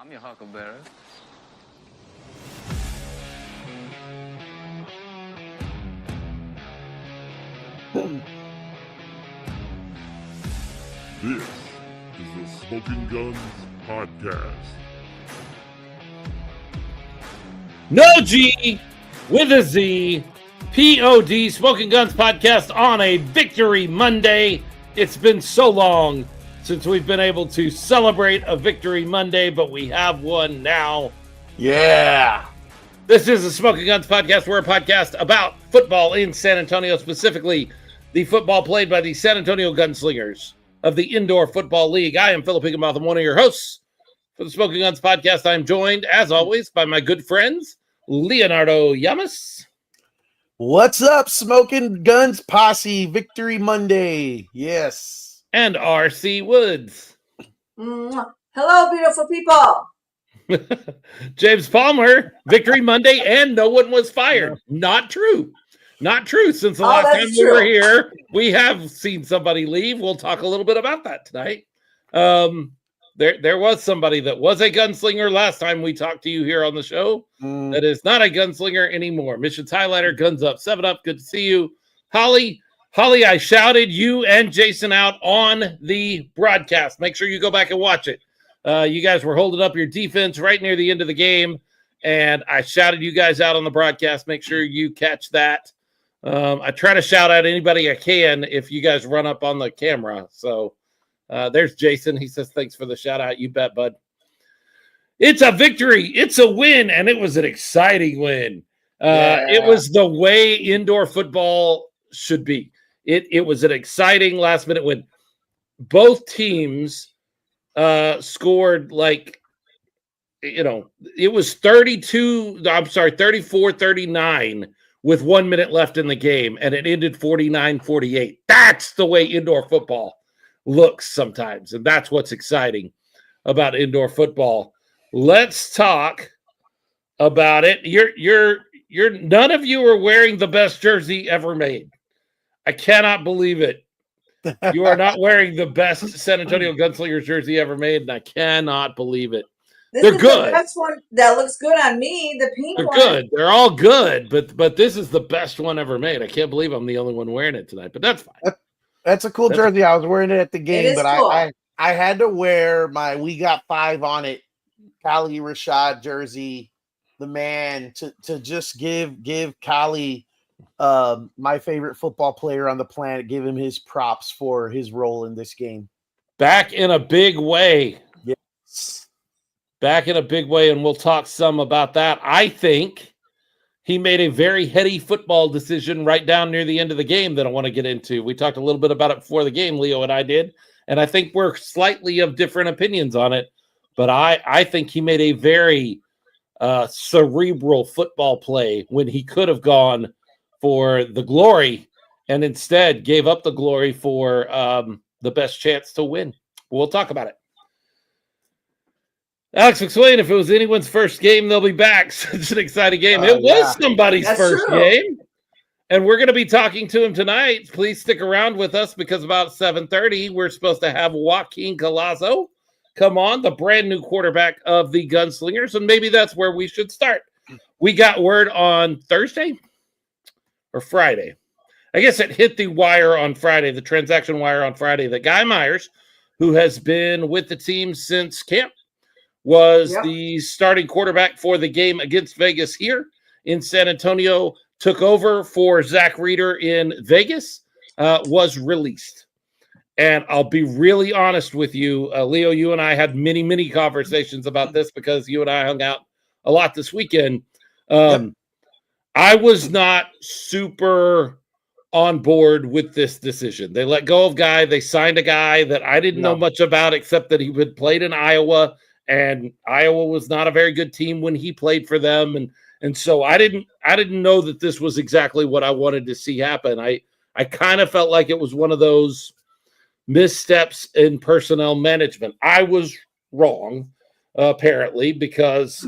I'm your huckleberry. This is the Smoking Guns Podcast. No G with a Z. POD Smoking Guns Podcast on a Victory Monday. It's been so long since we've been able to celebrate a Victory Monday, but we have one now. Yeah. This is the Smoking Guns Podcast. We're a podcast about football in San Antonio, specifically the football played by the San Antonio Gunslingers of the Indoor Football League. I am Philip Higginbotham. I'm one of your hosts for the Smoking Guns Podcast. I'm joined, as always, by my good friends, Leonardo Yamas. What's up, Smoking Guns Posse? Victory Monday. Yes. And R.C. Woods. Hello, beautiful people. James Palmer, Victory Monday, and no one was fired. Not true. Not true. Since the last time we were here, we have seen somebody leave. We'll talk a little bit about that tonight. There was somebody that was a gunslinger last time we talked to you here on the show. That is not a gunslinger anymore. Missions Highlighter, Guns Up, 7 Up. Good to see you. Holly, I shouted you and Jason out on the broadcast. Make sure you go back and watch it. You guys were holding up your defense right near the end of the game, and I shouted you guys out on the broadcast. Make sure you catch that. I try to shout out anybody I can if you guys run up on the camera. So there's Jason. He says, thanks for the shout out. You bet, bud. It's a victory. It's a win, and it was an exciting win. It was the way indoor football should be. It was an exciting last-minute win. Both teams scored it was 34-39 with 1 minute left in the game, and it ended 49-48. That's the way indoor football looks sometimes, and that's what's exciting about indoor football. Let's talk about it. You're none of you are wearing the best jersey ever made. I cannot believe it. You are not wearing the best San Antonio Gunslingers jersey ever made, and I cannot believe it. They're good. The best one that looks good on me. The pink They're one. good. They're all good, but this is the best one ever made. I can't believe I'm the only one wearing it tonight, but that's fine. That's a cool jersey. I was wearing it at the game, but cool. I had to wear my "We Got 5 on It" Kali Rashad jersey. The man to just give Kali, my favorite football player on the planet, give him his props for his role in this game. Back in a big way. Yes. Back in a big way, and we'll talk some about that. I think he made a very heady football decision right down near the end of the game that I want to get into. We talked a little bit about it before the game, Leo and I did, and I think we're slightly of different opinions on it, but I think he made a very cerebral football play when he could have gone for the glory and instead gave up the glory for the best chance to win. We'll talk about it. Alex McSwain, if it was anyone's first game, they'll be back. Such an exciting game. It was somebody's first game. And we're going to be talking to him tonight. Please stick around with us because about 7:30, we're supposed to have Joaquin Collazo come on, the brand new quarterback of the Gunslingers. And maybe that's where we should start. We got word on Thursday or Friday. I guess it hit the wire on Friday, the transaction wire on Friday, that Guy Myers, who has been with the team since camp, was the starting quarterback for the game against Vegas here in San Antonio, took over for Zach Reeder in Vegas, was released. And I'll be really honest with you, Leo, you and I had many, many conversations about this because you and I hung out a lot this weekend. I was not super on board with this decision. They let go of Guy. They signed a guy that I didn't know much about except that he had played in Iowa. And Iowa was not a very good team when he played for them. And so I didn't know that this was exactly what I wanted to see happen. I kind of felt like it was one of those missteps in personnel management. I was wrong, apparently, because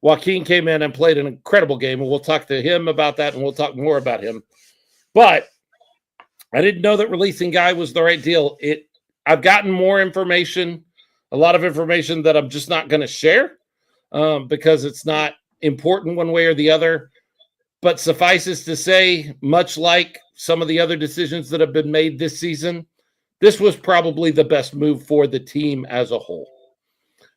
Joaquin came in and played an incredible game, and we'll talk to him about that, and we'll talk more about him. But I didn't know that releasing Guy was the right deal. I've gotten more information a lot of information that I'm just not going to share because it's not important one way or the other. But suffices to say, much like some of the other decisions that have been made this season, this was probably the best move for the team as a whole.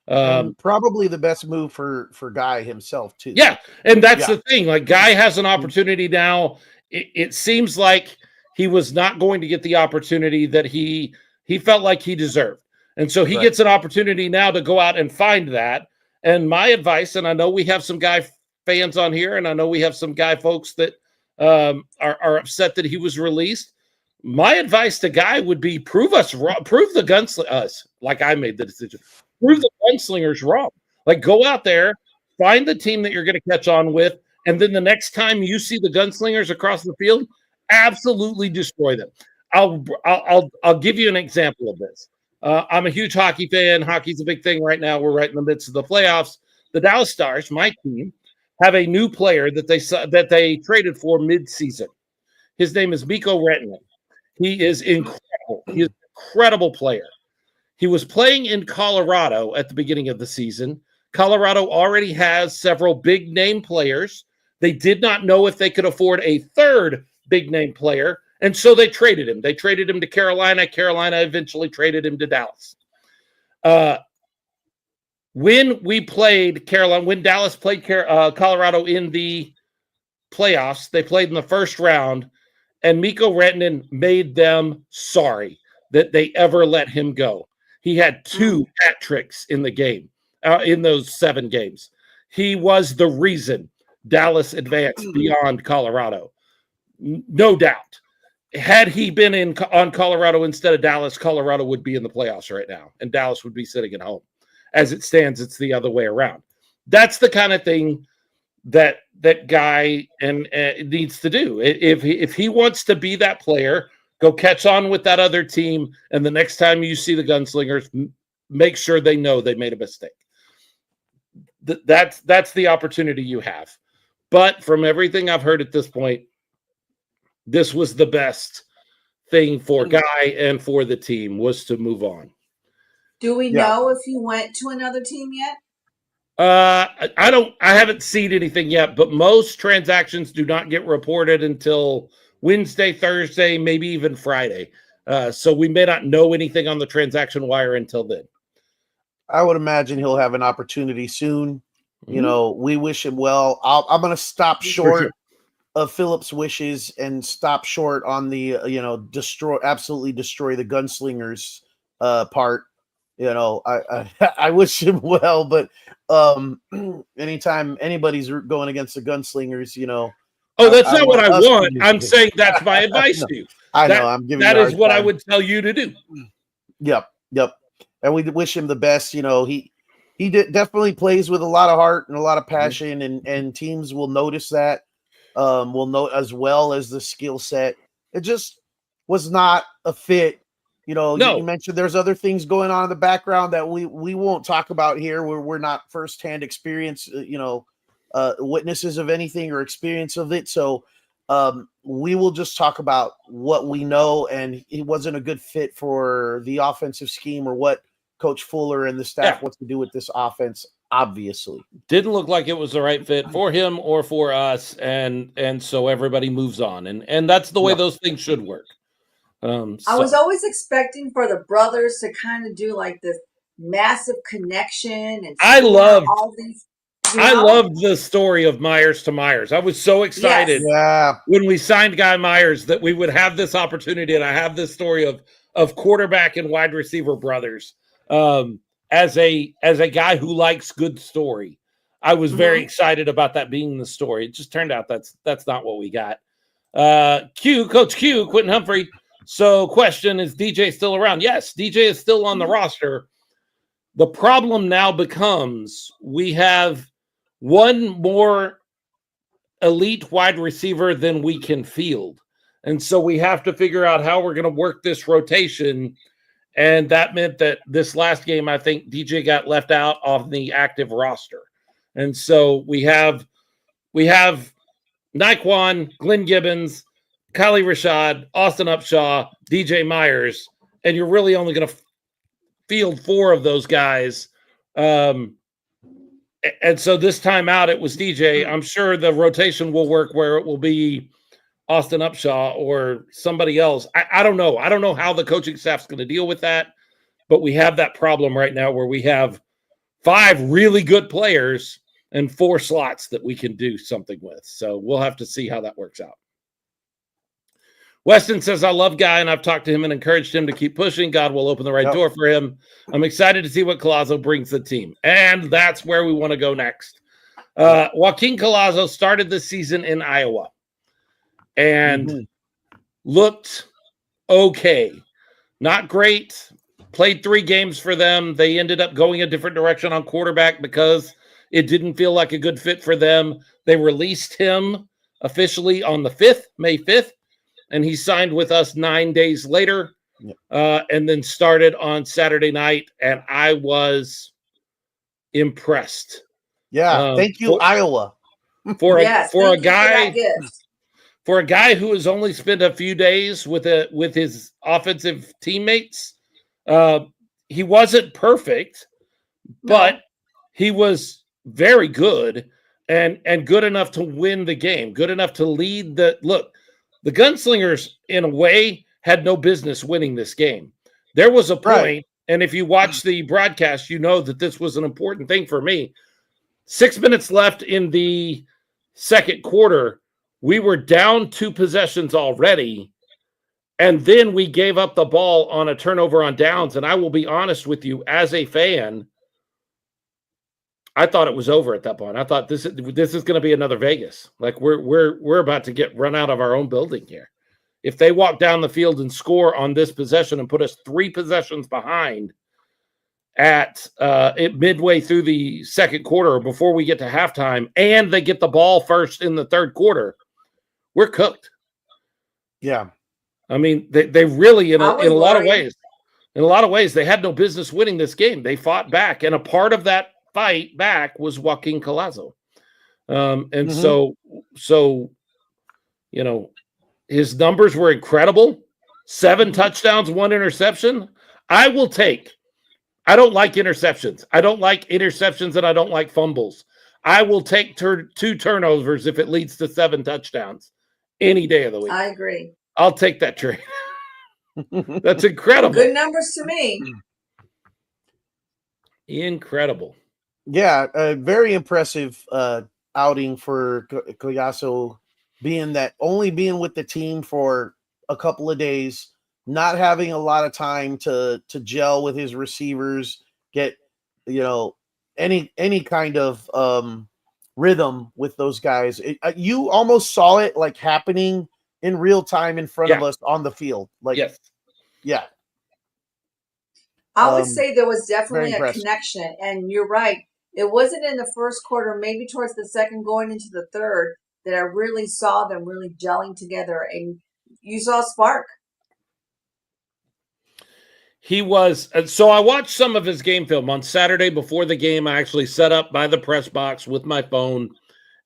Probably the best move for Guy himself too. Yeah, and that's the thing. Like, Guy has an opportunity now. It seems like he was not going to get the opportunity that he felt like he deserved. And so he gets an opportunity now to go out and find that. And my advice, and I know we have some Guy fans on here, and I know we have some Guy folks that are upset that he was released. My advice to Guy would be prove us wrong, prove the Gunslingers, like I made the decision, prove the Gunslingers wrong. Like, go out there, find the team that you're going to catch on with, and then the next time you see the Gunslingers across the field, absolutely destroy them. I'll give you an example of this. I'm a huge hockey fan. Hockey's a big thing right now. We're right in the midst of the playoffs. The Dallas Stars, my team, have a new player that they traded for mid-season. His name is Mikko Rantanen. He is incredible. He is an incredible player. He was playing in Colorado at the beginning of the season. Colorado already has several big-name players. They did not know if they could afford a third big-name player, and so they traded him. They traded him to Carolina. Carolina eventually traded him to Dallas. When Dallas played Colorado in the playoffs, they played in the first round, and Mikko Rantanen made them sorry that they ever let him go. He had 2 hat tricks in the game, in those 7 games. He was the reason Dallas advanced beyond Colorado. No doubt. Had he been on Colorado instead of Dallas, Colorado would be in the playoffs right now, and Dallas would be sitting at home. As it stands, it's the other way around. That's the kind of thing that Guy needs to do. If he wants to be that player, go catch on with that other team, and the next time you see the Gunslingers, make sure they know they made a mistake. That's the opportunity you have. But from everything I've heard at this point, this was the best thing for Guy and for the team, was to move on. Do we know if he went to another team yet? I haven't seen anything yet, but most transactions do not get reported until Wednesday, Thursday, maybe even Friday. So we may not know anything on the transaction wire until then. I would imagine he'll have an opportunity soon. You know, we wish him well. I'm going to stop short of Philip's wishes and stop short on the, absolutely destroy the Gunslingers part. You know, I wish him well, but anytime anybody's going against the Gunslingers, Oh, that's not what I want. I'm saying that's my advice to you. I know. I'm giving that you is what I would tell you to do. Yep. And we wish him the best. He definitely plays with a lot of heart and a lot of passion, and teams will notice that. Will note as well as the skill set. It just was not a fit. No. You mentioned there's other things going on in the background that we won't talk about here. We're not firsthand experience, witnesses of anything or experience of it. So we will just talk about what we know, and it wasn't a good fit for the offensive scheme or what Coach Fuller and the staff wants to do with this offense. Obviously, didn't look like it was the right fit for him or for us, and so everybody moves on, and that's the way those things should work. I was always expecting for the brothers to kind of do like this massive connection, and I loved all these. I loved the story of Myers to Myers. I was so excited when we signed Guy Myers that we would have this opportunity, and I have this story of quarterback and wide receiver brothers. As a guy who likes good story, I was very excited about that being the story. It just turned out that's not what we got. Coach Q, Quentin Humphrey. So question, is DJ still around? Yes, DJ is still on the roster. The problem now becomes we have one more elite wide receiver than we can field. And so we have to figure out how we're going to work this rotation. And that meant that this last game, I think DJ got left out of the active roster. And so we have Naquan, Glenn Gibbons, Kylie Rashad, Austin Upshaw, DJ Myers, and you're really only going to field 4 of those guys. And so this time out, it was DJ. I'm sure the rotation will work where it will be Austin Upshaw or somebody else. I don't know. I don't know how the coaching staff's going to deal with that, but we have that problem right now where we have 5 really good players and 4 slots that we can do something with. So we'll have to see how that works out. Weston says, I love Guy, and I've talked to him and encouraged him to keep pushing. God will open the right door for him. I'm excited to see what Collazo brings to the team. And that's where we want to go next. Joaquin Collazo started this season in Iowa and looked okay. Not great. Played 3 games for them. They ended up going a different direction on quarterback because it didn't feel like a good fit for them. They released him officially on the 5th, May 5th. And he signed with us 9 days later, and then started on Saturday night. And I was impressed. Yeah, thank you, Iowa. For a guy who has only spent a few days with his offensive teammates, he wasn't perfect, but he was very good and good enough to win the game, good enough to lead the look. The Gunslingers, in a way, had no business winning this game. There was a point, and if you watch the broadcast, you know that this was an important thing for me. 6 minutes left in the second quarter. We were down 2 possessions already, and then we gave up the ball on a turnover on downs. And I will be honest with you, as a fan, I thought it was over at that point. I thought this is going to be another Vegas. Like we're about to get run out of our own building here. If they walk down the field and score on this possession and put us 3 possessions behind at midway through the second quarter before we get to halftime, and they get the ball first in the third quarter, we're cooked. Yeah, I mean they really in a lot of ways they had no business winning this game. They fought back, and a part of that fight back was Joaquin Collazo. So, you know, his numbers were incredible. 7 touchdowns, 1 interception. I don't like interceptions. I don't like interceptions, and I don't like fumbles. I will take 2 turnovers if it leads to 7 touchdowns any day of the week. I agree. I'll take that trade. That's incredible. Good numbers to me. Incredible. Yeah, a very impressive outing for Collazo, only being with the team for a couple of days, not having a lot of time to gel with his receivers, get any kind of rhythm with those guys. You almost saw it like happening in real time in front of us on the field. Like, yeah. I would say there was definitely a connection, and you're right. It wasn't in the first quarter, maybe towards the second, going into the third, that I really saw them really gelling together, and you saw a spark. He was, so I watched some of his game film on Saturday before the game. I actually set up by the press box with my phone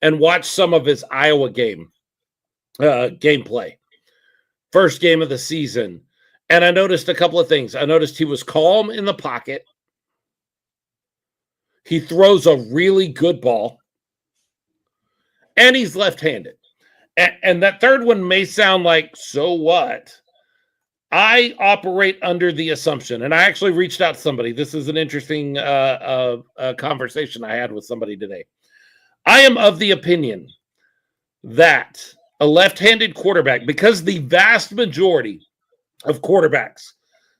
and watched some of his Iowa gameplay. First game of the season. And I noticed a couple of things. I noticed he was calm in the pocket. He throws a really good ball. And he's left-handed. And that third one may sound like, so what? I operate under the assumption, and I actually reached out to somebody. This is an interesting conversation I had with somebody today. I am of the opinion that a left-handed quarterback, because the vast majority of quarterbacks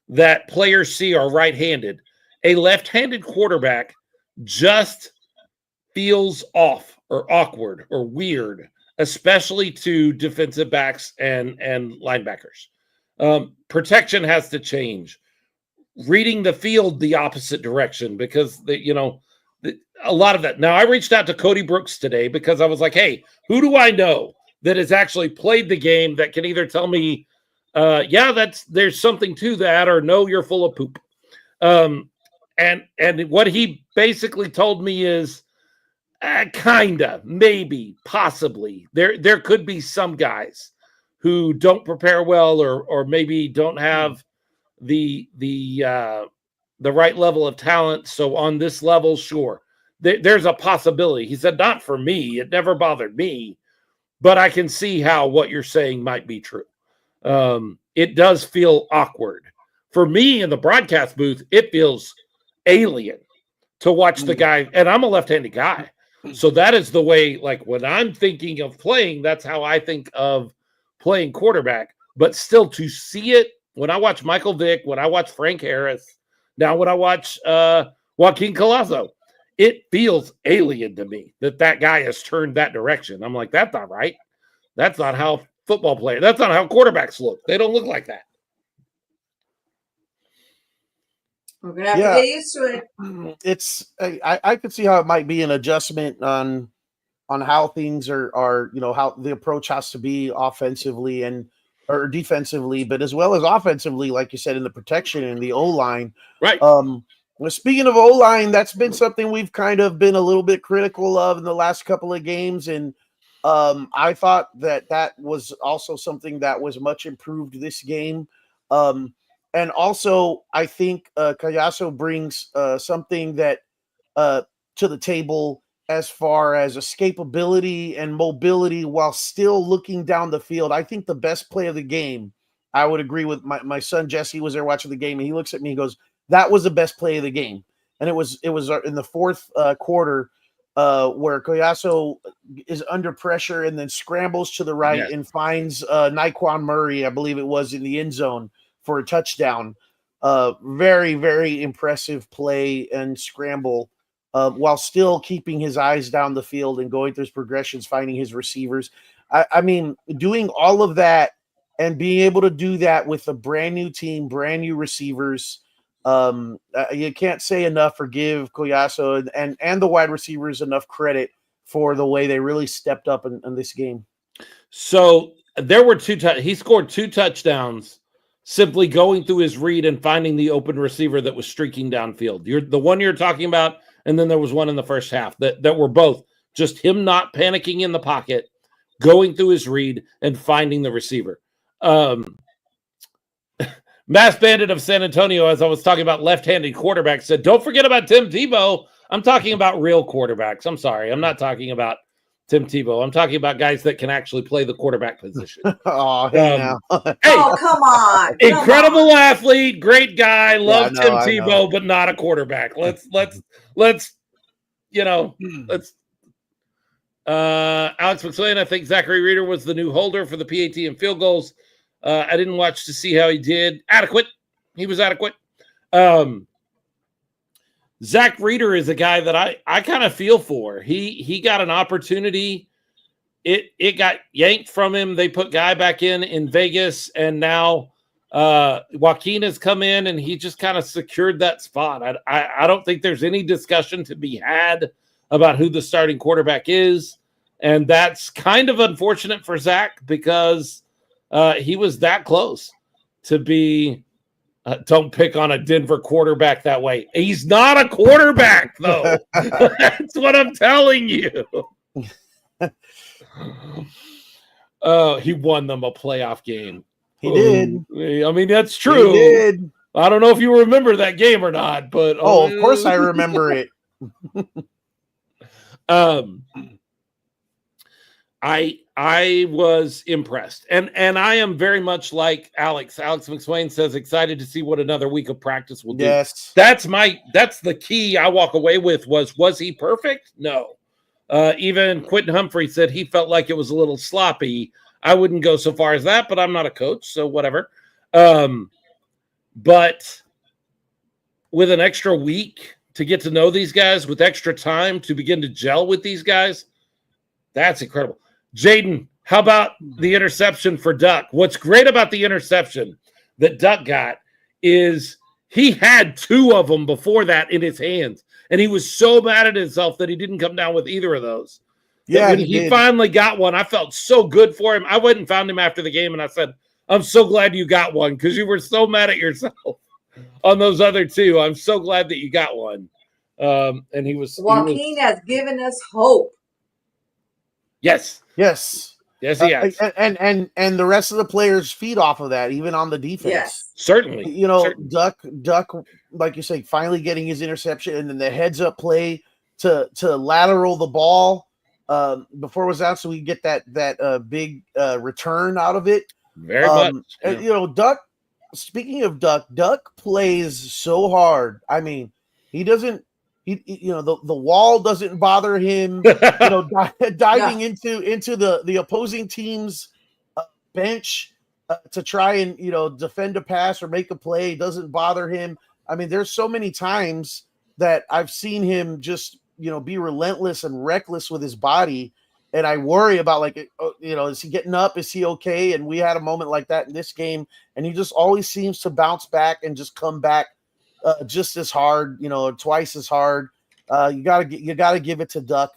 that players see are right-handed, a left-handed quarterback just feels off or awkward or weird, especially to defensive backs and linebackers. Protection has to change. Reading the field the opposite direction, because a lot of that. Now, I reached out to Cody Brooks today because I was like, hey, who do I know that has actually played the game that can either tell me, there's something to that, or no, you're full of poop. And what he basically told me is, kinda, maybe, possibly. There could be some guys who don't prepare well, or maybe don't have the the right level of talent. So on this level, sure, there's a possibility. He said, not for me. It never bothered me, but I can see how what you're saying might be true. It does feel awkward. For me in the broadcast booth, it feels alien to watch the guy, and I'm a left-handed guy. So that is the way, like when I'm thinking of playing, that's how I think of playing quarterback. But still to see it, when I watch Michael Vick, when I watch Frank Harris, now when I watch Joaquin Collazo, it feels alien to me that guy has turned that direction. I'm like, that's not right. That's not how football players, that's not how quarterbacks look. They don't look like that. We're gonna have to get used to it. It's I could see how it might be an adjustment on how things are, how the approach has to be offensively or defensively, but as well as offensively, like you said, in the protection and the O-line. Right. Speaking of O-line, that's been something we've kind of been a little bit critical of in the last couple of games, and I thought that was also something that was much improved this game. And also, I think Collazo brings something that to the table as far as escapability and mobility while still looking down the field. I think the best play of the game, I would agree with my son Jesse was there watching the game, and he looks at me and goes, that was the best play of the game. And it was in the fourth quarter where Collazo is under pressure and then scrambles to the right and finds Naquan Murray, I believe it was, in the end zone for a touchdown. Very, very impressive play and scramble while still keeping his eyes down the field and going through his progressions, finding his receivers. I mean, doing all of that and being able to do that with a brand new team, brand new receivers. You can't say enough or give Collazo and the wide receivers enough credit for the way they really stepped up in this game. So there were he scored 2 touchdowns simply going through his read and finding the open receiver that was streaking downfield. The one you're talking about, and then there was one in the first half that were both just him not panicking in the pocket, going through his read and finding the receiver. Mass Bandit of San Antonio, as I was talking about left-handed quarterbacks, said, don't forget about Tim Tebow. I'm talking about real quarterbacks. I'm sorry. I'm not talking about Tim Tebow. I'm talking about guys that can actually play the quarterback position. Oh, hey, now. Hey, come on. Incredible athlete, great guy. Love Tim Tebow, but not a quarterback. Let's Alex McSwain, I think Zachary Reeder was the new holder for the PAT and field goals. I didn't watch to see how he did. Adequate. He was adequate. Zach Reeder is a guy that I kind of feel for. He got an opportunity. It got yanked from him. They put Guy back in Vegas, and now Joaquin has come in, and he just kind of secured that spot. I don't think there's any discussion to be had about who the starting quarterback is, and that's kind of unfortunate for Zach because he was that close to be. Don't pick on a Denver quarterback that way. He's not a quarterback, though. That's what I'm telling you. He won them a playoff game. He did. I mean, that's true. He did. I don't know if you remember that game or not, but of course I remember it. I was impressed, and I am very much like Alex. Alex McSwain says, excited to see what another week of practice will do. Yes, that's the key I walk away with. Was he perfect? No. Even Quentin Humphrey said he felt like it was a little sloppy. I wouldn't go so far as that, but I'm not a coach, so whatever. But with an extra week to get to know these guys, with extra time to begin to gel with these guys, that's incredible. Jaden, how about the interception for Duck? What's great about the interception that Duck got is he had 2 of them before that in his hands, and he was so mad at himself that he didn't come down with either of those. Yeah, when he finally got one, I felt so good for him. I went and found him after the game, and I said, I'm so glad you got one because you were so mad at yourself on those other 2. I'm so glad that you got one. And he was. Joaquin has given us hope. Yes. Yes. Yes, he has. And the rest of the players feed off of that, even on the defense. Yes. Certainly. You know, Certainly. Duck, like you say, finally getting his interception, and then the heads up play to lateral the ball before it was out, so we get that big return out of it. Very much. Yeah. You know, Duck. Speaking of Duck plays so hard. I mean, he doesn't. You know, the wall doesn't bother him. You know, diving into the opposing team's bench to try and, you know, defend a pass or make a play doesn't bother him. I mean, there's so many times that I've seen him just, you know, be relentless and reckless with his body. And I worry about, like, you know, is he getting up? Is he okay? And we had a moment like that in this game, and he just always seems to bounce back and just come back just as hard, you know, twice as hard. You gotta give it to Duck.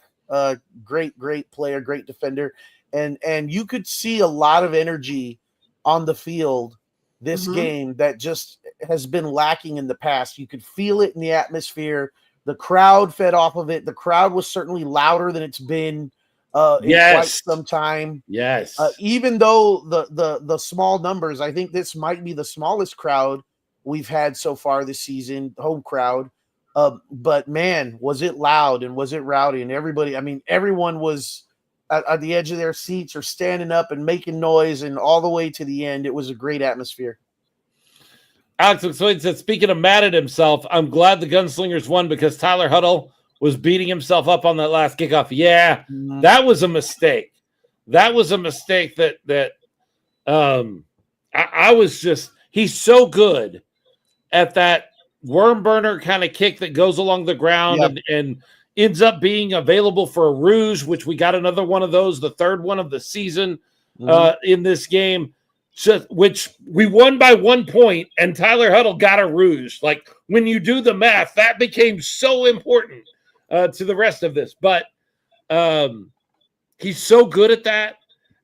Great player, great defender, and you could see a lot of energy on the field this game that just has been lacking in the past. You could feel it in the atmosphere. The crowd fed off of it. The crowd was certainly louder than it's been in quite some time. Yes. Even though the small numbers, I think this might be the smallest crowd we've had so far this season, home crowd. But man, was it loud and was it rowdy, and everybody, I mean, everyone was at the edge of their seats or standing up and making noise, and all the way to the end. It was a great atmosphere. Alex McSwain said, speaking of mad at himself, I'm glad the Gunslingers won because Tyler Huddle was beating himself up on that last kickoff. Yeah, that was a mistake. That was a mistake that I was just, he's so good at that worm burner kind of kick that goes along the ground and ends up being available for a ruse, which we got another one of those, the third one of the season in this game, which we won by 1 point, and Tyler Huddle got a ruse. Like, when you do the math, that became so important to the rest of this. But he's so good at that.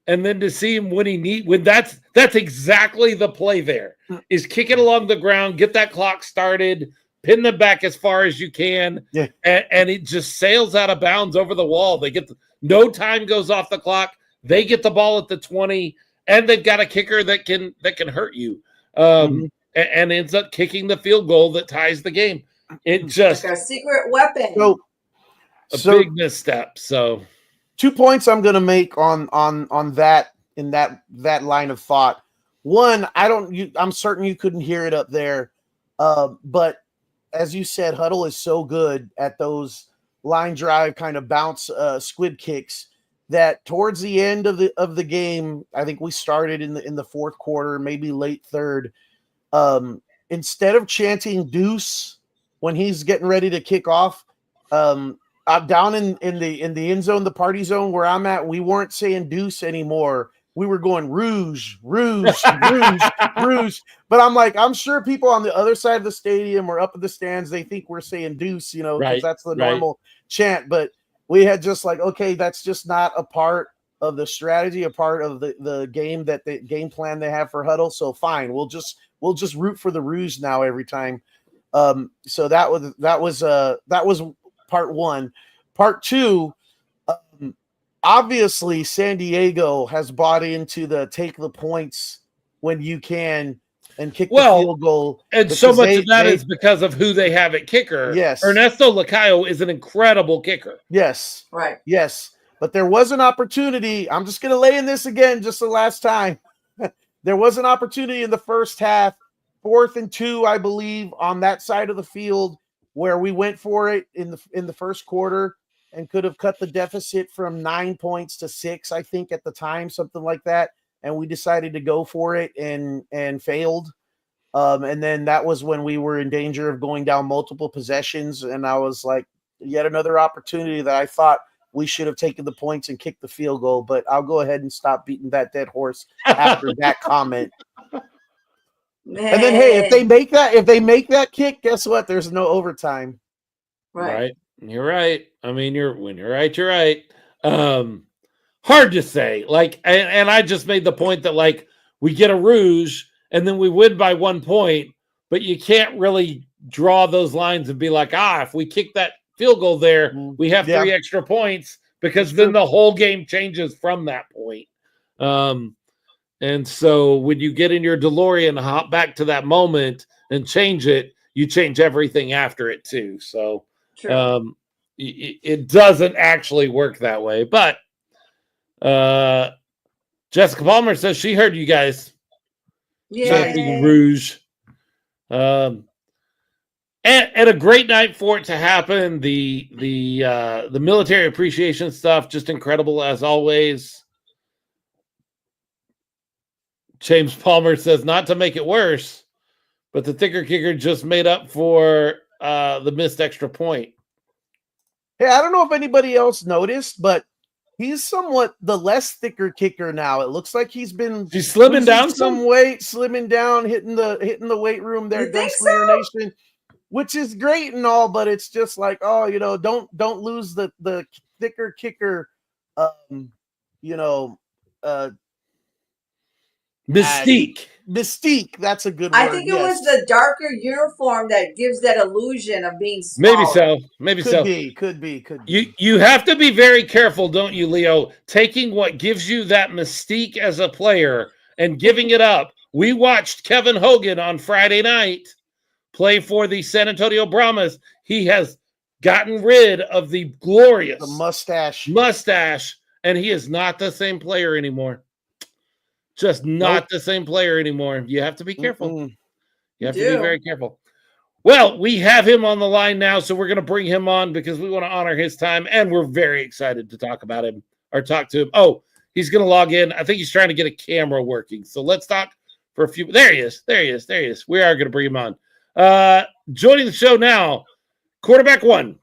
And then to see him when that's exactly the play there, is kick it along the ground, get that clock started, pin them back as far as you can, and it just sails out of bounds over the wall. They get no time goes off the clock. They get the ball at the 20, and they've got a kicker that can hurt you, and ends up kicking the field goal that ties the game. It just like a secret weapon. So big misstep. So 2 points I'm going to make on that, in that line of thought. One, I'm certain you couldn't hear it up there, but as you said, Huddle is so good at those line drive kind of bounce squib kicks that towards the end of the game, I think we started in the fourth quarter, maybe late third. Instead of chanting deuce when he's getting ready to kick off, down in the end zone, the party zone where I'm at, we weren't saying deuce anymore. We were going rouge, rouge, rouge, rouge. But I'm like, I'm sure people on the other side of the stadium or up in the stands, they think we're saying deuce, you know, because that's the normal chant. But we had just like, okay, that's just not a part of the strategy, a part of the game, that the game plan they have for Huddle. So fine, we'll just root for the rouge now every time. So that was part one. Part two, obviously San Diego has bought into the take the points when you can and kick the field goal. And so much of that is because of who they have at kicker. Yes. Ernesto Lacayo is an incredible kicker. Yes. Right. Yes. But there was an opportunity. I'm just going to lay in this again just the last time. There was an opportunity in the first half, 4th and 2, I believe, on that side of the field, where we went for it in the first quarter and could have cut the deficit from 9 points to 6, I think at the time, something like that. And we decided to go for it and failed. And then that was when we were in danger of going down multiple possessions. And I was like, yet another opportunity that I thought we should have taken the points and kicked the field goal. But I'll go ahead and stop beating that dead horse after that comment. Man. And then, hey, if they make that kick, guess what? There's no overtime. Right. You're right. I mean, when you're right, you're right. Hard to say. Like, and I just made the point that, like, we get a rouge and then we win by 1 point, but you can't really draw those lines and be like, if we kick that field goal there, we have 3 extra points, because then the whole game changes from that point. And so when you get in your DeLorean, hop back to that moment and change it, you change everything after it too. So it doesn't actually work that way. But Jessica Palmer says she heard you guys chanting Rouge. And a great night for it to happen. The military appreciation stuff, just incredible as always. James Palmer says, not to make it worse, but the thicker kicker just made up for the missed extra point. Hey, I don't know if anybody else noticed, but he's somewhat the less thicker kicker now. It looks like he's slimming down some weight, slimming down, hitting the weight room there, Gunslinger Nation, which is great and all, but it's just like, oh, don't lose the thicker kicker, Mystique. That's a good word. I think it was the darker uniform that gives that illusion of being smaller. Maybe Could be. You have to be very careful, don't you, Leo? Taking what gives you that mystique as a player and giving it up. We watched Kevin Hogan on Friday night play for the San Antonio Brahmas. He has gotten rid of the glorious mustache, and he is not the same player anymore. Just not the same player anymore. You have to be careful. Mm-mm. You have to be very careful. Well, we have him on the line now, so we're going to bring him on because we want to honor his time, and we're very excited to talk about him or talk to him. Oh, he's going to log in. I think he's trying to get a camera working. So let's talk for a few. There he is. We are going to bring him on. Joining the show now, quarterback one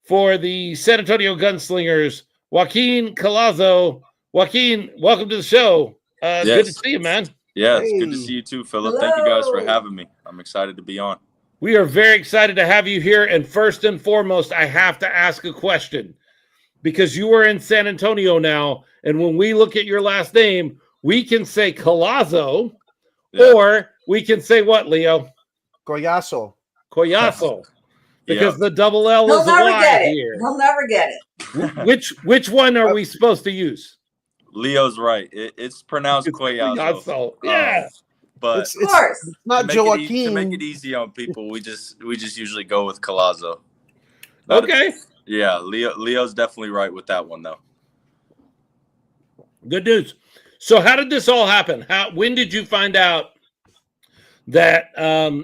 for the San Antonio Gunslingers, Joaquin Collazo. Joaquin, welcome to the show. Yes. Good to see you, man. Yeah, it's good to see you too, Philip. Hello. Thank you guys for having me. I'm excited to be on. We are very excited to have you here. And first and foremost, I have to ask a question because you are in San Antonio now. And when we look at your last name, we can say Collazo or we can say what, Leo? Collazo. Because the double L is a Y here. He'll never get it. Which one are we supposed to use? Leo's right. It's pronounced Collazo. Yeah. But of course. It's not Joaquin. To make it easy on people, we just usually go with Collazo. Okay. Leo's definitely right with that one though. Good news. So how did this all happen? When did you find out that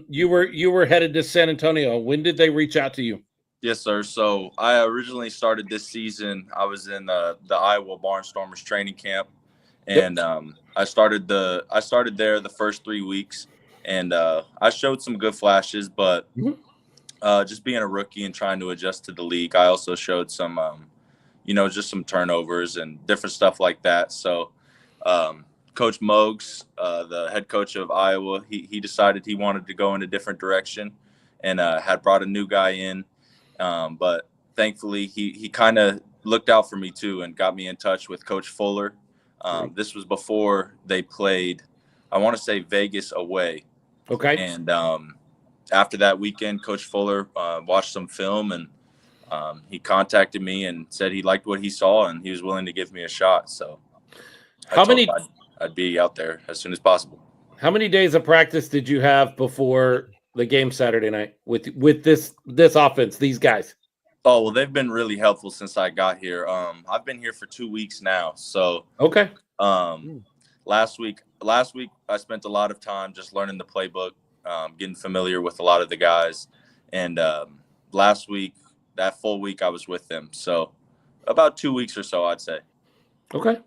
you were headed to San Antonio? When did they reach out to you? Yes, sir. So I originally started this season. I was in the Iowa Barnstormers training camp, and I started there the first 3 weeks, and I showed some good flashes, but just being a rookie and trying to adjust to the league, I also showed some, just some turnovers and different stuff like that. So Coach Mogs, the head coach of Iowa, he decided he wanted to go in a different direction, and had brought a new guy in. But thankfully, he kind of looked out for me too and got me in touch with Coach Fuller. This was before they played, I want to say Vegas away. Okay. And after that weekend, Coach Fuller watched some film, and he contacted me and said he liked what he saw and he was willing to give me a shot. So I'd be out there as soon as possible. How many days of practice did you have before the game Saturday night with this offense, these guys? Oh, well, they've been really helpful since I got here. I've been here for 2 weeks now. So okay. Last week I spent a lot of time just learning the playbook, getting familiar with a lot of the guys. And last week, that full week, I was with them. So about 2 weeks or so, I'd say. Okay.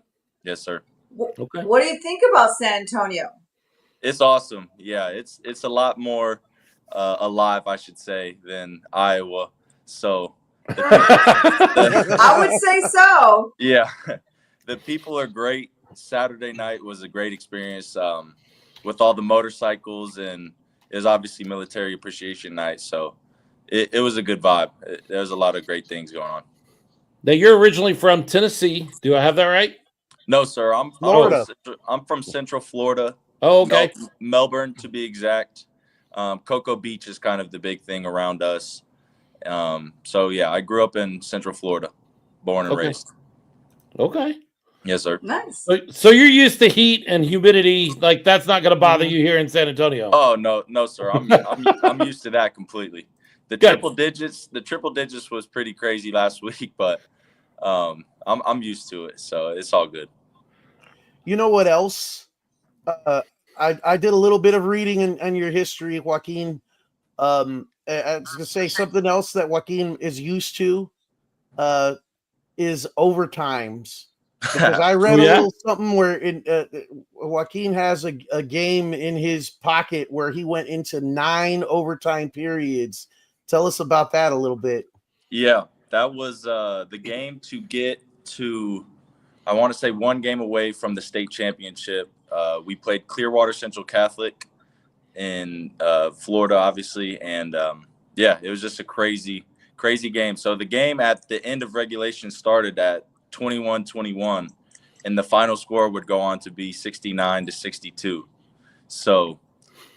Yes, sir. Okay. What do you think about San Antonio? It's awesome. Yeah, it's a lot more alive, I should say, than Iowa. So I would say so. Yeah, the people are great. Saturday night was a great experience with all the motorcycles, and it was obviously Military Appreciation Night. So it was a good vibe. There was a lot of great things going on. Now, you're originally from Tennessee. Do I have that right? No, sir. I'm from Central Florida. Oh, okay. Melbourne, to be exact. Cocoa Beach is kind of the big thing around us. So, yeah, I grew up in Central Florida, born and raised. Okay. Yes, sir. Nice. So you're used to heat and humidity, like that's not going to bother you here in San Antonio. Oh no, sir. I'm used to that completely. The Good. triple digits was pretty crazy last week, but I'm used to it, so it's all good. You know what else? I did a little bit of reading on your history, Joaquin. I was gonna say something else that Joaquin is used to is overtimes. Because I read a little something where Joaquin has a game in his pocket where he went into 9 overtime periods. Tell us about that a little bit. Yeah, that was the game to get to, I want to say, one game away from the state championship. We played Clearwater Central Catholic in Florida, obviously. And, yeah, it was just a crazy game. So the game at the end of regulation started at 21-21, and the final score would go on to be 69-62. So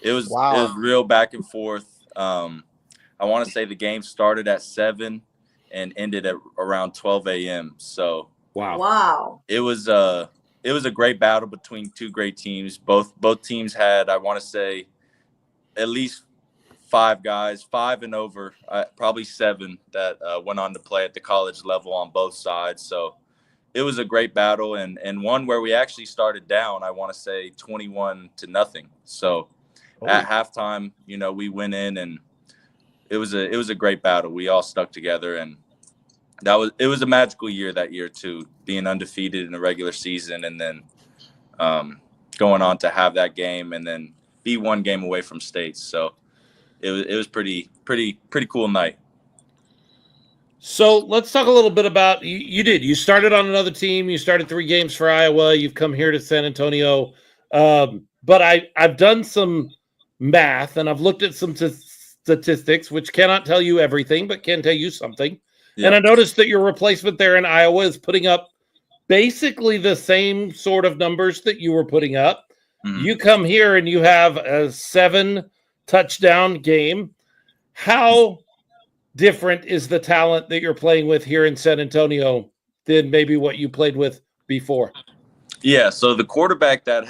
it was real back and forth. I want to say the game started at 7 and ended at around 12 a.m. So wow, it was a great battle between two great teams. Both teams had, I want to say, at least 5 guys, 5 and over, probably 7 that went on to play at the college level on both sides. So it was a great battle, and one where we actually started down, I want to say 21-0. So at halftime, we went in, and it was a great battle. We all stuck together, and it was a magical year that year too, being undefeated in the regular season, and then going on to have that game, and then be one game away from states. So it was pretty cool night. So let's talk a little bit about you started on another team. You started 3 games for Iowa. You've come here to San Antonio. But I've done some math and I've looked at some statistics, which cannot tell you everything, but can tell you something. Yep. And I noticed that your replacement there in Iowa is putting up basically the same sort of numbers that you were putting up. Mm-hmm. You come here and you have a 7 touchdown game. How different is the talent that you're playing with here in San Antonio than maybe what you played with before? Yeah, so the quarterback that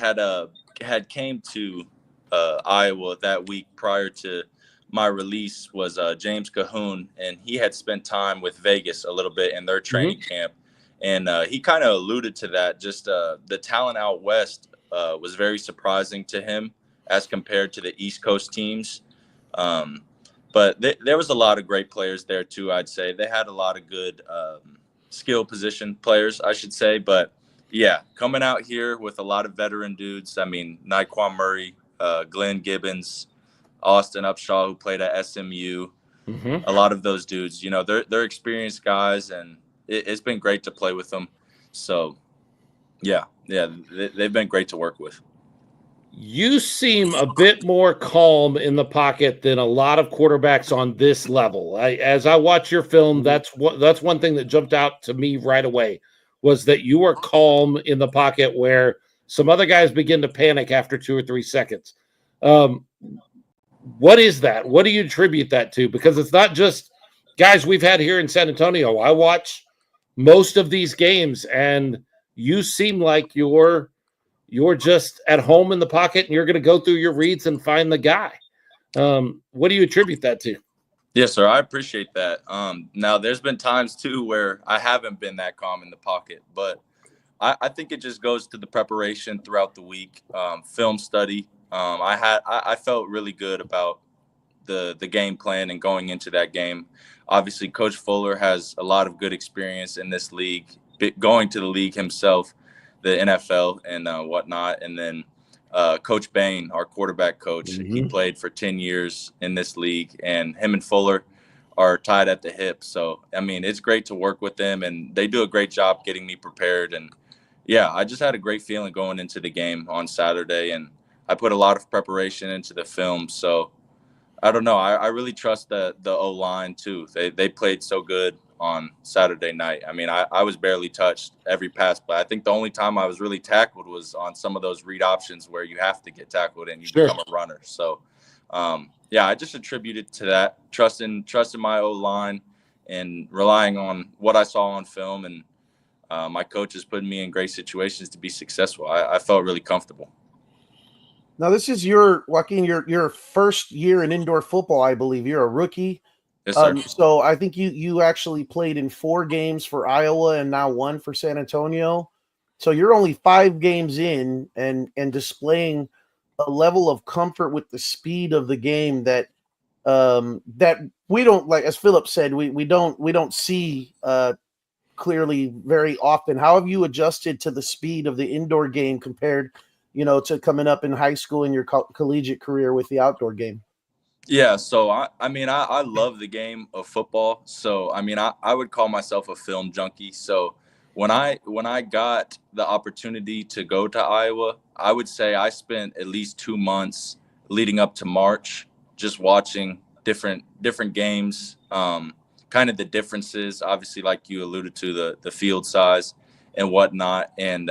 had came to Iowa that week prior to my release was James Cahoon, and he had spent time with Vegas a little bit in their training camp, and he kind of alluded to that. Just the talent out west was very surprising to him as compared to the East Coast teams. But there was a lot of great players there too, I'd say. They had a lot of good skill position players, I should say. But, yeah, coming out here with a lot of veteran dudes. I mean, Naquan Murray, Glenn Gibbons, Austin Upshaw, who played at SMU. Mm-hmm. A lot of those dudes, they're experienced guys, and it's been great to play with them. So, yeah, they've been great to work with. You seem a bit more calm in the pocket than a lot of quarterbacks on this level. As I watch your film, that's one thing that jumped out to me right away, was that you are calm in the pocket where some other guys begin to panic after 2 or 3 seconds. What is that? What do you attribute that to? Because it's not just guys we've had here in San Antonio. I watch most of these games, and you seem like you're just at home in the pocket and you're going to go through your reads and find the guy. What do you attribute that to? Yes, sir. I appreciate that. Now, there's been times, too, where I haven't been that calm in the pocket, but I think it just goes to the preparation throughout the week, film study. I felt really good about the game plan and going into that game. Obviously, Coach Fuller has a lot of good experience in this league, going to the league himself, the NFL and whatnot. And then Coach Bain, our quarterback coach, he played for 10 years in this league, and him and Fuller are tied at the hip. So, I mean, it's great to work with them, and they do a great job getting me prepared. And, yeah, I just had a great feeling going into the game on Saturday, and I put a lot of preparation into the film. So, I don't know. I really trust the O-line, too. They played so good on Saturday night. I mean, I was barely touched every pass, but I think the only time I was really tackled was on some of those read options where you have to get tackled and you become a runner. So, yeah, I just attribute it to that, trusting my O-line and relying on what I saw on film. And my coaches put me in great situations to be successful. I felt really comfortable. Now, this is Joaquin, your first year in indoor football, I believe. You're a rookie. Yes, sir. So I think you actually played in 4 games for Iowa and now 1 for San Antonio. So you're only 5 games in and displaying a level of comfort with the speed of the game that we don't, like, as Philip said, we don't see clearly very often. How have you adjusted to the speed of the indoor game compared, to coming up in high school in your collegiate career with the outdoor game? Yeah, so I love the game of football. So I would call myself a film junkie. So when I got the opportunity to go to Iowa, I would say I spent at least 2 months leading up to March just watching different games, kind of the differences. Obviously, like you alluded to, the field size and whatnot. And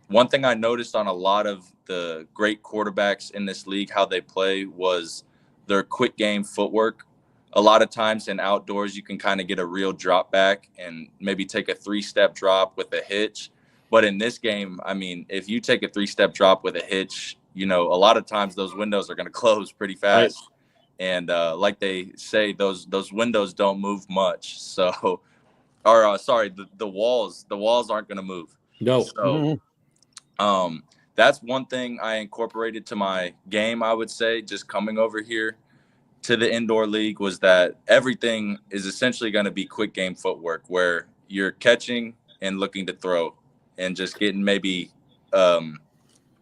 one thing I noticed on a lot of the great quarterbacks in this league, how they play, was their quick game footwork. A lot of times in outdoors, you can kind of get a real drop back and maybe take a 3-step drop with a hitch. But in this game, if you take a 3-step drop with a hitch, a lot of times those windows are going to close pretty fast. Right. And like they say, those windows don't move much. So, the walls aren't going to move. No. So, that's one thing I incorporated to my game, I would say, just coming over here to the indoor league, was that everything is essentially going to be quick game footwork, where you're catching and looking to throw and just getting maybe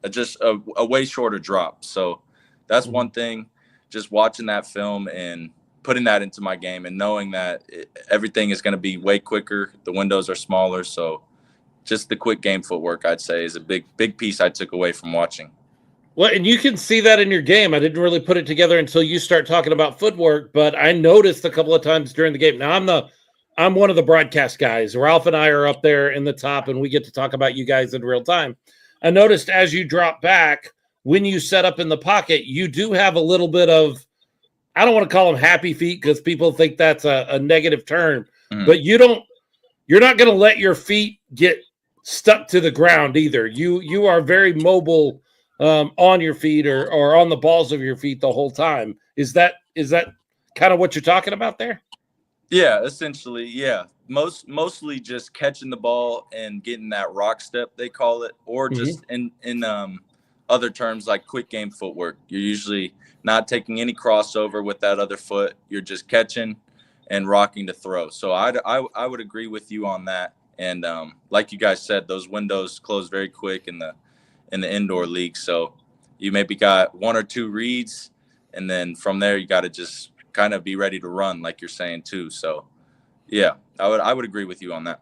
just a way shorter drop. So that's one thing, just watching that film and putting that into my game and knowing that everything is going to be way quicker. The windows are smaller. So just the quick game footwork, I'd say, is a big piece I took away from watching. Well, and you can see that in your game. I didn't really put it together until you start talking about footwork, but I noticed a couple of times during the game. Now, I'm one of the broadcast guys. Ralph and I are up there in the top, and we get to talk about you guys in real time. I noticed as you drop back, when you set up in the pocket, you do have a little bit of, I don't want to call them happy feet because people think that's a negative term, but you're not going to let your feet get stuck to the ground either. You are very mobile on your feet or on the balls of your feet the whole time. Is that kind of what you're talking about there? Yeah, essentially, yeah. Mostly just catching the ball and getting that rock step, they call it, or just in other terms like quick game footwork. You're usually not taking any crossover with that other foot. You're just catching and rocking to throw. So I would agree with you on that. And like you guys said, those windows close very quick in the indoor league. So you maybe got 1 or 2 reads, and then from there you got to just kind of be ready to run, like you're saying too. So yeah, I would agree with you on that.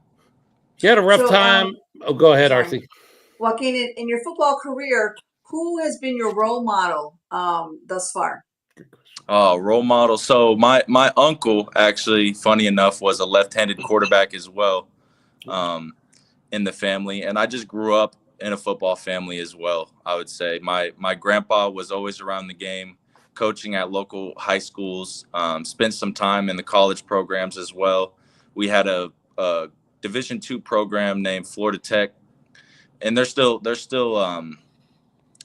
You had a rough time. Go ahead, Arcee. Joaquin, in your football career, who has been your role model thus far? Role model. So my uncle, actually, funny enough, was a left-handed quarterback as well, in the family. And I just grew up in a football family as well, I would say. My grandpa was always around the game, coaching at local high schools, spent some time in the college programs as well. We had a Division II program named Florida Tech, and they're still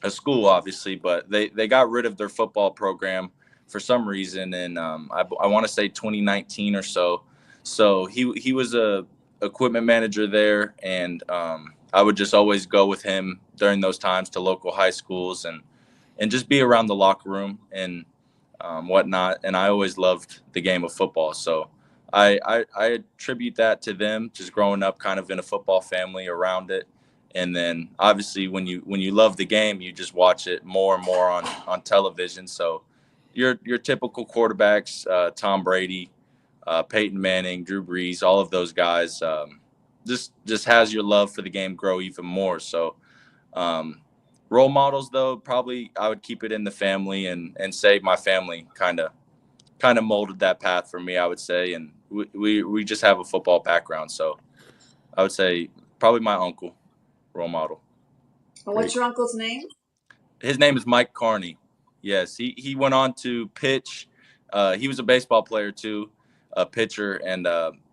a school, obviously, but they got rid of their football program for some reason, and I want to say 2019 or so. So he was a equipment manager there, and I would just always go with him during those times to local high schools and just be around the locker room and whatnot. And I always loved the game of football, so I attribute that to them, just growing up kind of in a football family around it. And then obviously when you love the game, you just watch it more and more on television. So your typical quarterbacks, Tom Brady, Peyton Manning, Drew Brees, all of those guys, just has your love for the game grow even more. So role models, though, probably I would keep it in the family and say my family kind of molded that path for me, I would say. And we just have a football background. So I would say probably my uncle, role model. And what's your uncle's name? His name is Mike Carney. Yes, he went on to pitch. He was a baseball player too, a pitcher, and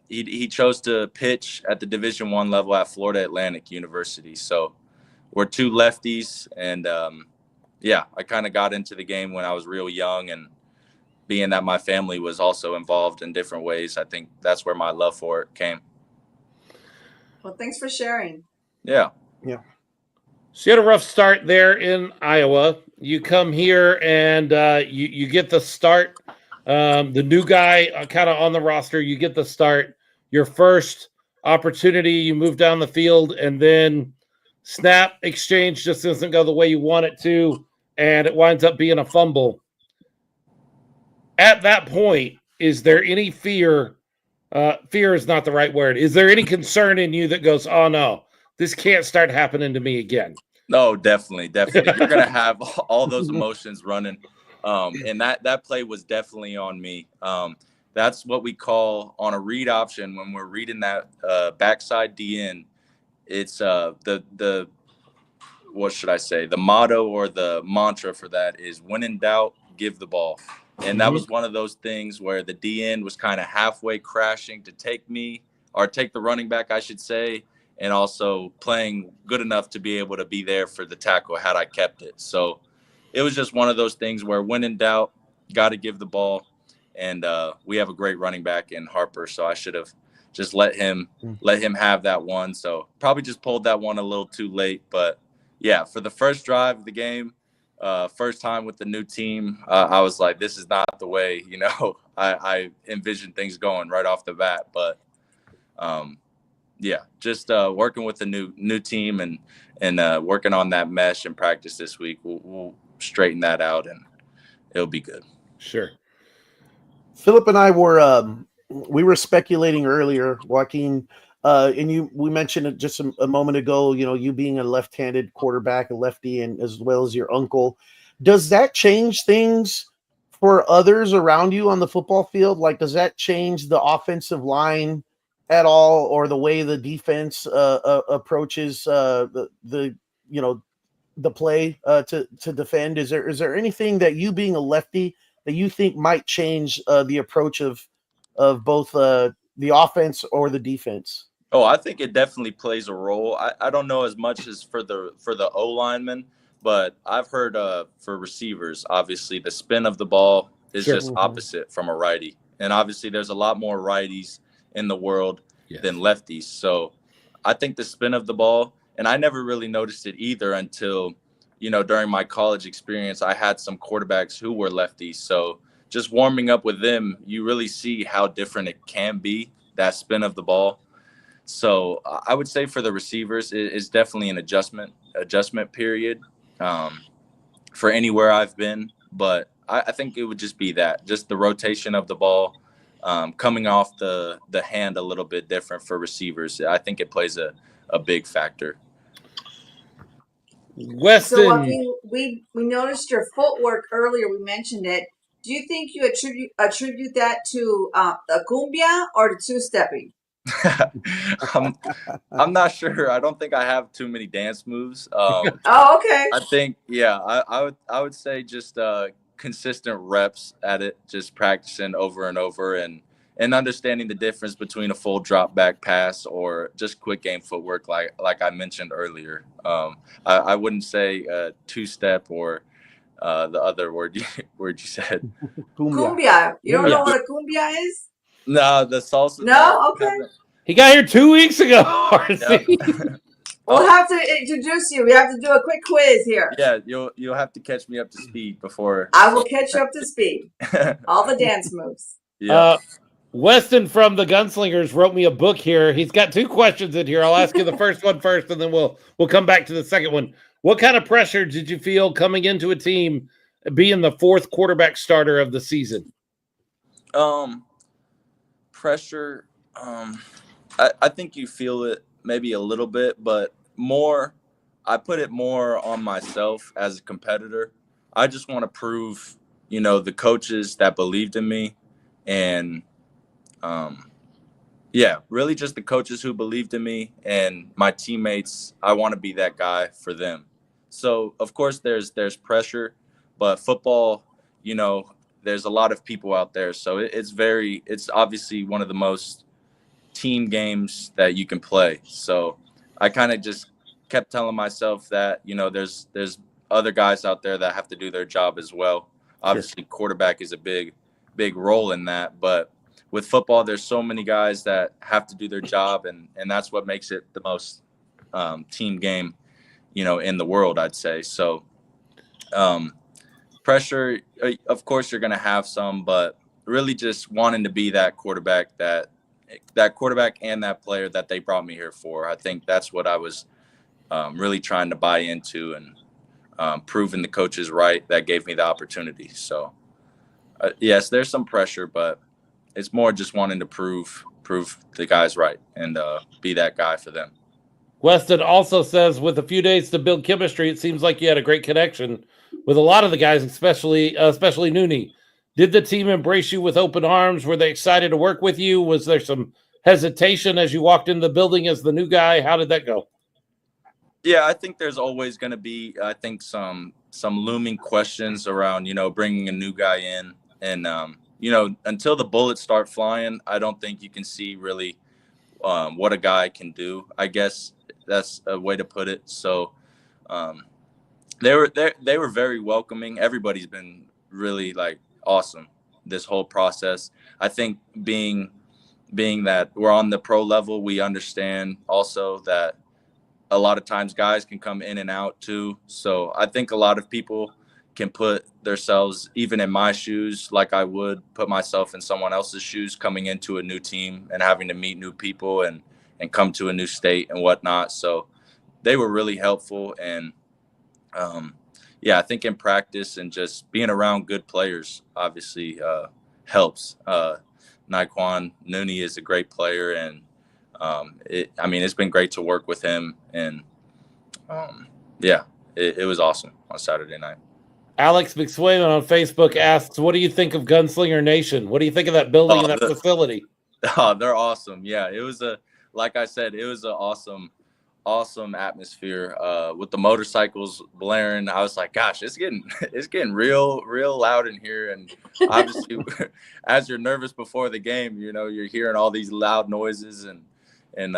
he chose to pitch at the Division I level at Florida Atlantic University. So we're two lefties, and I kind of got into the game when I was real young, and being that my family was also involved in different ways, I think that's where my love for it came. Well, thanks for sharing. Yeah. So you had a rough start there in Iowa. You come here and you get the start. The new guy kind of on the roster, you get the start. Your first opportunity, you move down the field, and then snap exchange just doesn't go the way you want it to, and it winds up being a fumble. At that point, is there any fear? Fear is not the right word. Is there any concern in you that goes, oh no, this can't start happening to me again? No, definitely. You're going to have all those emotions running. And that play was definitely on me. That's what we call on a read option when we're reading that backside DN. It's the what should I say? The motto or the mantra for that is when in doubt, give the ball. And that was one of those things where the DN was kind of halfway crashing to take the running back, I should say, and also playing good enough to be able to be there for the tackle had I kept it. So it was just one of those things where when in doubt, got to give the ball. And we have a great running back in Harper, so I should have just let him have that one. So probably just pulled that one a little too late. But, yeah, for the first drive of the game, first time with the new team, I was like, this is not the way, I envisioned things going right off the bat. But, just working with the new team and working on that mesh in practice this week, we'll straighten that out and it'll be good. Sure. Philip and I were speculating earlier, Joaquin, and we mentioned it just a moment ago, you being a left-handed quarterback, a lefty, and as well as your uncle. Does that change things for others around you on the football field? Like, does that change the offensive line at all, or the way the defense approaches the play to defend? Is there anything that you being a lefty that you think might change the approach of both the offense or the defense? Oh, I think it definitely plays a role. I don't know as much as for the O linemen, but I've heard for receivers, obviously the spin of the ball is just opposite from a righty, and obviously there's a lot more righties in the world than lefties. So I think the spin of the ball, and I never really noticed it either until during my college experience, I had some quarterbacks who were lefties. So just warming up with them, you really see how different it can be, that spin of the ball. So I would say for the receivers, it's definitely an adjustment period for anywhere I've been. But I think it would just be just the rotation of the ball coming off the hand a little bit different for receivers. I think it plays a big factor. Weston. So Joaquin, we noticed your footwork earlier. We mentioned it. Do you think you attribute that to the cumbia or the two-stepping? I'm not sure. I don't think I have too many dance moves. Oh, okay. I think, I would say just consistent reps at it, just practicing over and over and understanding the difference between a full drop back pass or just quick game footwork, like I mentioned earlier. I wouldn't say two-step or the other word you said. Cumbia. You don't know what a cumbia is? No, the salsa. No, okay. He got here 2 weeks ago. We'll have to introduce you. We have to do a quick quiz here. Yeah, you'll have to catch me up to speed before. I will catch you up to speed. All the dance moves. Yeah. Weston from the Gunslingers wrote me a book here. He's got 2 questions in here. I'll ask you the first one first, and then we'll come back to the second one. What kind of pressure did you feel coming into a team being the 4th quarterback starter of the season? Pressure. I think you feel it maybe a little bit, but I put it more on myself as a competitor. I just want to prove, the coaches that believed in me and, really just the coaches who believed in me and my teammates. I want to be that guy for them. So of course there's pressure, but football, there's a lot of people out there. So it's obviously one of the most team games that you can play. So I kind of just kept telling myself that, there's other guys out there that have to do their job as well. Obviously, quarterback is a big role in that, but with football, there's so many guys that have to do their job, and that's what makes it the most team game, in the world, I'd say. So pressure, of course, you're going to have some, but really just wanting to be that quarterback and that player that they brought me here for. I think that's what I was really trying to buy into, and proving the coaches right that gave me the opportunity. So yes, there's some pressure, but it's more just wanting to prove the guys right and be that guy for them. Weston also says, with a few days to build chemistry, it seems like you had a great connection with a lot of the guys, especially Nooney. Did the team embrace you with open arms? Were they excited to work with you? Was there some hesitation as you walked into the building as the new guy? How did that go? Yeah, I think there's always going to be, some looming questions around, bringing a new guy in. And, until the bullets start flying, I don't think you can see really what a guy can do. I guess that's a way to put it. So they were very welcoming. Everybody's been really awesome this whole process. I think being that we're on the pro level, we understand also that a lot of times guys can come in and out too. So I think a lot of people can put themselves even in my shoes, like I would put myself in someone else's shoes coming into a new team and having to meet new people and come to a new state and whatnot. So they were really helpful. And I think in practice and just being around good players obviously helps. Naquan Nooney is a great player, and it's been great to work with him, and it was awesome on Saturday night. Alex McSwain on Facebook asks, what do you think of Gunslinger Nation? What do you think of that building and that facility? Oh, they're awesome. Yeah, it was like I said, it was an awesome atmosphere with the motorcycles blaring. I was like, gosh, it's getting real loud in here. And obviously as you're nervous before the game, you're hearing all these loud noises and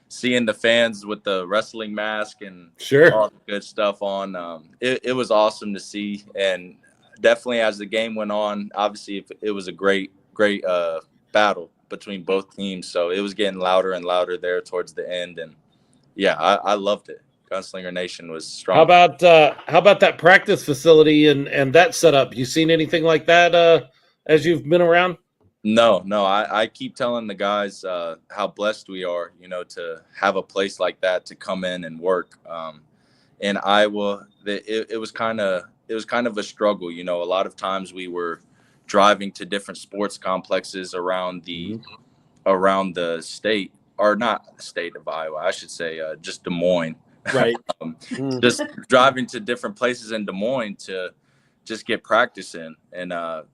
seeing the fans with the wrestling mask and all the good stuff on. It was awesome to see. And definitely as the game went on, obviously it was a great battle between both teams. So it was getting louder and louder there towards the end. And yeah, I loved it. Gunslinger Nation was strong. How about that practice facility and that setup? You seen anything like that as you've been around? No. I keep telling the guys how blessed we are, to have a place like that to come in and work. In Iowa, it was kind of a struggle. A lot of times we were driving to different sports complexes around the state, or not the state of Iowa, I should say, just Des Moines. Right. Just driving to different places in Des Moines to just get practice in. And,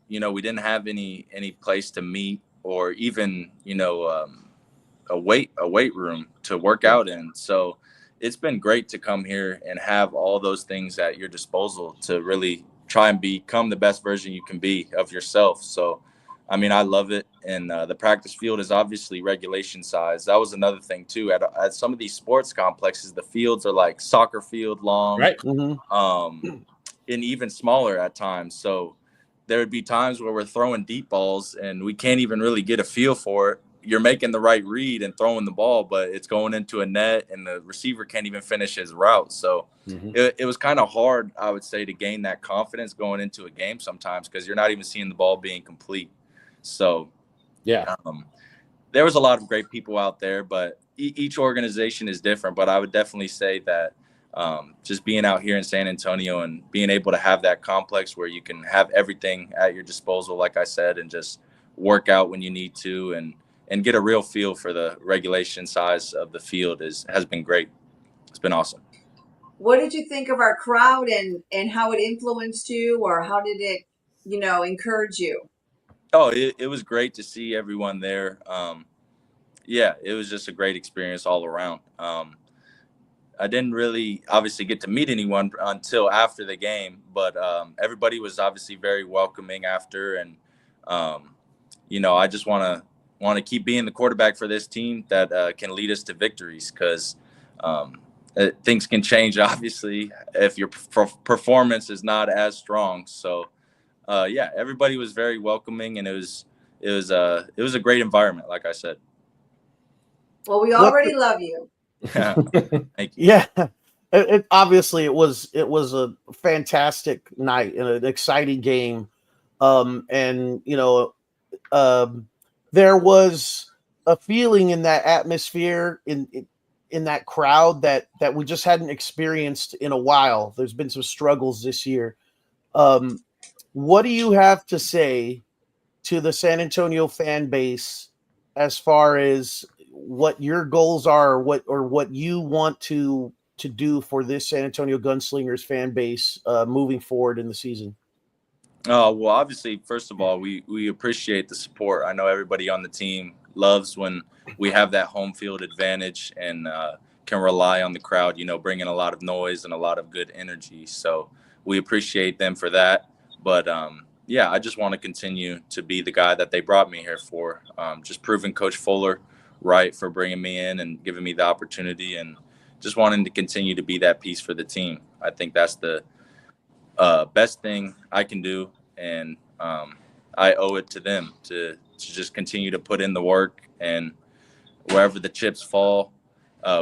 we didn't have any place to meet or even, a weight room to work out in. So it's been great to come here and have all those things at your disposal to really try and become the best version you can be of yourself. So, I love it. And the practice field is obviously regulation size. That was another thing too. At some of these sports complexes, the fields are like soccer field long, right? And even smaller at times. So there would be times where we're throwing deep balls and we can't even really get a feel for it. You're making the right read and throwing the ball, but it's going into a net and the receiver can't even finish his route. So it was kind of hard, I would say, to gain that confidence going into a game sometimes because you're not even seeing the ball being complete. So, yeah, there was a lot of great people out there, but each organization is different. But I would definitely say that just being out here in San Antonio and being able to have that complex where you can have everything at your disposal, like I said, and just work out when you need to and get a real feel for the regulation size of the field has been great. It's been awesome. What did you think of our crowd and how it influenced you, or how did it, encourage you? Oh, it was great to see everyone there. It was just a great experience all around. I didn't really obviously get to meet anyone until after the game, but everybody was obviously very welcoming after. And, I just want want to keep being the quarterback for this team that can lead us to victories, because things can change, obviously, if your performance is not as strong. So, yeah, everybody was very welcoming, and it was a great environment, like I said. Well, we already love you. Thank you. Yeah. Obviously it was a fantastic night and an exciting game. And there was a feeling in that atmosphere in that crowd that we just hadn't experienced in a while. There's been some struggles this year. What do you have to say to the San Antonio fan base as far as what your goals are, what you want to do for this San Antonio Gunslingers fan base moving forward in the season? Oh, well, obviously, first of all, we appreciate the support. I know everybody on the team loves when we have that home field advantage and can rely on the crowd, bringing a lot of noise and a lot of good energy. So we appreciate them for that. But, yeah, I just want to continue to be the guy that they brought me here for, just proving Coach Fuller right for bringing me in and giving me the opportunity, and just wanting to continue to be that piece for the team. I think that's the best thing I can do, and I owe it to them to just continue to put in the work, and wherever the chips fall,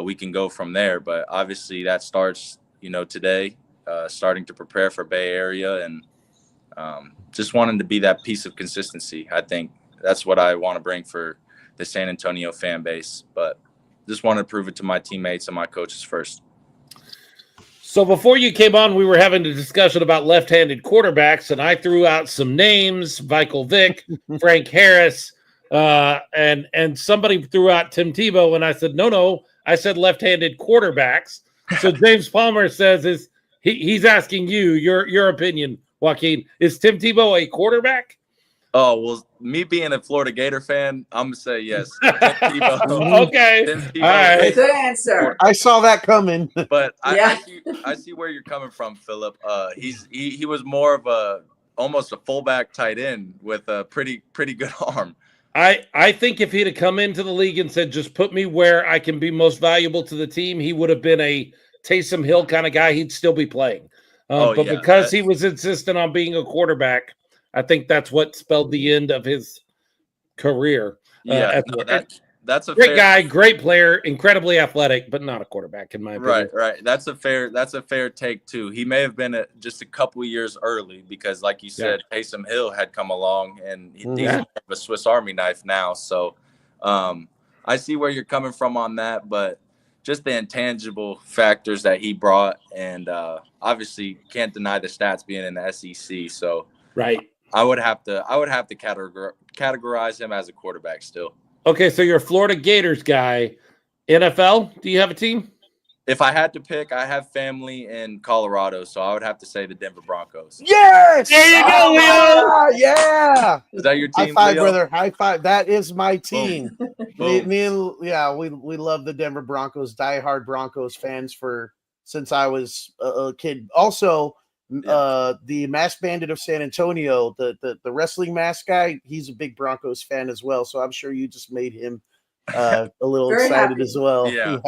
we can go from there. But obviously that starts, today, starting to prepare for Bay Area, and just wanting to be that piece of consistency. I think that's what I want to bring for the San Antonio fan base, but just want to prove it to my teammates and my coaches first. So before you came on, we were having a discussion about left-handed quarterbacks, and I threw out some names: Michael Vick, Frank Harris, and somebody threw out Tim Tebow, and I said, no, I said left-handed quarterbacks. So James Palmer says he's asking you your opinion, Joaquin. Is Tim Tebow a quarterback? Oh, well, me being a Florida Gator fan, I'm going to say yes. Okay. Tim Tebow, all right. Good answer. I saw that coming. But Yeah. I see where you're coming from, Philip. He was more of almost a fullback tight end with a pretty good arm. I think if he'd have come into the league and said, just put me where I can be most valuable to the team, he would have been a Taysom Hill kind of guy. He'd still be playing. Because he was insistent on being a quarterback, I think that's what spelled the end of his career. That's a great guy, great player, incredibly athletic, but not a quarterback in my opinion. Right. That's a fair take too. He may have been just a couple of years early because, like you said, Taysom Hill had come along, and he's a Swiss Army knife now. So I see where you're coming from on that, but just the intangible factors that he brought, and obviously can't deny the stats being in the SEC. So right. I would have to categorize him as a quarterback still. Okay, so you're a Florida Gators guy. NFL, do you have a team? If I had to pick, I have family in Colorado, so I would have to say the Denver Broncos. Yes! There you go, Leo! Yeah! Is that your team, High five, Leo? brother. High five. That is my team. Boom. Me and we love the Denver Broncos, diehard Broncos fans since I was a kid. Also, the Masked Bandit of San Antonio, the wrestling mask guy, he's a big Broncos fan as well. So I'm sure you just made him a little excited as well. Yeah,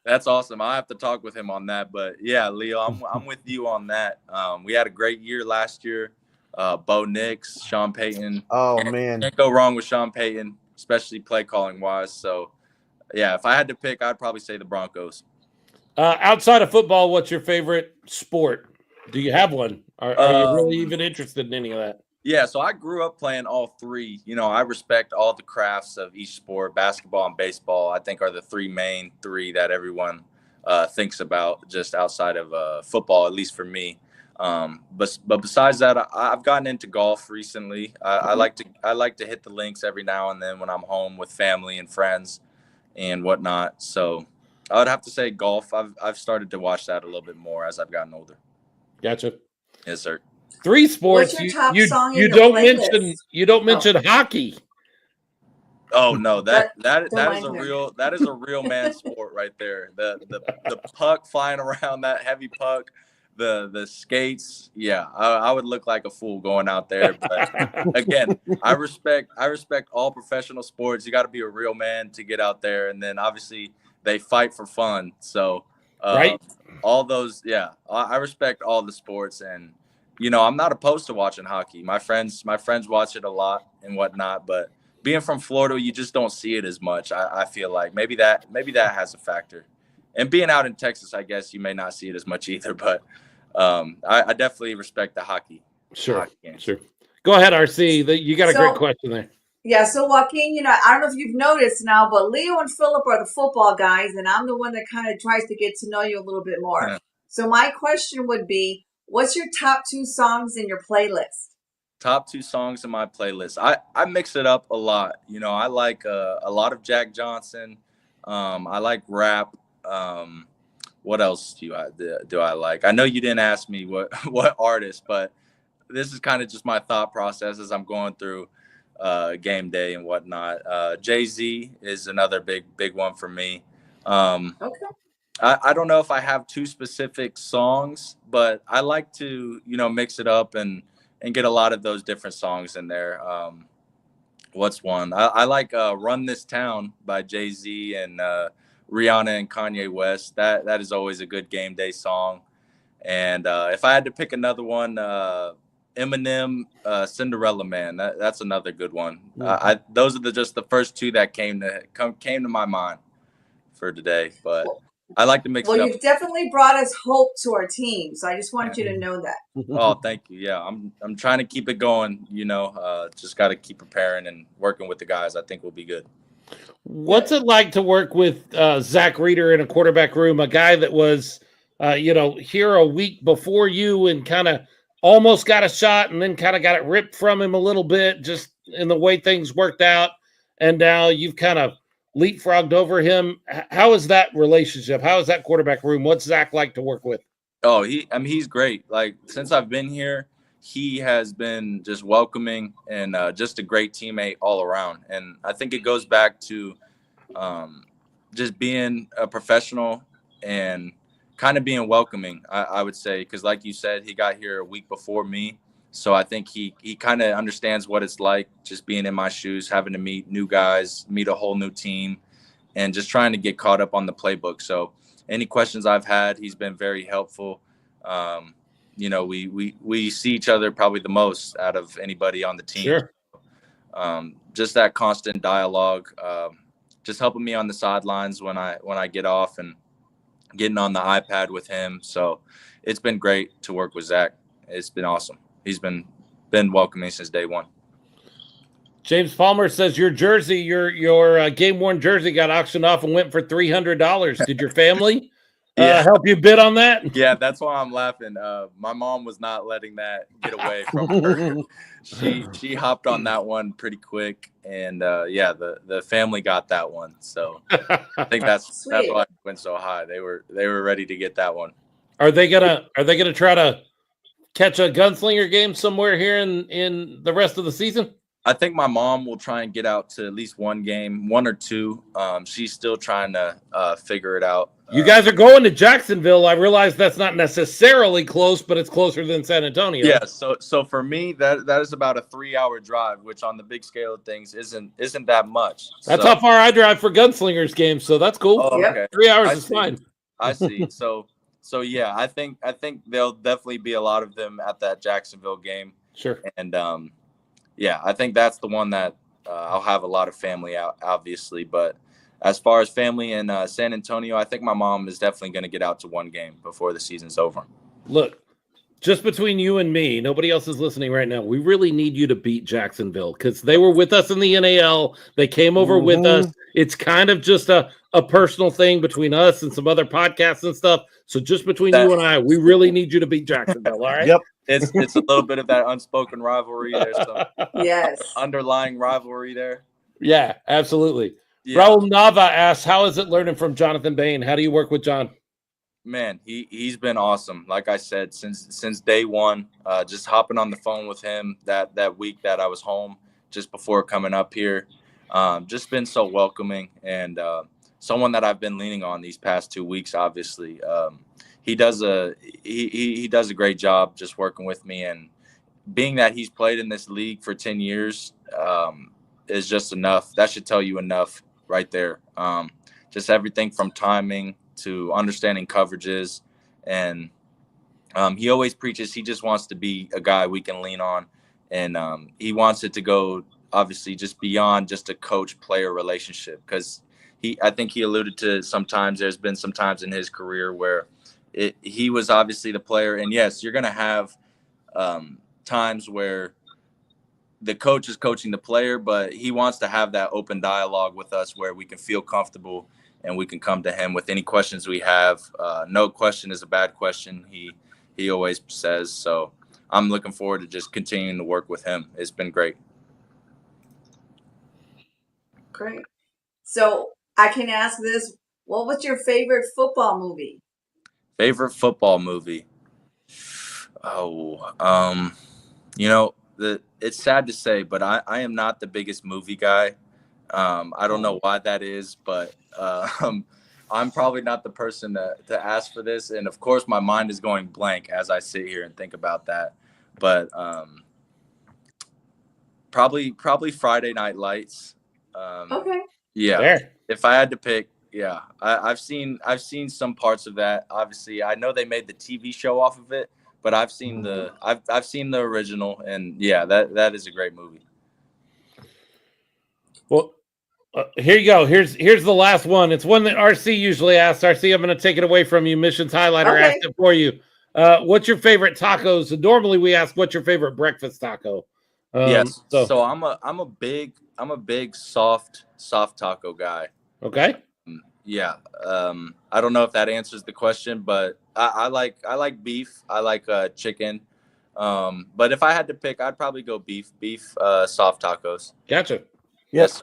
that's awesome. I have to talk with him on that. But yeah, Leo, I'm with you on that. We had a great year last year. Bo Nix, Sean Payton. Oh man, can't go wrong with Sean Payton, especially play calling wise. So yeah, if I had to pick, I'd probably say the Broncos. Outside of football, what's your favorite sport? Do you have one? Are you really even interested in any of that? Yeah, so I grew up playing all three. I respect all the crafts of each sport. Basketball and baseball, I think, are the main three that everyone thinks about just outside of football, at least for me. But besides that, I've gotten into golf recently. I like to hit the links every now and then when I'm home with family and friends and whatnot. So I would have to say golf. I've started to watch that a little bit more as I've gotten older. Gotcha. Yes, sir. 3 sports. What's your top song in you your don't playlist? mention hockey. Oh no, that is a real man sport right there. The puck flying around, that heavy puck, the skates, yeah, I would look like a fool going out there. But again, I respect all professional sports. You got to be a real man to get out there, and then obviously they fight for fun. So right, all those, yeah, I respect all the sports, and I'm not opposed to watching hockey. My friends watch it a lot and whatnot, but being from Florida, you just don't see it as much. I feel like maybe that has a factor. And being out in Texas, I guess you may not see it as much either, but I definitely respect the hockey. Sure, hockey games. sure. Go ahead, RC. You got a great question there. Yeah, so Joaquin, I don't know if you've noticed now, but Leo and Philip are the football guys, and I'm the one that kind of tries to get to know you a little bit more. Yeah. So my question would be, what's your top 2 songs in your playlist? Top 2 songs in my playlist. I mix it up a lot. I like a lot of Jack Johnson. I like rap. What else do I like? I know you didn't ask me what artist, but this is kind of just my thought process as I'm going through game day and whatnot. Jay-Z is another big one for me. Okay. I don't know if I have 2 specific songs, but I like to mix it up and get a lot of those different songs in there. What's one? I like "Run This Town" by Jay-Z and Rihanna and Kanye West. That is always a good game day song. And if I had to pick another one, Eminem, "Cinderella Man." That's another good one. Those are just the first 2 that came to my mind for today. But I like to mix it up. Well, you've definitely brought us hope to our team, so I just want you to know that. Oh, thank you. Yeah, I'm trying to keep it going. Just got to keep preparing and working with the guys. I think we'll be good. What's it like to work with Zach Reeder in a quarterback room, a guy that was, here a week before you and kind of almost got a shot and then kind of got it ripped from him a little bit just in the way things worked out, and now you've kind of leapfrogged over him. How is that relationship? How is that quarterback room? What's Zach like to work with? Oh, he's great. Like, since I've been here, he has been just welcoming and just a great teammate all around. And I think it goes back to just being a professional and kind of being welcoming, I would say, because like you said, he got here a week before me. So I think he kind of understands what it's like just being in my shoes, having to meet new guys, meet a whole new team, and just trying to get caught up on the playbook. So any questions I've had, he's been very helpful. We see each other probably the most out of anybody on the team. Sure. Just that constant dialogue, just helping me on the sidelines when I get off and getting on the iPad with him. So it's been great to work with Zach. It's been awesome. He's been welcoming since day one. James Palmer says your jersey, your game-worn jersey got auctioned off and went for $300. Did your family help you bid on that? Yeah, that's why I'm laughing. My mom was not letting that get away from her. She hopped on that one pretty quick, and the family got that one. So I think that's why it went so high. They were ready to get that one. Are they gonna try to catch a Gunslinger game somewhere here in the rest of the season? I think my mom will try and get out to at least one game, 1 or 2. She's still trying to figure it out. You guys are going to Jacksonville. I realize that's not necessarily close, but it's closer than San Antonio. Yeah. So for me, that is about a 3-hour drive, which on the big scale of things isn't that much. That's how far I drive for Gunslingers games. So that's cool. Oh, okay. 3 hours is fine. I see. So yeah, I think there'll definitely be a lot of them at that Jacksonville game. Sure. And yeah, I think that's the one that I'll have a lot of family out, obviously. But as far as family in San Antonio, I think my mom is definitely going to get out to one game before the season's over. Look, just between you and me, nobody else is listening right now. We really need you to beat Jacksonville because they were with us in the NAL. They came over with us. It's kind of just a personal thing between us and some other podcasts and stuff. So just between you and I, we really need you to beat Jacksonville. All right. Yep. It's a little bit of that unspoken rivalry. There's some Yes. underlying rivalry there. Yeah, absolutely. Yeah. Raul Nava asks, how is it learning from Jonathan Bain? How do you work with John? Man, he's been awesome. Like I said, since day one, just hopping on the phone with him that week that I was home just before coming up here, just been so welcoming and someone that I've been leaning on these past 2 weeks. Obviously, he does he does a great job just working with me, and being that he's played in this league for 10 years is just enough. That should tell you enough right there. Just everything from timing to understanding coverages. And he always preaches he just wants to be a guy we can lean on. And he wants it to go, obviously, just beyond just a coach-player relationship. Because I think he alluded to sometimes there's been some times in his career where he was obviously the player. And, yes, you're going to have times where the coach is coaching the player, but he wants to have that open dialogue with us where we can feel comfortable and we can come to him with any questions we have. No question is a bad question, he always says. So I'm looking forward to just continuing to work with him. It's been great. Great. So I can ask this, what was your favorite football movie? Favorite football movie? Oh, it's sad to say, but I am not the biggest movie guy. I don't know why that is, but I'm probably not the person to ask for this. And of course, my mind is going blank as I sit here and think about that. But probably Friday Night Lights. Okay. Yeah. There. If I had to pick, yeah, I've seen some parts of that. Obviously, I know they made the TV show off of it, but I've seen I've seen the original, and yeah, that is a great movie. Well, here you go. Here's the last one. It's one that RC usually asks. RC, I'm going to take it away from you. Missions Highlighter asked it for you. What's your favorite tacos? Normally we ask, what's your favorite breakfast taco? Yes. So I'm a big soft taco guy. Okay. Yeah. I don't know if that answers the question, but I like beef. I like chicken. But if I had to pick, I'd probably go beef soft tacos. Gotcha. Yes.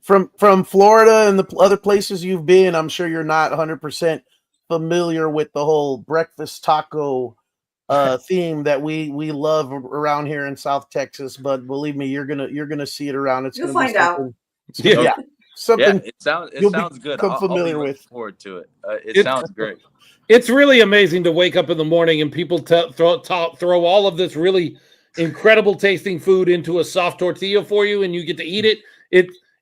From Florida and the other places you've been, I'm sure you're not 100% familiar with the whole breakfast taco theme that we love around here in South Texas. But believe me, you're gonna see it around. It's You'll gonna find out. Yeah. Something. Yeah, it sounds good. I'll be looking forward to it. It sounds great. It's really amazing to wake up in the morning and people throw all of this really incredible tasting food into a soft tortilla for you, and you get to eat it.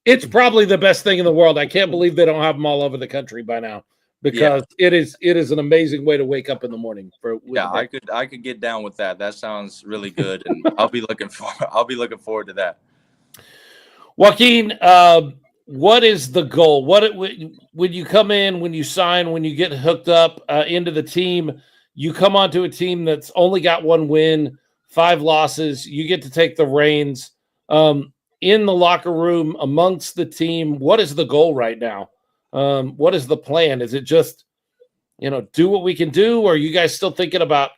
It's probably the best thing in the world. I can't believe they don't have them all over the country by now, because it is an amazing way to wake up in the morning. I could get down with that. That sounds really good, and I'll be looking forward to that. Joaquin, what is the goal? When you come in, when you sign, when you get hooked up into the team, you come onto a team that's only got one win, 5 losses. You get to take the reins in the locker room amongst the team. What is the goal right now? What is the plan? Is it just, do what we can do? Or are you guys still thinking about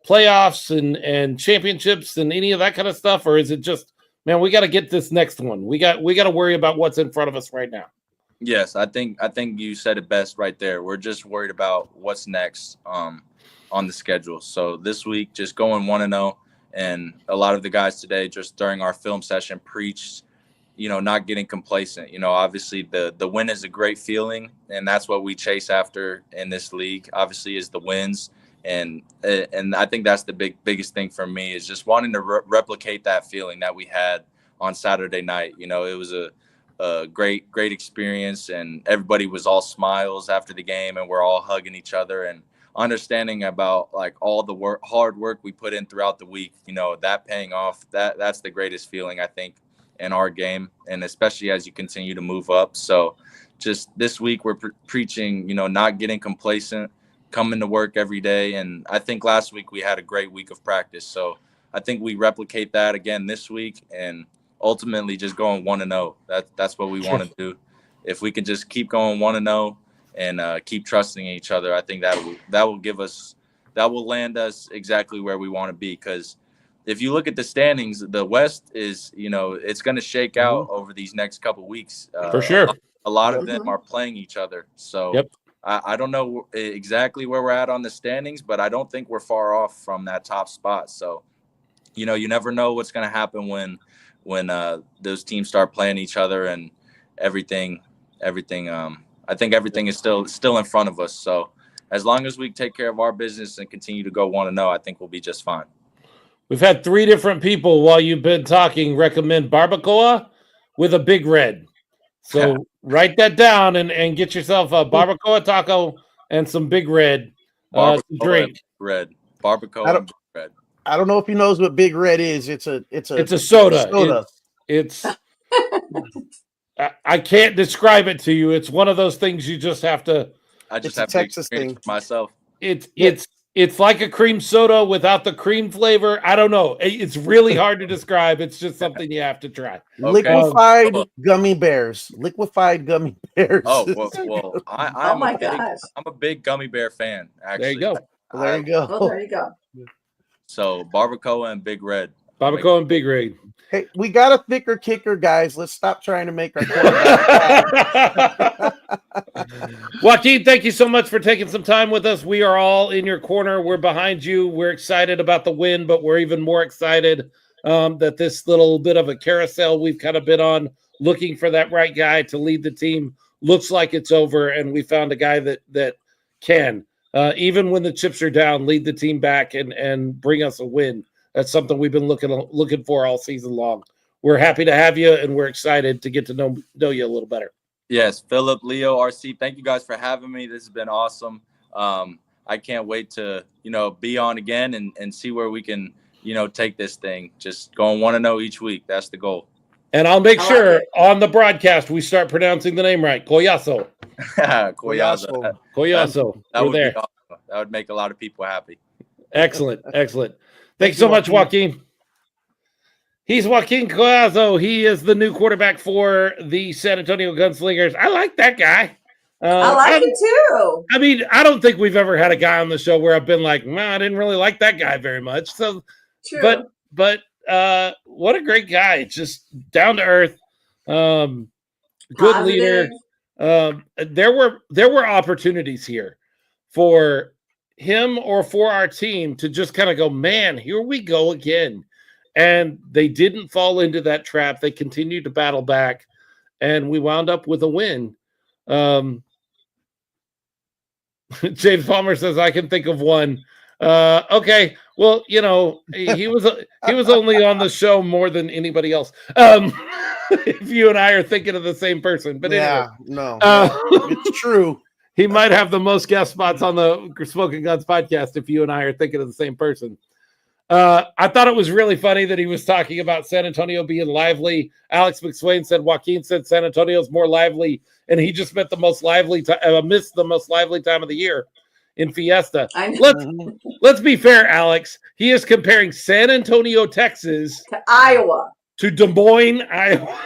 playoffs and championships and any of that kind of stuff? Or is it just, man, we got to get this next one. We got to worry about what's in front of us right now. Yes, I think you said it best right there. We're just worried about what's next on the schedule. So this week, just going 1-0, and a lot of the guys today, just during our film session, preached, not getting complacent. Obviously the win is a great feeling, and that's what we chase after in this league. Obviously, is the wins. And I think that's the biggest thing for me, is just wanting to replicate that feeling that we had on Saturday night. It was a great experience, and everybody was all smiles after the game, and we're all hugging each other and understanding about like all the hard work we put in throughout the week. That paying off. That's the greatest feeling, I think, in our game, and especially as you continue to move up. So just this week we're preaching, not getting complacent, coming to work every day. And I think last week we had a great week of practice. So I think we replicate that again this week, and ultimately just going 1-0. That's what we want to do. If we can just keep going 1-0 and keep trusting each other, I think that will land us exactly where we want to be. Because if you look at the standings, the West is, it's going to shake out over these next couple weeks. For sure. A lot of them are playing each other. So I don't know exactly where we're at on the standings, but I don't think we're far off from that top spot. So, you never know what's going to happen when those teams start playing each other and everything. I think everything is still in front of us. So as long as we take care of our business and continue to go 1-0, I think we'll be just fine. We've had 3 different people while you've been talking recommend barbacoa with a big red. So write that down and get yourself a barbacoa taco and some big red to drink. Red. Barbacoa and big red. I don't know if he knows what Big Red is. It's a soda. It's I can't describe it to you. It's one of those things you just have to. I just have to experience it myself. It's like a cream soda without the cream flavor. I don't know. It's really hard to describe. It's just something you have to try. Liquefied gummy bears. Liquefied gummy bears. Oh well, I'm a big gummy bear fan. Actually, there you go. There you go. Oh, there you go. So barbacoa and Big Red. Barbacoa and Big Red. Hey, we got a thicker kicker, guys. Let's stop trying to make our quarterback. Joaquin, thank you so much for taking some time with us. We are all in your corner. We're behind you. We're excited about the win, but we're even more excited that this little bit of a carousel we've kind of been on, looking for that right guy to lead the team, looks like it's over, and we found a guy that can, even when the chips are down, lead the team back and bring us a win. That's something we've been looking for all season long. We're happy to have you, and we're excited to get to know you a little better. Yes, Philip, Leo, RC, thank you guys for having me. This has been awesome. I can't wait to, be on again and see where we can, take this thing. Just going 1-0 each week. That's the goal. And I'll make sure on the broadcast we start pronouncing the name right. Collazo. Collazo. That would be awesome. That would make a lot of people happy. Excellent. Thanks so much, Joaquin. He's Joaquin Collazo. He is the new quarterback for the San Antonio Gunslingers. I like that guy. I like it too. I mean, I don't think we've ever had a guy on the show where I've been like, I didn't really like that guy very much. So, true. But what a great guy. Just down to earth. Good leader. There were opportunities here for him or for our team to just kind of go, man, here we go again. And they didn't fall into that trap. They continued to battle back, and we wound up with a win. James Palmer says, I can think of one. Okay. Well, he was only on the show more than anybody else. If you and I are thinking of the same person, but yeah, anyway. no, it's true. He might have the most guest spots on the Smoking Guns podcast if you and I are thinking of the same person. I thought it was really funny that he was talking about San Antonio being lively. Alex McSwain said Joaquin said San Antonio is more lively, and he just missed the most lively time of the year in Fiesta. Let's be fair, Alex. He is comparing San Antonio, Texas to Iowa, to Des Moines, Iowa.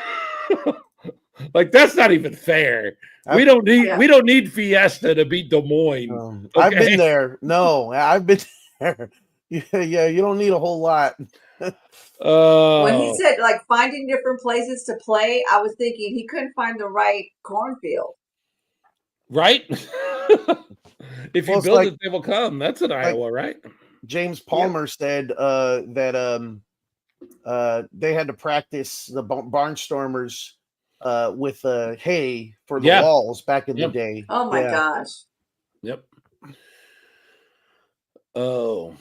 Like, that's not even fair. We don't need Fiesta to beat Des Moines. Okay? I've been there. No, I've been there. Yeah, you don't need a whole lot. When he said finding different places to play, I was thinking he couldn't find the right cornfield. Right? If you build it, they will come. That's in Iowa, right? James Palmer said that they had to practice the Barnstormers with hay for the walls back in the day. Oh my gosh. Yep. Oh.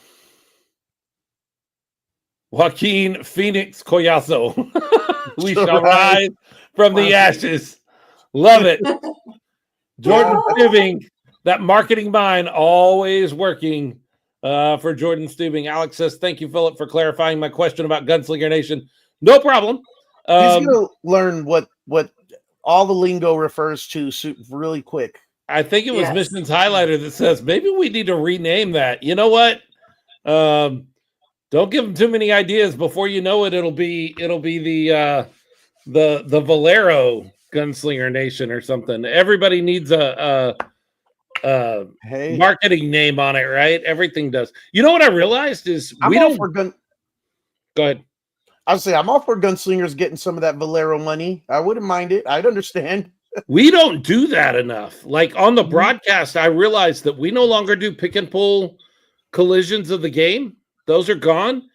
Joaquin Phoenix Collazo. We shall rise from the ashes. Love it. Jordan Stubing, that marketing mind always working for Jordan Stubing. Alex says, thank you, Philip, for clarifying my question about Gunslinger Nation. No problem. He's going to learn what all the lingo refers to really quick. I think it was Mission's highlighter that says, maybe we need to rename that. You know what? Don't give them too many ideas. Before you know it, it'll be the Valero Gunslinger Nation or something. Everybody needs a marketing name on it, right? Everything does. You know what I realized is Go ahead. I would say I'm all for Gunslingers getting some of that Valero money. I wouldn't mind it. I'd understand. We don't do that enough. Like on the broadcast, I realized that we no longer do pick and pull collisions of the game. Those are gone.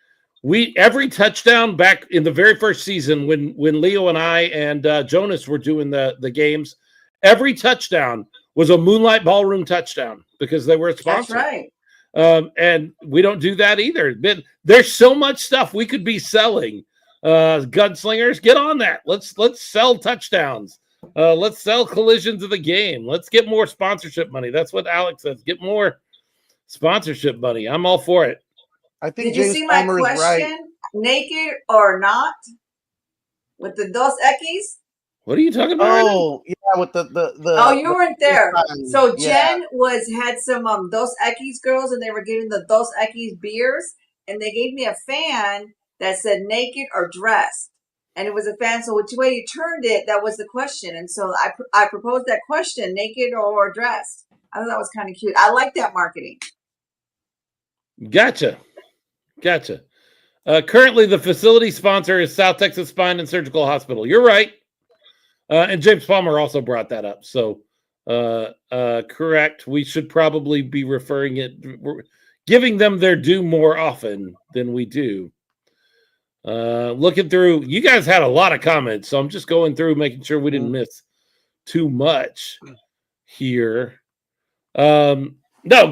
Every touchdown back in the very first season when Leo and I and Jonas were doing the games, every touchdown was a Moonlight Ballroom touchdown because they were a sponsor. That's right. And we don't do that either. But there's so much stuff we could be selling. Gunslingers, get on that. Let's sell touchdowns. Let's sell collisions of the game. Let's get more sponsorship money. That's what Alex says. Get more sponsorship money. I'm all for it. I think Did you James see my Palmer is question? right. Naked or not? With the Dos Equis? What are you talking about? Oh, yeah, with the Oh, you weren't there. So yeah. Jen had some Dos Equis girls, and they were giving the Dos Equis beers, and they gave me a fan that said naked or dressed, and it was a fan. So which way you turned it, that was the question. And so I proposed that question: naked or dressed. I thought that was kind of cute. I like that marketing. Gotcha. Currently, the facility sponsor is South Texas Spine and Surgical Hospital. You're right. And James Palmer also brought that up. So, correct. We should probably be giving them their due more often than we do. Looking through, you guys had a lot of comments, so I'm just going through, making sure we didn't miss too much here. No,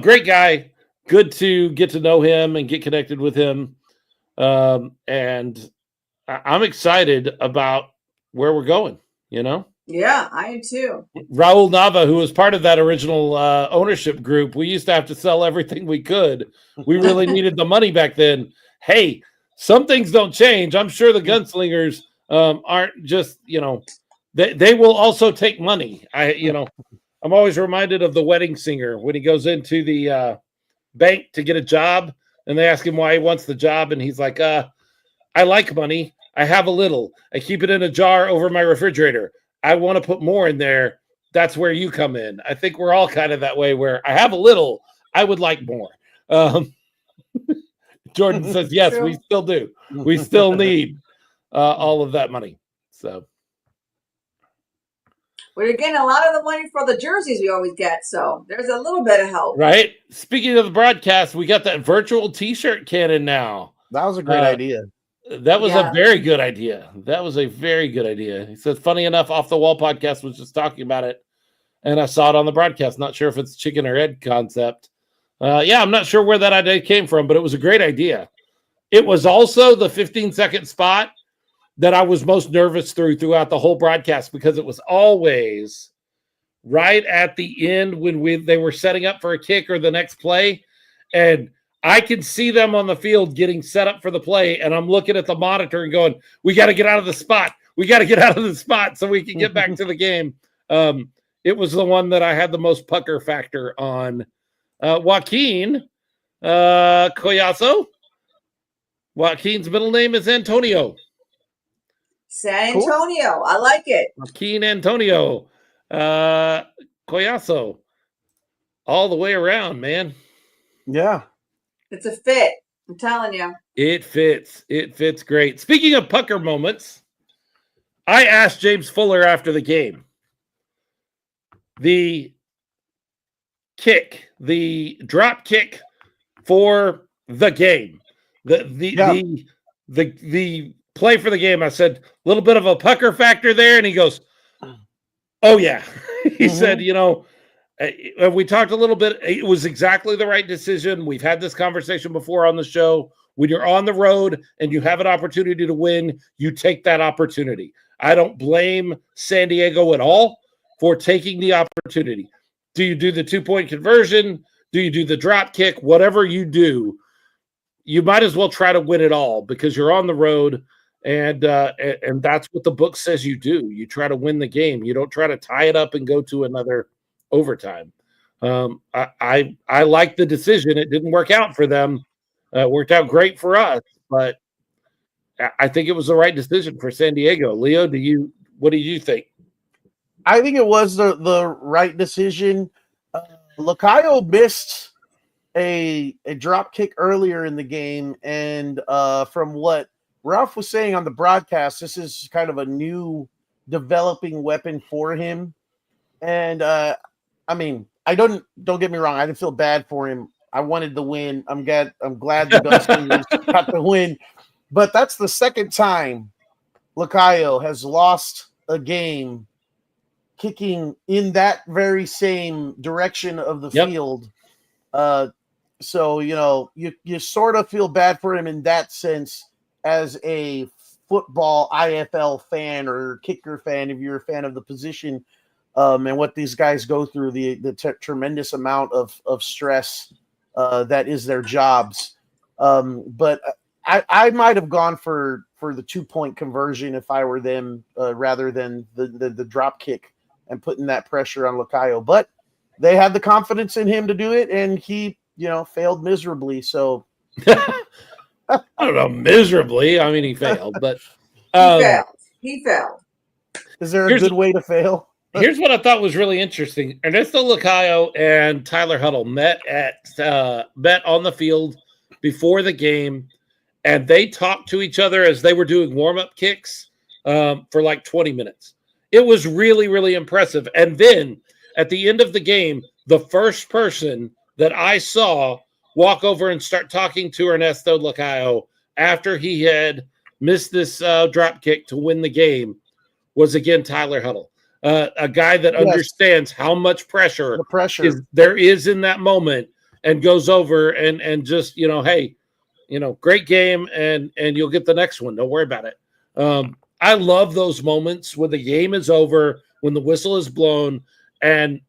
great guy. Good to get to know him and get connected with him. And I'm excited about where we're going, you know? Yeah, I am too. Raul Nava, who was part of that original ownership group, we used to have to sell everything we could. We really needed the money back then. Hey, some things don't change. I'm sure the Gunslingers aren't just, they will also take money. I'm always reminded of the wedding singer when he goes into the bank to get a job and they ask him why he wants the job. And he's like, I like money. I have a little. I keep it in a jar over my refrigerator. I want to put more in there. That's where you come in. I think we're all kind of that way where I have a little. I would like more. Jordan says, yes, True. we still do. We still need all of that money. So we're getting a lot of the money for the jerseys we always get. So there's a little bit of help. Right. Speaking of the broadcast, we got that virtual T-shirt cannon now. That was a great idea. That was a very good idea. He says, funny enough, Off the Wall podcast was just talking about it. And I saw it on the broadcast. Not sure if it's chicken or egg concept. I'm not sure where that idea came from, but it was a great idea. It was also the 15-second spot that I was most nervous throughout the whole broadcast because it was always right at the end when they were setting up for a kick or the next play. And I could see them on the field getting set up for the play. And I'm looking at the monitor and going, we got to get out of the spot. We got to get out of the spot so we can get back to the game. It was the one that I had the most pucker factor on. Joaquin Collazo. Joaquin's middle name is Antonio. San Antonio. Cool. I like it. Joaquin Antonio. Collazo. All the way around, man. Yeah. It's a fit. I'm telling you. It fits. It fits great. Speaking of pucker moments, I asked James Fuller after the game. The kick, the drop kick for the game. The play for the game. I said, a little bit of a pucker factor there. And he goes, oh, yeah. He said, we talked a little bit. It was exactly the right decision. We've had this conversation before on the show. When you're on the road and you have an opportunity to win, you take that opportunity. I don't blame San Diego at all for taking the opportunity. Do you do the 2-point conversion? Do you do the drop kick? Whatever you do, you might as well try to win it all because you're on the road. And that's what the book says you do. You try to win the game. You don't try to tie it up and go to another overtime. I like the decision. It didn't work out for them. It worked out great for us, but I think it was the right decision for San Diego. Leo, what do you think? I think it was the right decision. Lacayo missed a drop kick earlier in the game, and from what Ralph was saying on the broadcast, this is kind of a new developing weapon for him. And don't get me wrong, I didn't feel bad for him. I wanted the win. I'm glad the Gunslingers got the win. But that's the second time Lacayo has lost a game kicking in that very same direction of the field. So, you sort of feel bad for him in that sense as a football IFL fan or kicker fan, if you're a fan of the position, and what these guys go through, the tremendous amount of stress that is their jobs. But I might have gone for the 2-point conversion if I were them, rather than the drop kick and putting that pressure on Lacayo. But they had the confidence in him to do it, and he, failed miserably. So I don't know, miserably. I mean, he failed, but he failed. Is there a good way to fail? Here's what I thought was really interesting. Ernesto Lacayo and Tyler Huddle met on the field before the game, and they talked to each other as they were doing warm-up kicks for like 20 minutes. It was really, really impressive. And then at the end of the game, the first person that I saw walk over and start talking to Ernesto Lacayo after he had missed this drop kick to win the game was, again, Tyler Huddle. A guy that understands how much pressure there is in that moment, and goes over and just, hey, great game, and you'll get the next one. Don't worry about it. I love those moments when the game is over, when the whistle is blown, and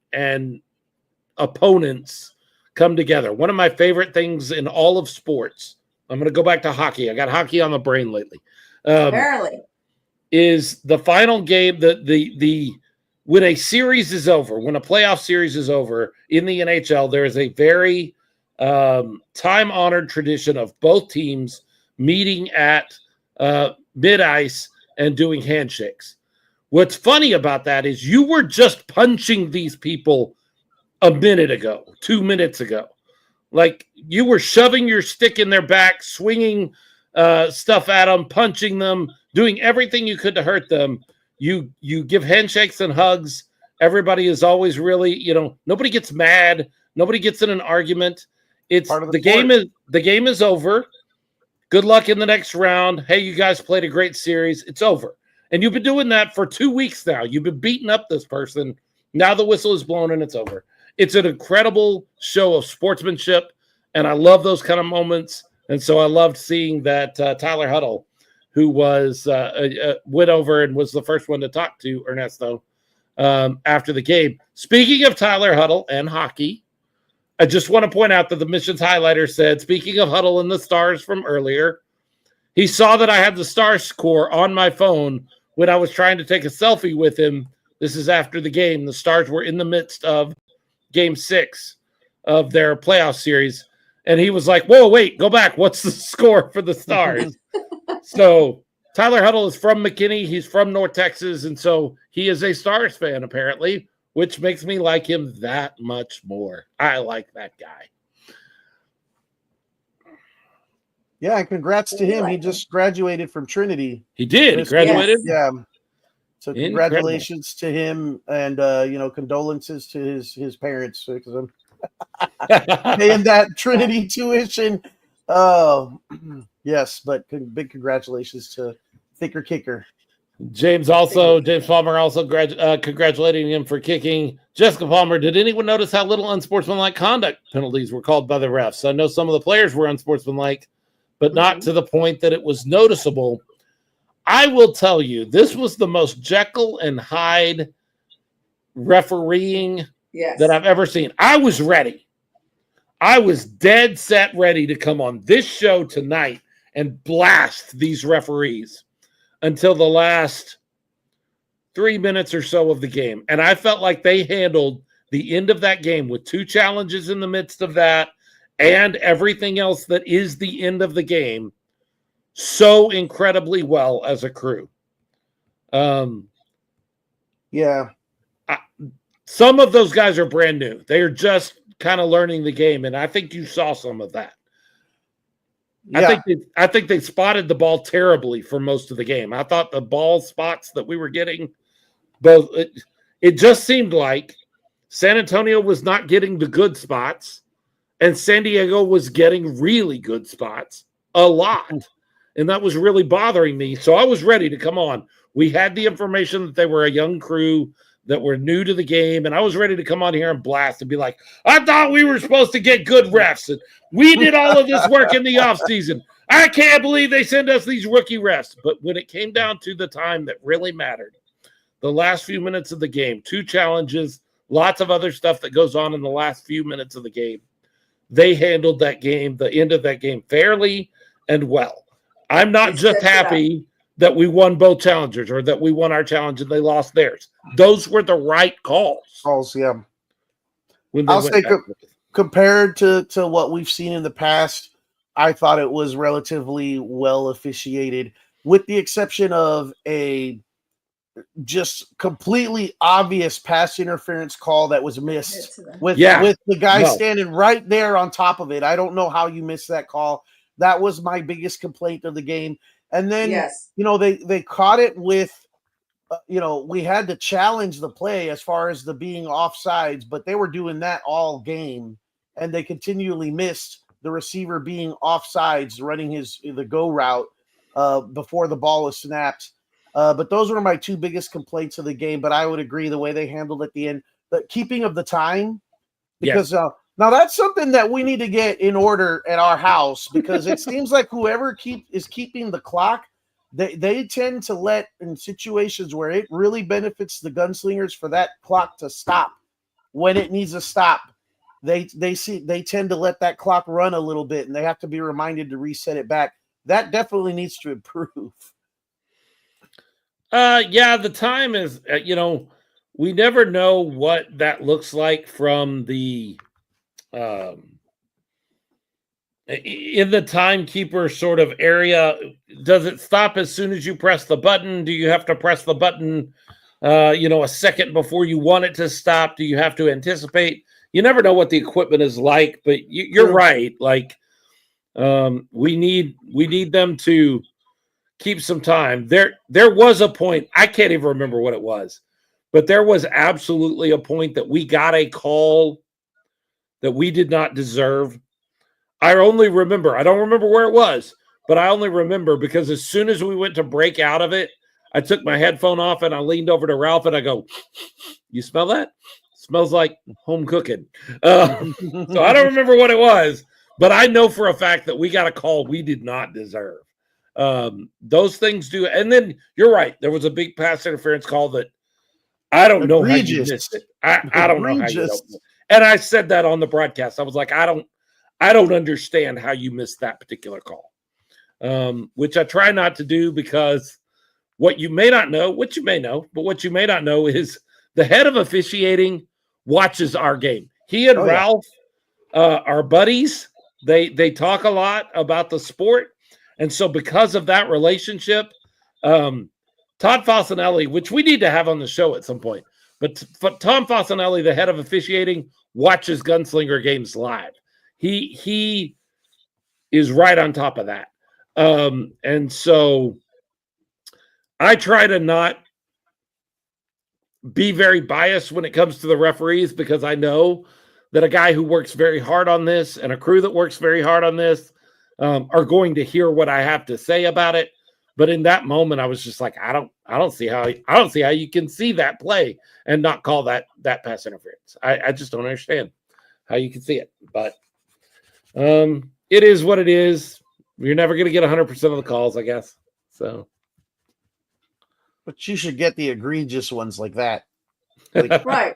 opponents come together. One of my favorite things in all of sports, I'm going to go back to hockey. I got hockey on the brain lately. Apparently. Is the final game, when a series is over, when a playoff series is over in the NHL, there is a very time-honored tradition of both teams meeting at mid-ice and doing handshakes. What's funny about that is you were just punching these people a minute ago, 2 minutes ago. Like, you were shoving your stick in their back, swinging stuff at them, punching them, doing everything you could to hurt them. You give handshakes and hugs. Everybody is always really, nobody gets mad. Nobody gets in an argument. It's the game is over. Good luck in the next round. Hey, you guys played a great series. It's over. And you've been doing that for 2 weeks now. You've been beating up this person. Now the whistle is blown and it's over. It's an incredible show of sportsmanship, and I love those kind of moments. And so I loved seeing that Tyler Huddle, who was went over and was the first one to talk to Ernesto after the game. Speaking of Tyler Huddle and hockey, I just want to point out that the missions highlighter said, speaking of Huddle and the stars from earlier, he saw that I had the star score on my phone when I was trying to take a selfie with him. This is after the game. The Stars were in the midst of Game 6 of their playoff series. And he was like, whoa, wait, go back. What's the score for the Stars? So Tyler Huddle is from McKinney. He's from North Texas. And so he is a Stars fan, apparently, which makes me like him that much more. I like that guy. Yeah, and congrats to him. He just graduated from Trinity. He did. He graduated? Yes. Yeah. So congratulations to him, and condolences to his parents, because I'm paying that Trinity tuition. Yes, but big congratulations to Thicker Kicker. James Palmer also congratulating him for kicking. Jessica Palmer, did anyone notice how little unsportsmanlike conduct penalties were called by the refs? I know some of the players were unsportsmanlike, but not to the point that it was noticeable. I will tell you, this was the most Jekyll and Hyde refereeing that I've ever seen. I was ready. I was dead set ready to come on this show tonight and blast these referees until the last 3 minutes or so of the game. And I felt like they handled the end of that game with 2 challenges in the midst of that and everything else that is the end of the game so incredibly well as a crew. Yeah. Some of those guys are brand new. They are just kind of learning the game, and I think you saw some of that. Yeah. I think they spotted the ball terribly for most of the game. I thought the ball spots that we were getting, both it just seemed like San Antonio was not getting the good spots, and San Diego was getting really good spots a lot. And that was really bothering me. So I was ready to come on. We had the information that they were a young crew, that were new to the game, and I was ready to come on here and blast and be like, I thought we were supposed to get good refs, and we did all of this work in the offseason. I can't believe they send us these rookie refs. But when it came down to the time that really mattered, the last few minutes of the game, 2 challenges, lots of other stuff that goes on in the last few minutes of the game, they handled that game, the end of that game, fairly and well. I'm not just happy that we won both challengers or that we won our challenge and they lost theirs. Those were the right calls. Yeah. I'll say compared to what we've seen in the past, I thought it was relatively well officiated, with the exception of a just completely obvious pass interference call that was missed with the guy standing right there on top of it. I don't know how you missed that call. That was my biggest complaint of the game. And then, they caught it with, we had to challenge the play as far as the being offsides, but they were doing that all game, and they continually missed the receiver being offsides, running the go route before the ball was snapped. But those were my 2 biggest complaints of the game. But I would agree the way they handled at the end, the keeping of the time, because now that's something that we need to get in order at our house, because it seems like whoever is keeping the clock, they tend to let, in situations where it really benefits the Gunslingers for that clock to stop when it needs to stop. They tend to let that clock run a little bit, and they have to be reminded to reset it back. That definitely needs to improve. The time is, we never know what that looks like from the in the timekeeper sort of area. Does it stop as soon as you press the button? Do you have to press the button, a second before you want it to stop? Do you have to anticipate? You never know what the equipment is like, but you're right. Like, we need them to keep some time. There was a point, I can't even remember what it was, but there was absolutely a point that we got a call that we did not deserve. I don't remember where it was, but I only remember because as soon as we went to break out of it, I took my headphone off and I leaned over to Ralph and I go, "You smell that? Smells like home cooking." So I don't remember what it was, but I know for a fact that we got a call we did not deserve. Those things do. And then you're right. There was a big pass interference call that I don't know how you missed it. I don't know how you don't. And I said that on the broadcast. I was like, I don't understand how you missed that particular call. Which I try not to do, because what you may not know, what you may not know is the head of officiating watches our game. He and Ralph are buddies. They talk a lot about the sport. And so because of that relationship, Todd Fasanelli, which we need to have on the show at some point, but Tom Fasanelli, the head of officiating, watches Gunslinger games live. He is right on top of that. And so I try to not be very biased when it comes to the referees, because I know that a guy who works very hard on this and a crew that works very hard on this are going to hear what I have to say about it. But in that moment, I was just like, I don't see how you can see that play and not call that pass interference. I just don't understand how you can see it. But it is what it is. You're never going to get 100% of the calls, I guess. So, but you should get the egregious ones like that. Right.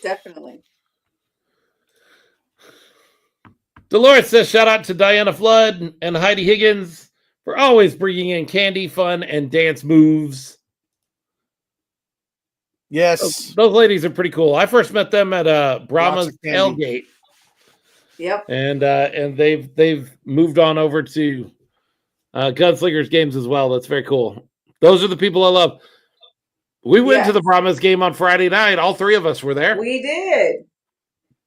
Definitely. Dolores says, shout out to Diana Flood and Heidi Higgins for always bringing in candy, fun, and dance moves. Yes. Those ladies are pretty cool. I first met them at Brahma's tailgate. Yep. And they've moved on over to Gunslingers games as well. That's very cool. Those are the people I love. We went to the Brahmas game on Friday night. All 3 of us were there. We did.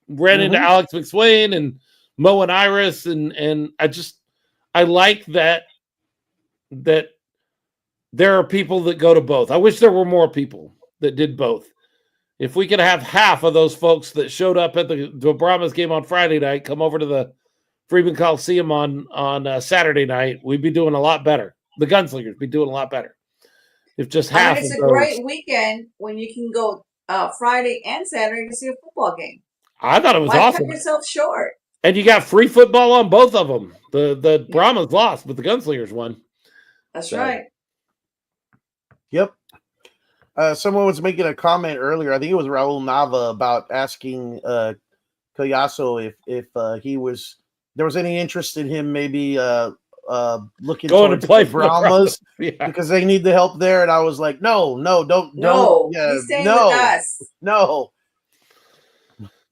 Ran into Alex McSwain and Mo and Iris, and I like that there are people that go to both. I wish there were more people that did both. If we could have half of those folks that showed up at the Brahmas game on Friday night come over to the Freeman Coliseum on Saturday night, we'd be doing a lot better. The Gunslingers be doing a lot better. if just half it's of a those. great weekend when you can go Friday and Saturday to see a football game. I thought it was awesome. Cut yourself short. And you got free football on both of them. The Brahmas lost, but the Gunslingers won. That's right. Yep. Someone was making a comment earlier. I think it was Raul Nava about asking Collazo if there was any interest in him maybe looking going to play the Brahmas because they need the help there. And I was like, no, don't. He's staying with us. No,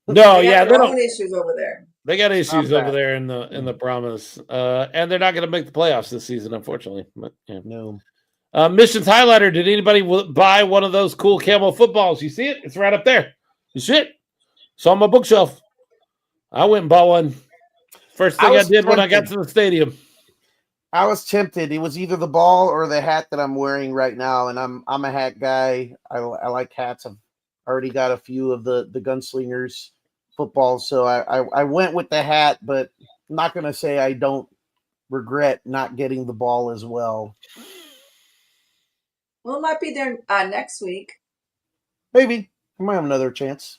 they got their own issues over there. They got issues over there in the Brahmas, and they're not going to make the playoffs this season, unfortunately. But, yeah. No. Missions highlighter. Did anybody buy one of those cool camo footballs? You see it? It's right up there. You see it? It's on my bookshelf. I went and bought one. First thing I did when I got to the stadium. I was tempted. It was either the ball or the hat that I'm wearing right now, and I'm a hat guy. I like hats. I've already got a few of the Gunslingers footballs, so I went with the hat, but I'm not going to say I don't regret not getting the ball as well. Well, it might be there next week. Maybe. I might have another chance.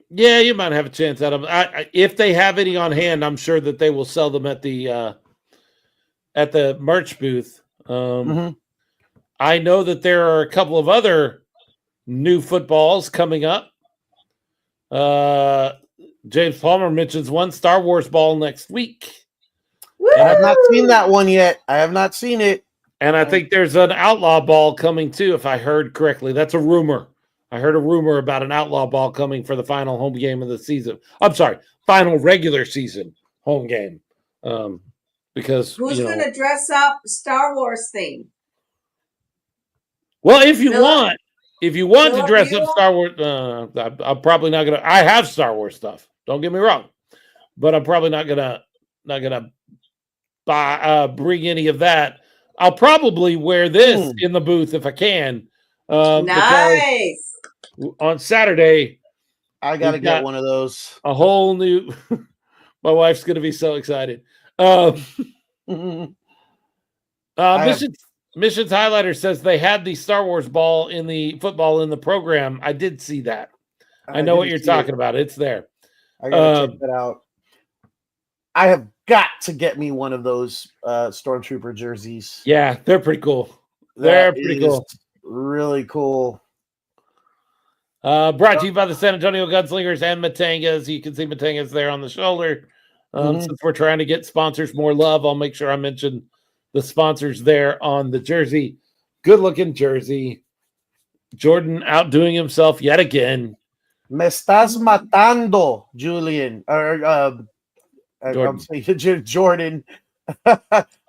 Yeah, you might have a chance at them. If they have any on hand, I'm sure that they will sell them at the merch booth. I know that there are a couple of other new footballs coming up. James Palmer mentions one Star Wars ball next week. I have not seen that one yet. I have not seen it. And I think there's an outlaw ball coming too, if I heard correctly. That's a rumor. I heard a rumor about an outlaw ball coming for the final home game of the season. I'm sorry, final regular season home game. Because who's going to dress up Star Wars theme? Well, if you want to dress up Star Wars, I'm probably not gonna. I have Star Wars stuff. Don't get me wrong, but I'm probably not gonna buy bring any of that. I'll probably wear this in the booth if I can. Nice. On Saturday, I gotta get one of those. A whole new. My wife's gonna be so excited. Missions highlighter says they had the Star Wars ball in the football in the program. I did see that. I know what you're talking about. It's there. I gotta check that out. I have got to get me one of those Stormtrooper jerseys. Yeah, they're pretty cool. They're pretty cool. Really cool. Brought to you by the San Antonio Gunslingers and Matangas. You can see Matangas there on the shoulder. Since we're trying to get sponsors more love, I'll make sure I mention the sponsors there on the jersey. Good looking jersey. Jordan outdoing himself yet again. Me estás matando, Julian. I'm saying Jordan.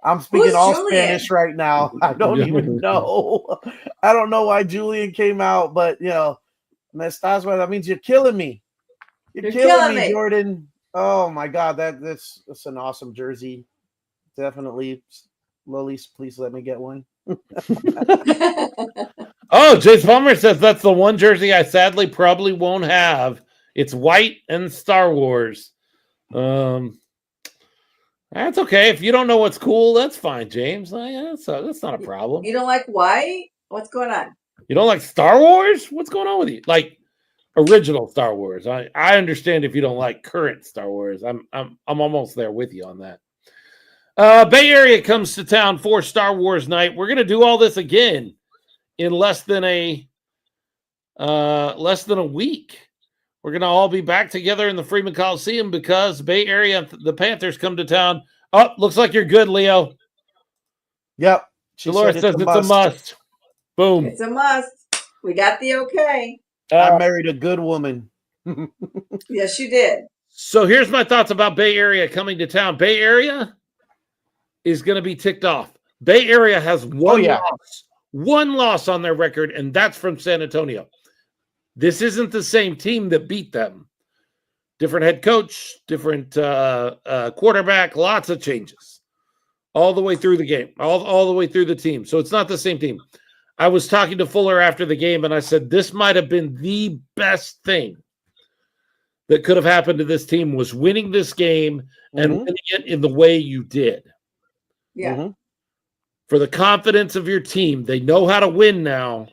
I'm speaking all Spanish right now. I don't even know. I don't know why Julian came out, but me estás, that means you're killing me. You're killing me, Jordan. Oh my God, that's an awesome jersey. Definitely. Lilies, please let me get one. Oh, Jace Palmer says that's the one jersey I sadly probably won't have. It's white and Star Wars. That's okay. If you don't know what's cool, that's fine, James. That's not a problem. You don't like white? What's going on? You don't like Star Wars? What's going on with you? Like original Star Wars. I understand if you don't like current Star Wars. I'm almost there with you on that. Bay Area comes to town for Star Wars night. We're gonna do all this again in less than a week. We're gonna all be back together in the Freeman Coliseum because Bay Area, the Panthers come to town. Oh, looks like you're good, Leo. Yep. Dolores says it's a must. Boom. It's a must. We got the okay. I married a good woman. Yes, you did. So here's my thoughts about Bay Area coming to town. Bay Area is going to be ticked off. Bay Area has one loss on their record, and that's from San Antonio. This isn't the same team that beat them. Different head coach, different quarterback, lots of changes all the way through the game, all the way through the team. So it's not the same team. I was talking to Fuller after the game, and I said, this might have been the best thing that could have happened to this team was winning this game and winning it in the way you did. Yeah. for the confidence of your team. They know how to win now,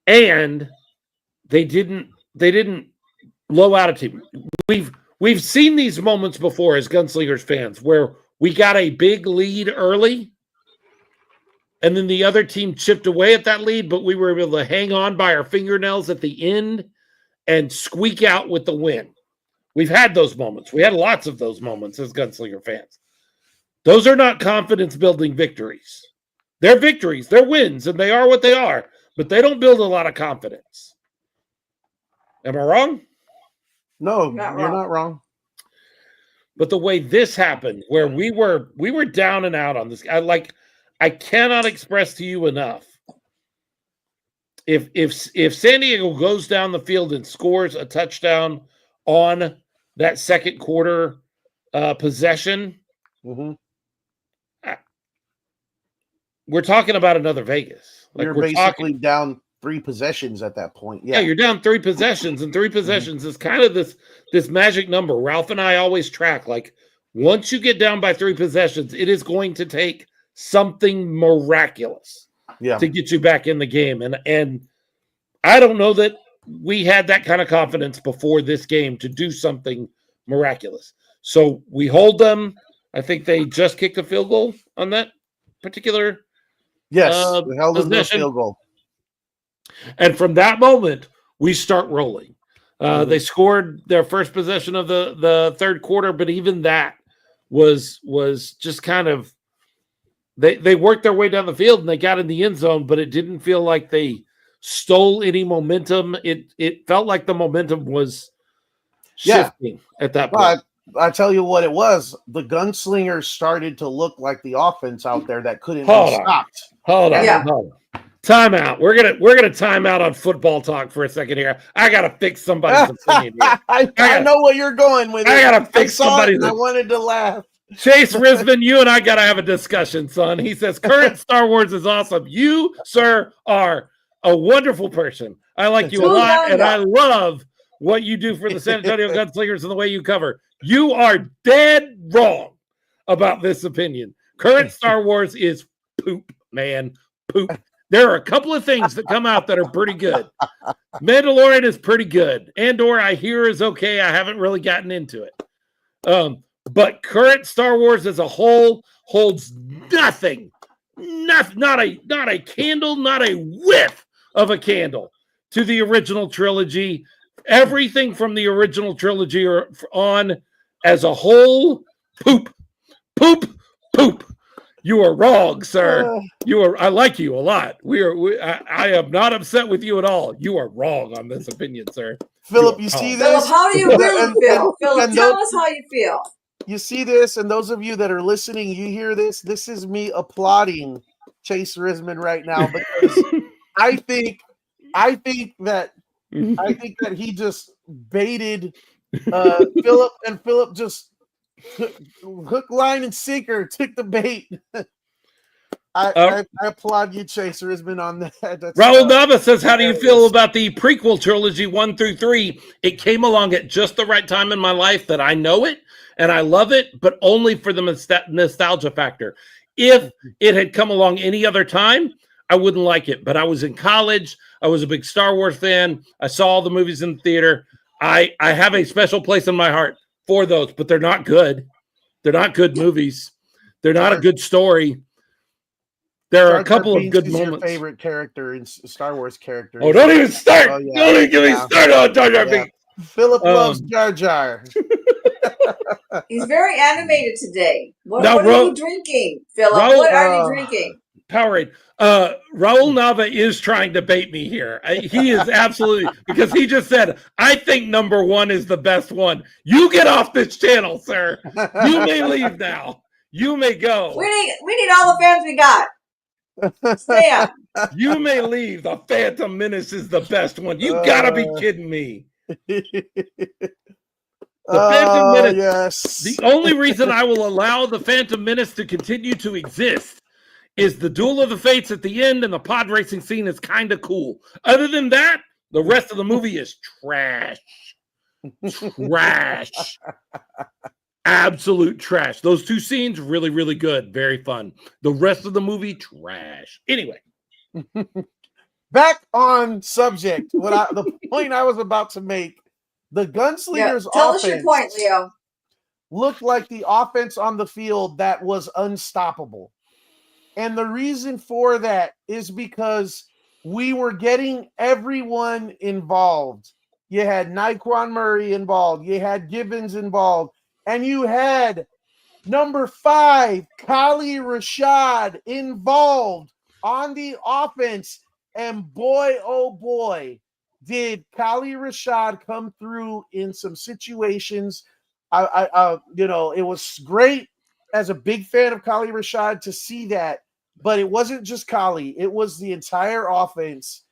and they didn't blow out a team. We've seen these moments before as Gunslingers fans where we got a big lead early, and then the other team chipped away at that lead, but we were able to hang on by our fingernails at the end and squeak out with the win. We've had those moments. We had lots of those moments as Gunslinger fans. Those are not confidence-building victories. They're victories. They're wins, and they are what they are, but they don't build a lot of confidence. Am I wrong? No, you're not wrong. But the way this happened, where we were down and out on this, I cannot express to you enough. If San Diego goes down the field and scores a touchdown on that second quarter possession, we're talking about another Vegas. You're basically down 3 possessions at that point. Yeah, you're down 3 possessions, and 3 possessions is kind of this magic number. Ralph and I always track, like, once you get down by 3 possessions, it is going to take something miraculous to get you back in the game. And I don't know that we had that kind of confidence before this game to do something miraculous. So we hold them. I think they just kicked a field goal on that particular they held the field goal. And from that moment, we start rolling. They scored their first possession of the third quarter, but even that was just kind of they worked their way down the field and they got in the end zone, but it didn't feel like they stole any momentum. It felt like the momentum was shifting at that point. I tell you what it was. The Gunslingers started to look like the offense out there that couldn't be stopped. Hold on. Time out. We're gonna time out on football talk for a second here. I gotta fix somebody's opinion here. I know where you're going with it. I gotta fix somebody's. I wanted to laugh. Chase Risman, you and I gotta have a discussion, son. He says current Star Wars is awesome. You, sir, are a wonderful person. I like you a lot, and I love what you do for the San Antonio Gunslingers and the way you cover. You are dead wrong about this opinion. Current Star Wars is poop, man. Poop. There are a couple of things that come out that are pretty good. Mandalorian is pretty good. Andor, I hear, is okay. I haven't really gotten into it. But current Star Wars as a whole holds nothing. Not a candle, not a whiff of a candle to the original trilogy. Everything from the original trilogy or on as a whole, poop. You are wrong, sir. I like you a lot. I am not upset with you at all. You are wrong on this opinion, sir. Philip, you see this? Philip, how do you really feel? Philip, tell us how you feel. You see this, and those of you that are listening, you hear this. This is me applauding Chase Risman right now because I think that he just baited Philip, and Philip just hook, line, and sinker took the bait. I applaud you, Chase Risman, on that. Raul Nava says, how do you feel about the prequel trilogy 1 through 3? It came along at just the right time in my life that I know it and I love it, but only for the nostalgia factor. If it had come along any other time, I wouldn't like it. But I was in college. I was a big Star Wars fan. I saw all the movies in the theater. I have a special place in my heart for those, but they're not good. They're not good movies. They're not a good story. There are a couple of good moments. Your favorite character in Star Wars character? Oh, don't even start! Oh, yeah. Don't even get me started on Jar Jar Binks. Philip loves Jar Jar. He's very animated today. What are you drinking, Philip? What are you drinking? Powerade. Raul Nava is trying to bait me here. He is absolutely, because he just said, I think number 1 is the best one. You get off this channel, sir. You may leave now. You may go. We need all the fans we got. Stay up. You may leave. The Phantom Menace is the best one. You gotta be kidding me. The Phantom Menace. Yes. The only reason I will allow the Phantom Menace to continue to exist is the Duel of the Fates at the end, and the pod racing scene is kind of cool. Other than that, the rest of the movie is trash. Trash. absolute trash. Those two scenes, really, really good. Very fun. The rest of the movie, trash. Anyway. Back on subject. The point I was about to make, the Gunslingers Tell offense us your point, Leo. Looked like the offense on the field that was unstoppable. And the reason for that is because we were getting everyone involved. You had Nyquan Murray involved. You had Gibbons involved. And you had number 5, Kali Rashad, involved on the offense. And boy, oh boy, did Kali Rashad come through in some situations. It was great as a big fan of Kali Rashad to see that, but it wasn't just Kali. It was the entire offense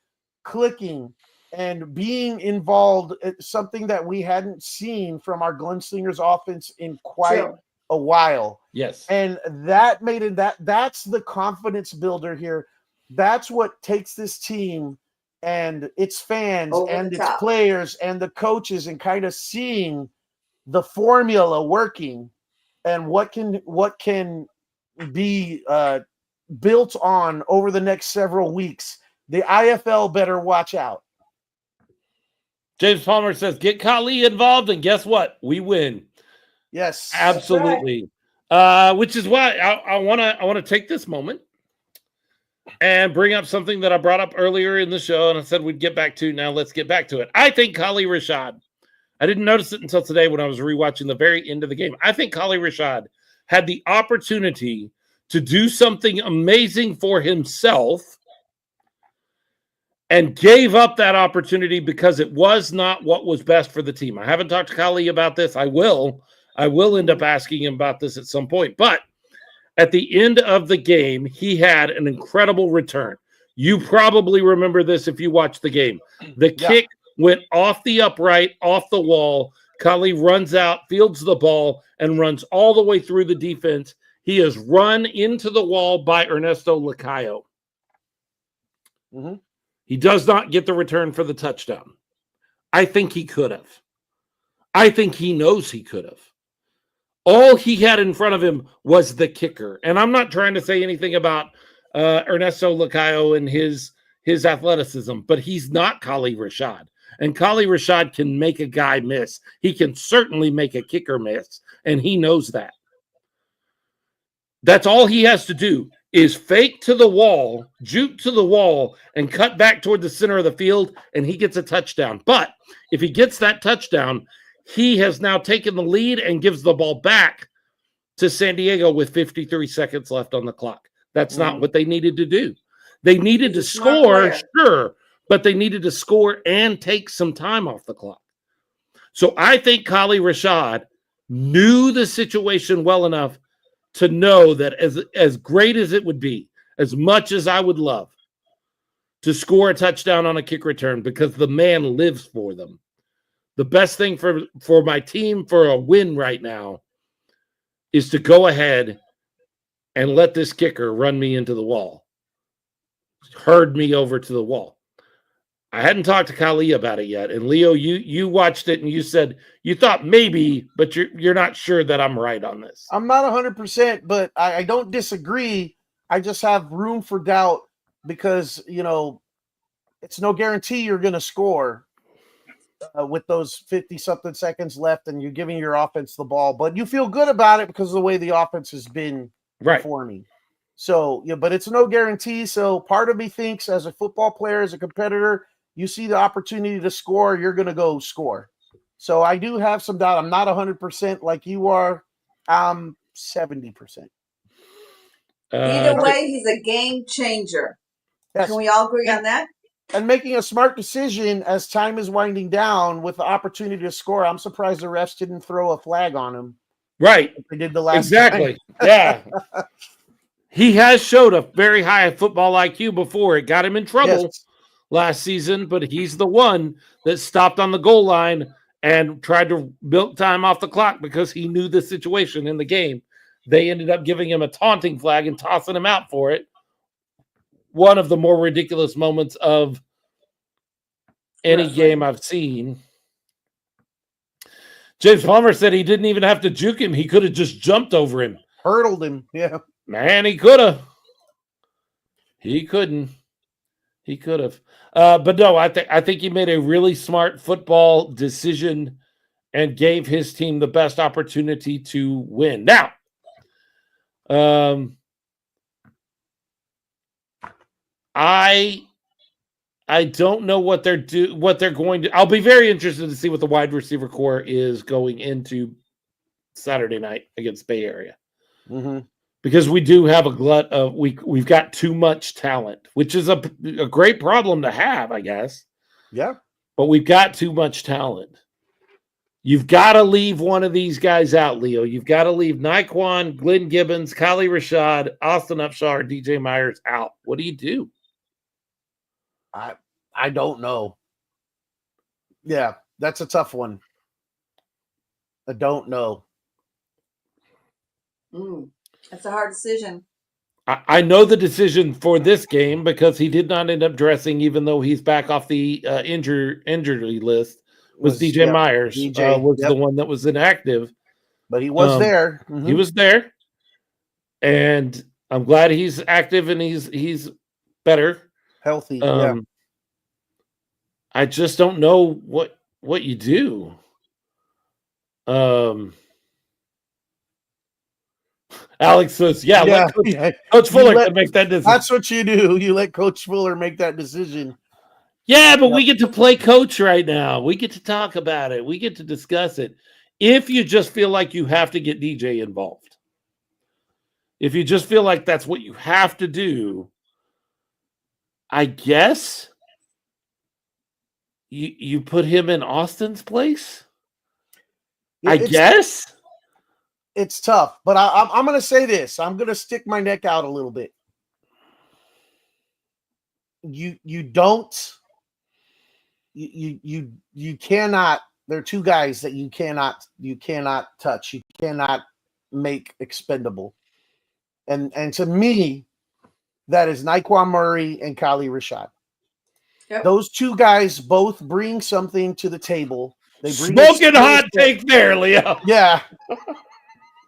clicking and being involved. It's something that we hadn't seen from our Gunslingers offense in quite a while. Yes. And that made it that's the confidence builder here. That's what takes this team and its fans and its players and the coaches and kind of seeing the formula working and what can be built on over the next several weeks. The IFL better watch out. James Palmer says, get Kali involved, and guess what? We win. Yes. Absolutely. Which is why I want to take this moment and bring up something that I brought up earlier in the show, and I said we'd get back to. Now let's get back to it. I think Kali Rashad, I didn't notice it until today when I was rewatching the very end of the game. I think Kali Rashad had the opportunity to do something amazing for himself and gave up that opportunity because it was not what was best for the team. I haven't talked to Kali about this. I will end up asking him about this at some point. But at the end of the game, he had an incredible return. You probably remember this if you watched the game. The kick went off the upright, off the wall. Kali runs out, fields the ball, and runs all the way through the defense. He is run into the wall by Ernesto Lacayo. Mm-hmm. He does not get the return for the touchdown. I think he could have. I think he knows he could have. All he had in front of him was the kicker. And I'm not trying to say anything about Ernesto Lacayo and his athleticism, but he's not Kali Rashad. And Kali Rashad can make a guy miss. He can certainly make a kicker miss, and he knows that. That's all he has to do is fake to the wall, juke to the wall, and cut back toward the center of the field, and he gets a touchdown. But if he gets that touchdown, he has now taken the lead and gives the ball back to San Diego with 53 seconds left on the clock. That's not what they needed to do. They needed to score, sure, but they needed to score and take some time off the clock. So I think Kali Rashad knew the situation well enough to know that as great as it would be, as much as I would love to score a touchdown on a kick return because the man lives for them. The best thing for my team for a win right now is to go ahead and let this kicker run me into the wall. Herd me over to the wall. I hadn't talked to Kali about it yet. And Leo, you watched it and you said you thought maybe, but you're not sure that I'm right on this. I'm not 100%, but I don't disagree. I just have room for doubt because, it's no guarantee you're going to score with those 50-something seconds left and you're giving your offense the ball. But you feel good about it because of the way the offense has been performing. So, but it's no guarantee. So part of me thinks as a football player, as a competitor, you see the opportunity to score, you're going to go score. So I do have some doubt. I'm not 100% like you are. I'm 70%. Either way, he's a game changer. Yes. Can we all agree on that? And making a smart decision as time is winding down with the opportunity to score. I'm surprised the refs didn't throw a flag on him. Right. Like they did the last time. Yeah. He has showed a very high football IQ before. It got him in trouble last season, but he's the one that stopped on the goal line and tried to milk time off the clock because he knew the situation in the game. They ended up giving him a taunting flag and tossing him out for it. One of the more ridiculous moments of any game I've seen. James Palmer said he didn't even have to juke him. He could have just jumped over him. Hurdled him. Yeah. Man, he could have. He couldn't. He could have. But no, I think he made a really smart football decision and gave his team the best opportunity to win. Now, I don't know what they're going to. I'll be very interested to see what the wide receiver core is going into Saturday night against Bay Area, because we do have a glut of we've got too much talent, which is a great problem to have, I guess. Yeah, but we've got too much talent. You've got to leave one of these guys out, Leo. You've got to leave Naquan, Glenn Gibbons, Kali Rashad, Austin Upshaw, or DJ Myers out. What do you do? I don't know. Yeah, that's a tough one. I don't know. That's a hard decision. I know the decision for this game because he did not end up dressing, even though he's back off the injury list. Was DJ Myers was the one that was inactive, but he was there. He was there, and I'm glad he's active and he's better, healthy. I just don't know what you do. Alex says, let Coach Fuller can make that decision. That's what you do. You let Coach Fuller make that decision. Yeah, but we get to play coach right now. We get to talk about it. We get to discuss it. If you just feel like you have to get DJ involved, if you just feel like that's what you have to do, I guess you put him in Austin's place. I guess. It's tough, but I'm going to say this. I'm going to stick my neck out a little bit. You cannot. There are two guys that you cannot touch. You cannot make expendable. And to me, that is Naquan Murray and Kali Rashad. Yep. Those two guys both bring something to the table. They bring smoking hot take there, Leo. Yeah.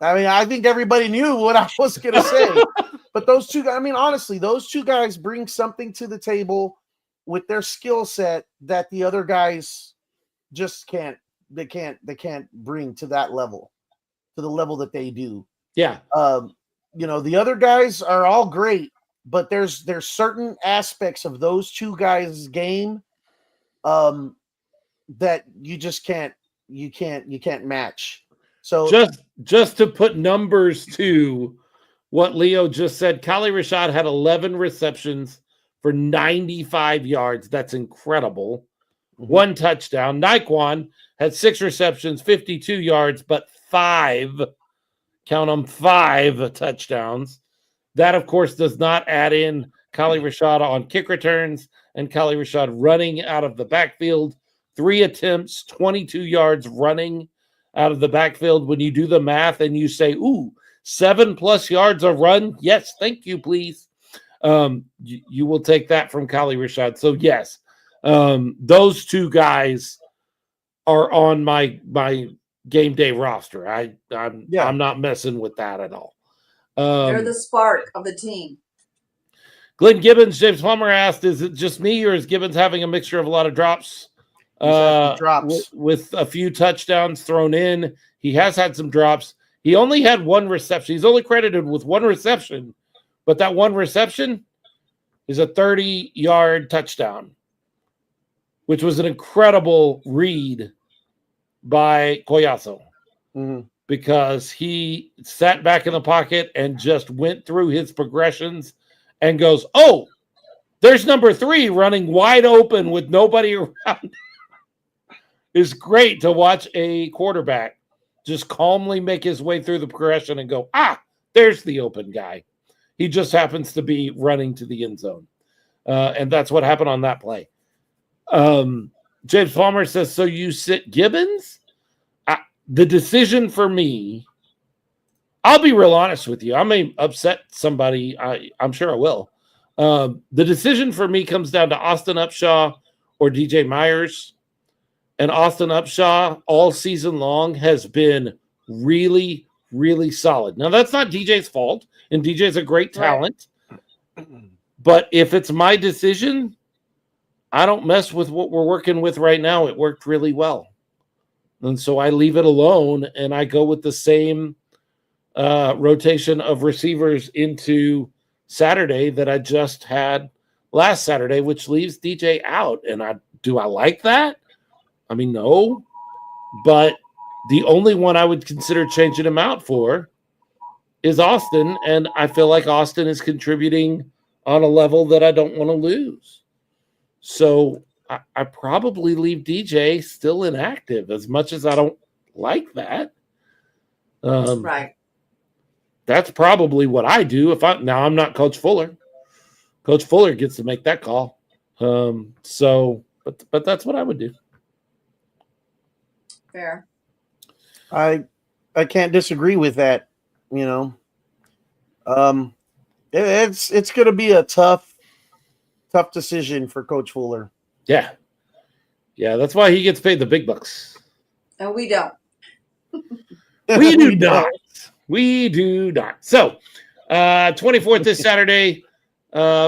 I mean, I think everybody knew what I was going to say. But those two guys, I mean, honestly, those two guys bring something to the table with their skill set that the other guys just can't bring to that level, to the level that they do. Yeah. The other guys are all great, but there's certain aspects of those two guys' game that you just can't match. So just to put numbers to what Leo just said, Kali Rashad had 11 receptions for 95 yards. That's incredible. One touchdown. Naquan had 6 receptions, 52 yards, but 5 touchdowns. That, of course, does not add in Kali Rashad on kick returns and Kali Rashad running out of the backfield. 3 attempts, 22 yards running out of the backfield. When you do the math and you say, 7+ yards a run, yes, thank you, please. You will take that from Kali Rashad. So, yes, those two guys are on my game day roster. I'm not messing with that at all. They're the spark of the team. Glenn Gibbons, James Palmer asked, is it just me or is Gibbons having a mixture of a lot of drops? With a few touchdowns thrown in. He has had some drops. He only had 1 reception. He's only credited with 1 reception, but that 1 reception is a 30-yard touchdown, which was an incredible read by Collazo because he sat back in the pocket and just went through his progressions and goes, there's number 3 running wide open with nobody around. It's great to watch a quarterback just calmly make his way through the progression and go, there's the open guy. He just happens to be running to the end zone. And that's what happened on that play. James Palmer says, so you sit Gibbons? The decision for me, I'll be real honest with you. I may upset somebody. I'm sure I will. The decision for me comes down to Austin Upshaw or DJ Myers. and Austin Upshaw all season long has been really, really solid. Now, that's not DJ's fault, and DJ's a great talent. Right. But if it's my decision, I don't mess with what we're working with right now. It worked really well. And so I leave it alone, and I go with the same rotation of receivers into Saturday that I just had last Saturday, which leaves DJ out. And do I like that? I mean, no. But the only one I would consider changing him out for is Austin, and I feel like Austin is contributing on a level that I don't want to lose. So I probably leave DJ still inactive, as much as I don't like that. Right. That's probably what I do. Now I'm not Coach Fuller. Coach Fuller gets to make that call. But that's what I would do. Fair. I can't disagree with that. You know, it's going to be a tough decision for Coach Fuller. Yeah, that's why he gets paid the big bucks. And we don't. We do not. We do not. So, 24th this Saturday,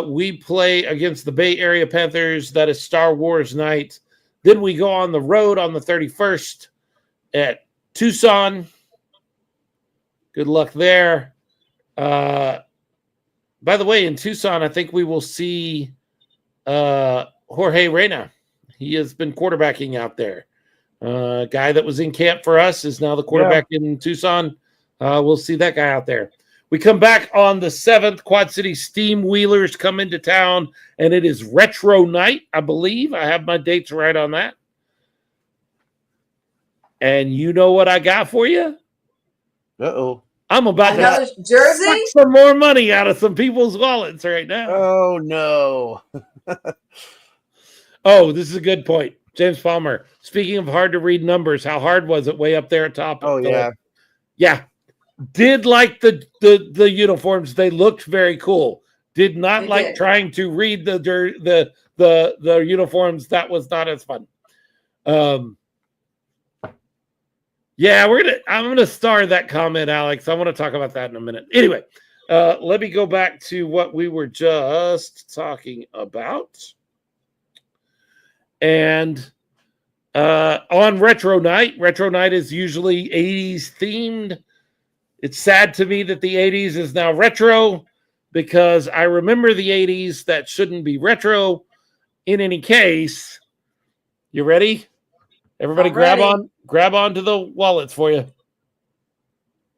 we play against the Bay Area Panthers. That is Star Wars night. Then we go on the road on the 31st at Tucson. Good luck there. By the way, in Tucson, I think we will see Jorge Reyna. He has been quarterbacking out there. Guy that was in camp for us is now the quarterback in Tucson. We'll see that guy out there. We come back on the 7th. Quad City Steam Wheelers come into town, and it is retro night, I believe. I have my dates right on that. And you know what I got for you? Uh-oh. I'm about Another to jersey? suck some more money out of some people's wallets right now. Oh, no. Oh, this is a good point. James Palmer, speaking of hard to read numbers, how hard was it way up there at top? Oh, yeah. Yeah. Did like the uniforms. They looked very cool. Did not like trying to read the uniforms. That was not as fun. Yeah, I'm gonna star that comment, Alex. I want to talk about that in a minute. Anyway, let me go back to what we were just talking about. And on retro night is usually 80s themed. It's sad to me that the 80s is now retro, because I remember the 80s that shouldn't be retro. In any case, you ready? Everybody grab onto the wallets for you.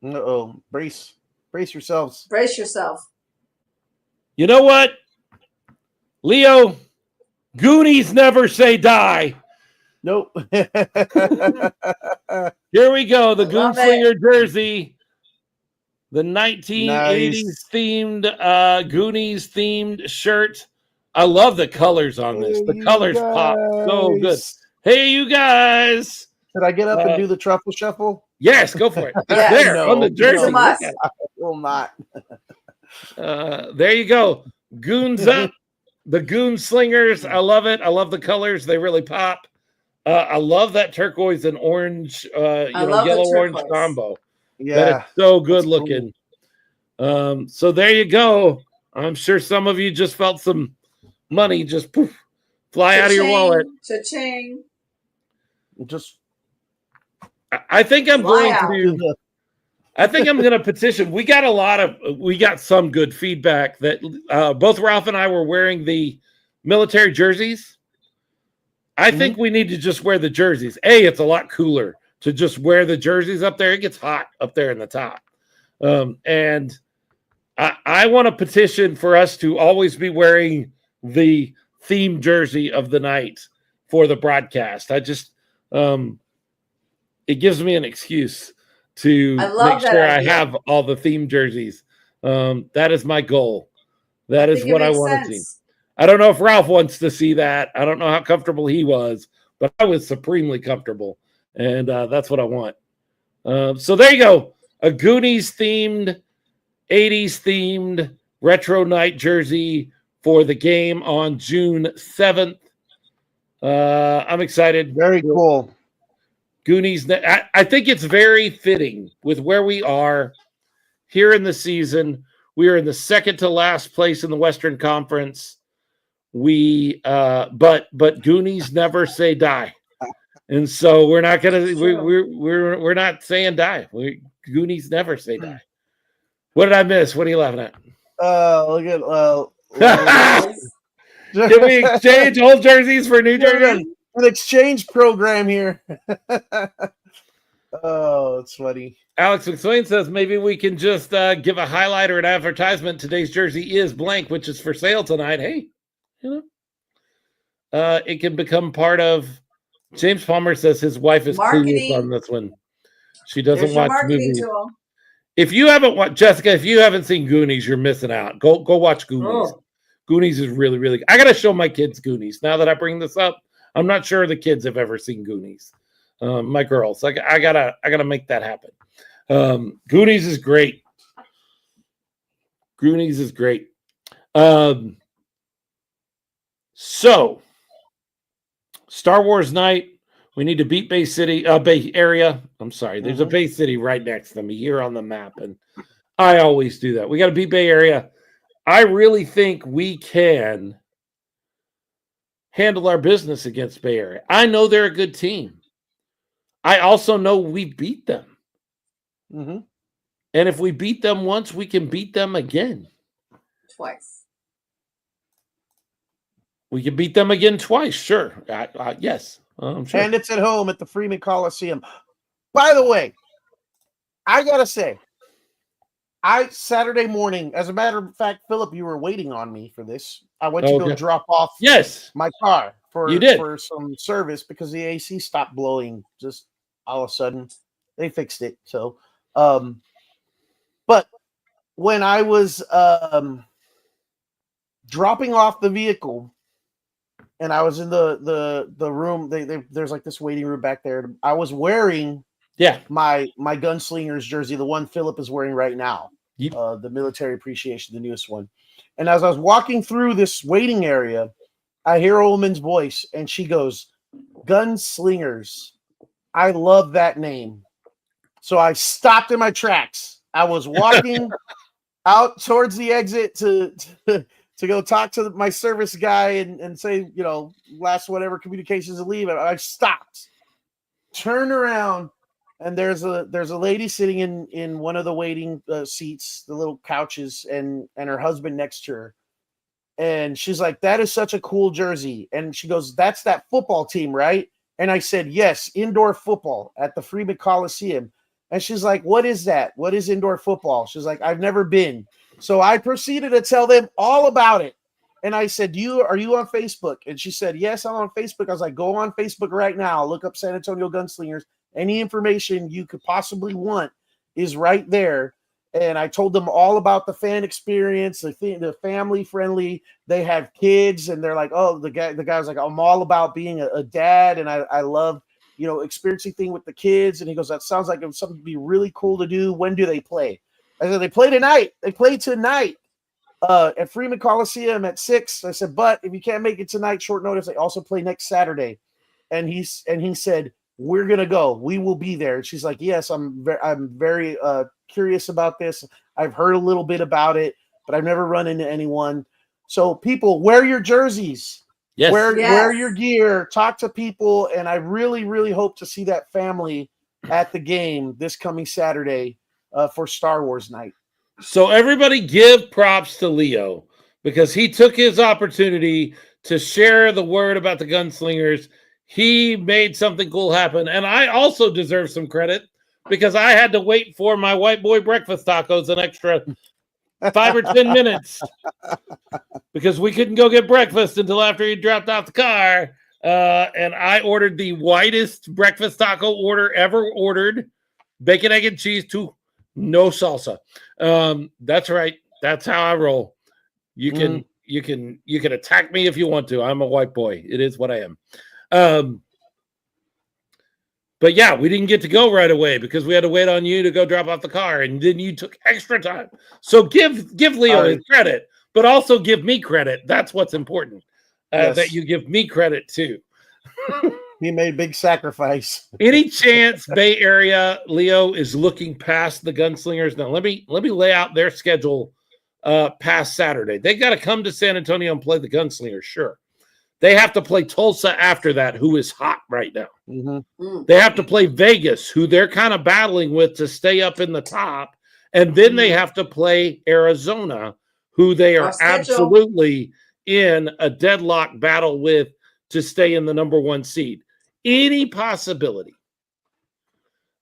Uh-oh. Brace yourselves. Brace yourself. You know what? Leo, Goonies never say die. Nope. Here we go. The Gunslinger jersey. The 1980s themed Goonies themed shirt. I love the colors on this. The colors pop so good. Hey, you guys. Should I get up and do the truffle shuffle? Yes, go for it. It's there on the jersey. I will not. There you go. Goons up. The Gunslingers. I love it. I love the colors. They really pop. I love that turquoise and orange, yellow-orange combo. Yeah. That is so good looking. Cool. So there you go. I'm sure some of you just felt some money just poof, fly out of your wallet. Cha-ching. I think I'm going to. I think I'm going to petition. We got some good feedback that both Ralph and I were wearing the military jerseys. I think we need to just wear the jerseys. It's a lot cooler to just wear the jerseys up there. It gets hot up there in the top. And I want to petition for us to always be wearing the theme jersey of the night for the broadcast. I just, it gives me an excuse to make sure I have all the theme jerseys. That is my goal. That is what I want to see. I don't know if Ralph wants to see that. I don't know how comfortable he was, but I was supremely comfortable. And that's what I want. So there you go. A Goonies themed, 80s themed retro night jersey for the game on June 7th. I'm excited. Very cool. Goonies. I think it's very fitting with where we are here in the season. We are in the second to last place in the Western Conference. But Goonies never say die, and so we're not gonna. We're not saying die. Goonies never say die. What did I miss? What are you laughing at? Look at. Did we exchange old jerseys for new jerseys? An exchange program here. Oh, it's funny. Alex McSwain says maybe we can just give a highlight or an advertisement. Today's jersey is blank, which is for sale tonight. Hey, it can become part of. James Palmer says his wife is clueless on this one. She doesn't watch movies. Tool. If you haven't watched Jessica, if you haven't seen Goonies, you're missing out. Go watch Goonies. Oh. Goonies is really, really good. I got to show my kids Goonies. Now that I bring this up, I'm not sure the kids have ever seen Goonies. My girls, I gotta make that happen. Goonies is great. Goonies is great. So, Star Wars night. We need to beat Bay Area. I'm sorry. There's a Bay City right next to me here on the map, and I always do that. We got to beat Bay Area. I really think we can handle our business against Bay Area. I know they're a good team. I also know we beat them. Mm-hmm. And if we beat them once, we can beat them again. Twice. We can beat them again twice, sure. Yes. I'm sure. And it's at home at the Freeman Coliseum. By the way, I got to say, Saturday morning, as a matter of fact, Philip, you were waiting on me for this. I went to go drop off my car for some service because the AC stopped blowing just all of a sudden. They fixed it. So, but when I was dropping off the vehicle and I was in the room, there's like this waiting room back there. I was wearing my Gunslingers jersey, the one Philip is wearing right now, the military appreciation, the newest one. And as I was walking through this waiting area, I hear a woman's voice, and she goes, "Gunslingers. I love that name." So I stopped in my tracks. I was walking out towards the exit to go talk to my service guy and say, last whatever communications to leave. I stopped, turned around, and there's a lady sitting in one of the waiting seats, the little couches, and her husband next to her. And she's like, "That is such a cool jersey." And she goes, "That's that football team, right?" And I said, "Yes, indoor football at the Freeman Coliseum." And she's like, "What is that? What is indoor football?" She's like, "I've never been." So I proceeded to tell them all about it. And I said, are you on Facebook? And she said, "Yes, I'm on Facebook." I was like, "Go on Facebook right now. Look up San Antonio Gunslingers. Any information you could possibly want is right there." And I told them all about the fan experience, the family friendly. They have kids, and they're like, "Oh, the guy was like, I'm all about being a dad, and I love, experiencing thing with the kids." And he goes, "That sounds like it was something to be really cool to do. When do they play?" I said, "They play tonight. They play tonight at Freeman Coliseum at 6. I said, "But if you can't make it tonight, short notice, they also play next Saturday." And he said, "We're gonna go. We will be there." And she's like, "Yes, I'm very curious about this. I've heard a little bit about it, but I've never run into anyone." So people, wear your jerseys. Yes. Wear your gear. Talk to people, and I really, really hope to see that family at the game this coming Saturday for Star Wars night. So everybody give props to Leo because he took his opportunity to share the word about the Gunslingers. He made something cool happen. And I also deserve some credit because I had to wait for my white boy breakfast tacos an extra 5 or 10 minutes because we couldn't go get breakfast until after he dropped off the car. And I ordered the whitest breakfast taco order ever ordered. Bacon, egg, and cheese, too. No salsa. That's right. That's how I roll. You can attack me if you want to. I'm a white boy. It is what I am. But yeah, we didn't get to go right away because we had to wait on you to go drop off the car, and then you took extra time. So give Leo his credit, but also give me credit. That's what's important. That you give me credit too. He made a big sacrifice. Any chance Bay Area, Leo, is looking past the Gunslingers? Now, let me lay out their schedule past Saturday. They got to come to San Antonio and play the Gunslingers, sure. They have to play Tulsa after that, who is hot right now. Mm-hmm. They have to play Vegas, who they're kind of battling with to stay up in the top. And then they have to play Arizona, who they are absolutely in a deadlock battle with to stay in the number 1 seed. Any possibility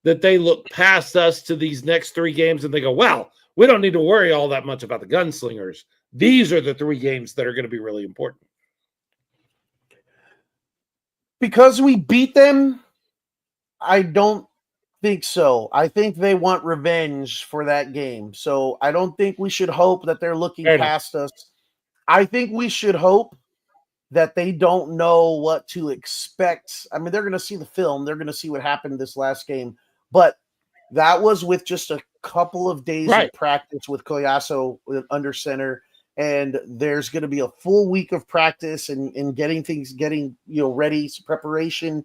that they look past us to these next 3 games and they go, well, we don't need to worry all that much about the Gunslingers. These are the 3 games that are going to be really important. Because we beat them, I don't think so. I think they want revenge for that game. So I don't think we should hope that they're looking past us. I think we should hope that they don't know what to expect. I mean, they're going to see the film. They're going to see what happened this last game. But that was with just a couple of days of practice with Collazo under center. And there's going to be a full week of practice and getting ready, preparation.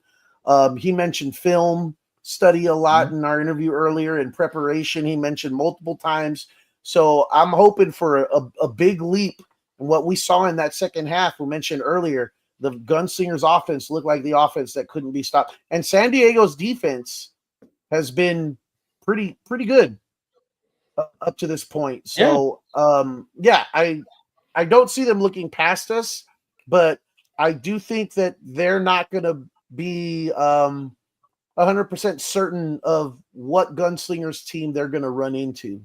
He mentioned film study a lot in our interview earlier, in preparation. He mentioned multiple times. So I'm hoping for a big leap. And what we saw in that second half, we mentioned earlier, the Gunslingers offense looked like the offense that couldn't be stopped. And San Diego's defense has been pretty good up to this point. So, I don't see them looking past us, but I do think that they're not going to be 100% certain of what Gunslingers team they're going to run into.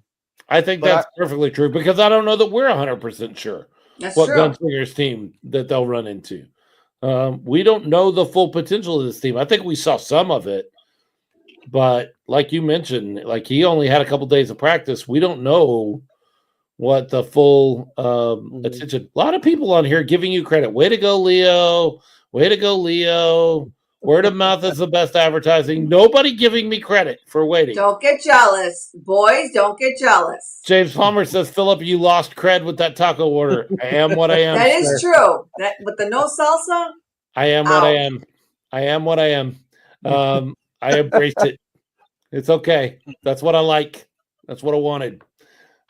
I think that's perfectly true because I don't know that we're 100% sure what Gunslingers team that they'll run into. We don't know the full potential of this team. I think we saw some of it, but like you mentioned, like he only had a couple days of practice. We don't know what the full attention. A lot of people on here giving you credit. Way to go, Leo. Way to go, Leo. Word of mouth is the best advertising. Nobody giving me credit for waiting. Don't get jealous. Boys, don't get jealous. James Palmer says, Philip, you lost cred with that taco order. I am what I am. That is true. That with the no salsa? I am what I am. I am what I am. I embraced it. It's okay. That's what I like. That's what I wanted.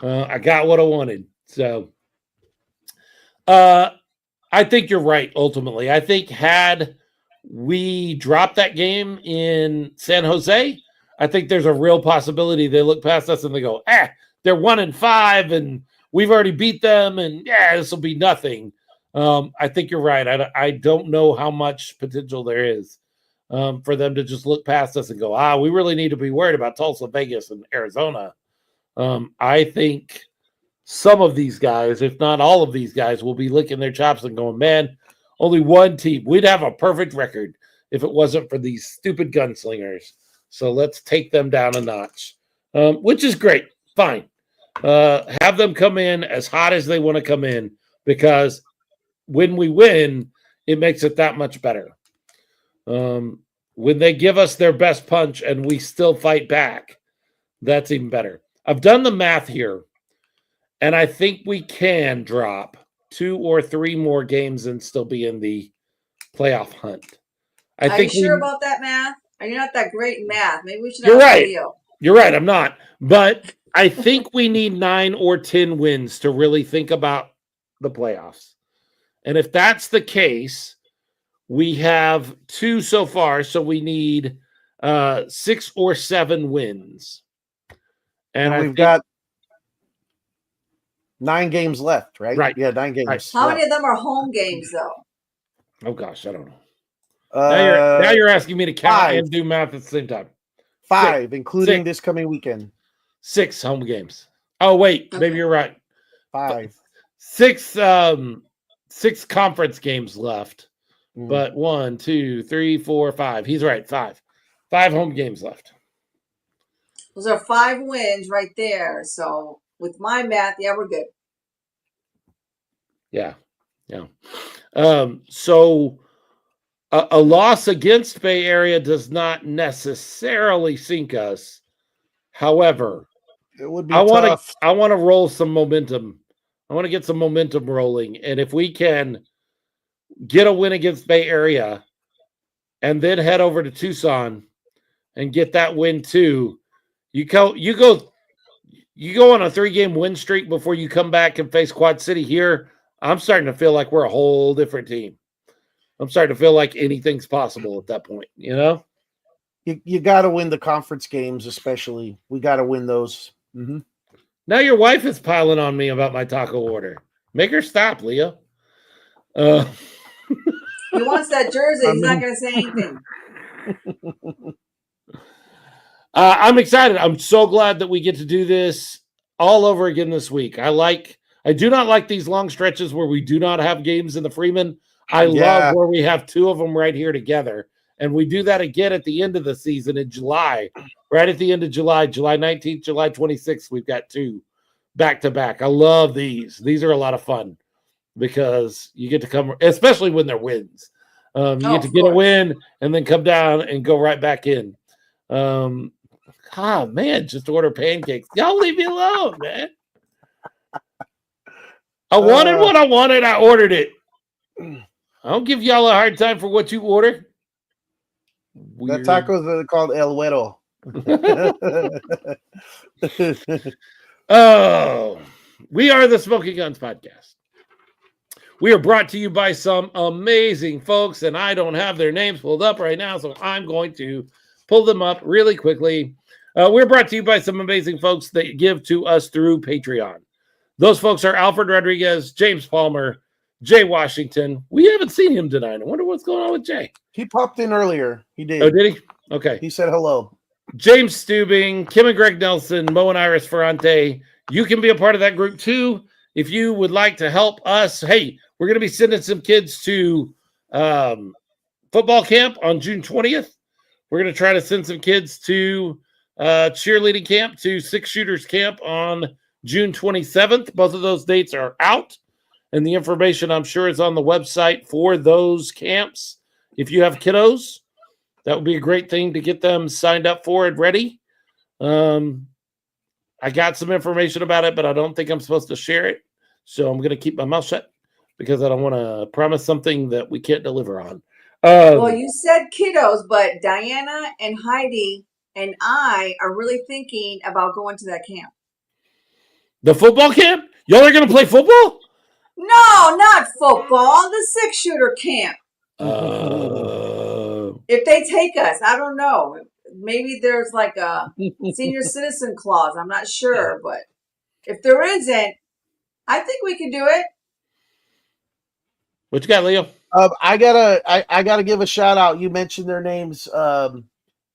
I got what I wanted. So I think you're right, ultimately. I think had we dropped that game in San Jose, I think there's a real possibility they look past us and they go, they're 1-5 and we've already beat them and this will be nothing. I think you're right. I don't know how much potential there is for them to just look past us and go, we really need to be worried about Tulsa, Vegas, and Arizona. I think some of these guys, if not all of these guys, will be licking their chops and going, man, only one team. We'd have a perfect record if it wasn't for these stupid Gunslingers. So let's take them down a notch, which is great. Fine. Have them come in as hot as they want to come in because when we win, it makes it that much better. When they give us their best punch and we still fight back, that's even better. I've done the math here, and I think we can drop 2 or 3 more games and still be in the playoff hunt. Are you sure about that math? Are you not that great in math? Maybe we should You're have right. a video. You're right. I'm not. But I think we need 9 or 10 wins to really think about the playoffs. And if that's the case, we have 2 so far, so we need 6 or 7 wins. And we've got 9 games left, right? Right. Yeah, 9 games. Right. How many of them are home games, though? Oh, gosh, I don't know. Now you're asking me to count 5. And do math at the same time. 5, 6, including this coming weekend. 6 home games. Oh, wait. Okay. Maybe you're right. 5. 6 conference games left. But 1, 2, 3, 4, 5. He's right. 5 home games left. Those are 5 wins right there. So with my math, we're good. Yeah. So a loss against Bay Area does not necessarily sink us. However, it would be tough. I want to roll some momentum. I want to get some momentum rolling. And if we can get a win against Bay Area and then head over to Tucson and get that win too. You go on a 3-game win streak before you come back and face Quad City here. I'm starting to feel like we're a whole different team. I'm starting to feel like anything's possible at that point, you know? You got to win the conference games, especially. We got to win those. Mm-hmm. Now your wife is piling on me about my taco order. Make her stop, Leo. He wants that jersey. He's not going to say anything. I'm excited. I'm so glad that we get to do this all over again this week. I do not like these long stretches where we do not have games in the Freeman. I love where we have 2 of them right here together. And we do that again at the end of the season in July. Right at the end of July, July 19th, July 26th, we've got 2 back-to-back. I love these. These are a lot of fun because you get to come, especially when they're wins. You get to get a win and then come down and go right back in. Man, just order pancakes. Y'all leave me alone, man. I wanted what I wanted. I ordered it. I don't give y'all a hard time for what you order. The tacos are called El Güero. Oh, we are the Smoking Guns Podcast. We are brought to you by some amazing folks, and I don't have their names pulled up right now, so I'm going to pull them up really quickly. We're brought to you by some amazing folks that give to us through Patreon. Those folks are Alfred Rodriguez, James Palmer, Jay Washington. We haven't seen him tonight. I wonder what's going on with Jay. He popped in earlier. He did. Oh, did he? Okay. He said hello. James Stubing, Kim and Greg Nelson, Mo and Iris Ferrante. You can be a part of that group too. If you would like to help us, hey, we're going to be sending some kids to football camp on June 20th. We're going to try to send some kids to cheerleading camp, to 6-shooters camp on June 27th. Both of those dates are out, and the information I'm sure is on the website for those camps. If you have kiddos, that would be a great thing to get them signed up for and ready. I got some information about it, but I don't think I'm supposed to share it. So I'm going to keep my mouth shut because I don't want to promise something that we can't deliver on. Well, you said kiddos, but Diana and Heidi and I are really thinking about going to that camp. The football camp? Y'all are going to play football? No, not football. The 6-shooter camp. If they take us, I don't know. Maybe there's like a senior citizen clause. I'm not sure, but if there isn't, I think we can do it. What you got, Leo? I gotta give a shout out. You mentioned their names,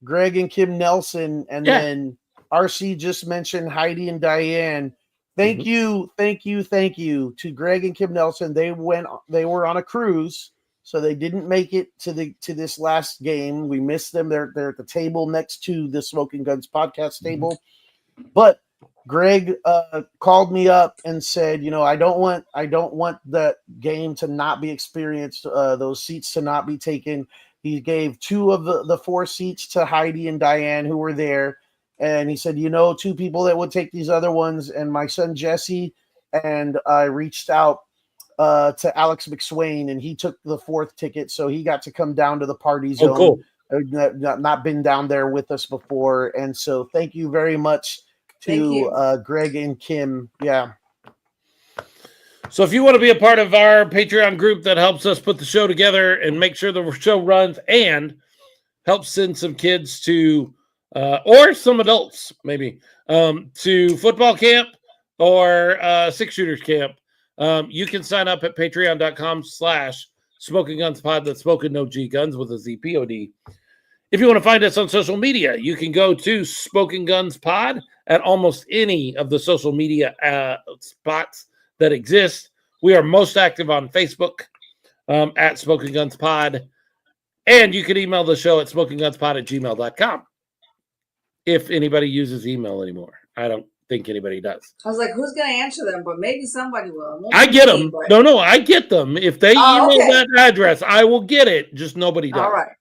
Greg and Kim Nelson, and then RC just mentioned Heidi and Diane. Thank you to Greg and Kim Nelson. They were on a cruise, so they didn't make it to this last game. We missed them. They're at the table next to the Smoking Guns podcast table. But Greg called me up and said, I don't want that game to not be experienced, those seats to not be taken. He gave 2 of the 4 seats to Heidi and Diane who were there. And he said, 2 people that would take these other ones, and my son Jesse. And I reached out to Alex McSwain, and he took the 4th ticket, so he got to come down to the party zone. Oh, cool. Not been down there with us before, and so thank you very much to Greg and Kim. Yeah. So if you want to be a part of our Patreon group that helps us put the show together and make sure the show runs, and help send some kids to or some adults maybe to football camp or 6-shooters camp, you can sign up at patreon.com/SmokingGunsPod. That's Smoking No G Guns with a ZPOD. If you want to find us on social media, you can go to Smoking Guns Pod at almost any of the social media spots that exist. We are most active on Facebook at Smoking Guns Pod. And you can email the show at smokinggunspod@gmail.com. If anybody uses email anymore. I don't think anybody does. I was like, who's going to answer them? But maybe somebody will. I get them. No, I get them. If they email that address, I will get it. Just nobody does. All right.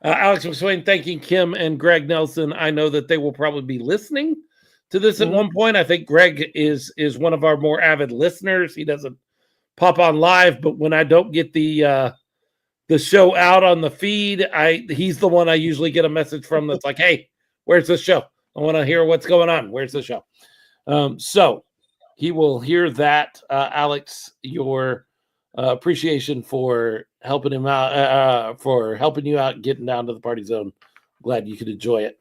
Alex McSwain thanking Kim and Greg Nelson. I know that they will probably be listening to this at one point. I think Greg is one of our more avid listeners. He doesn't pop on live, but when I don't get the the show out on the feed. He's the one I usually get a message from that's like, hey, where's the show? I want to hear what's going on. Where's the show? So he will hear that. Alex, your appreciation for helping him out, for helping you out getting down to the party zone. Glad you could enjoy it.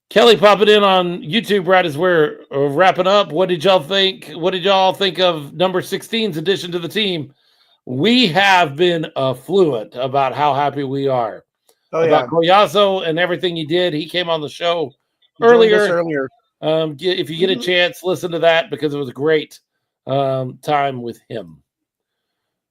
Kelly popping in on YouTube right as we're wrapping up. What did y'all think? What did y'all think of number 16's addition to the team? We have been affluent about how happy we are about Collazo and everything he did. He came on the show earlier. If you get a chance, listen to that because it was a great time with him.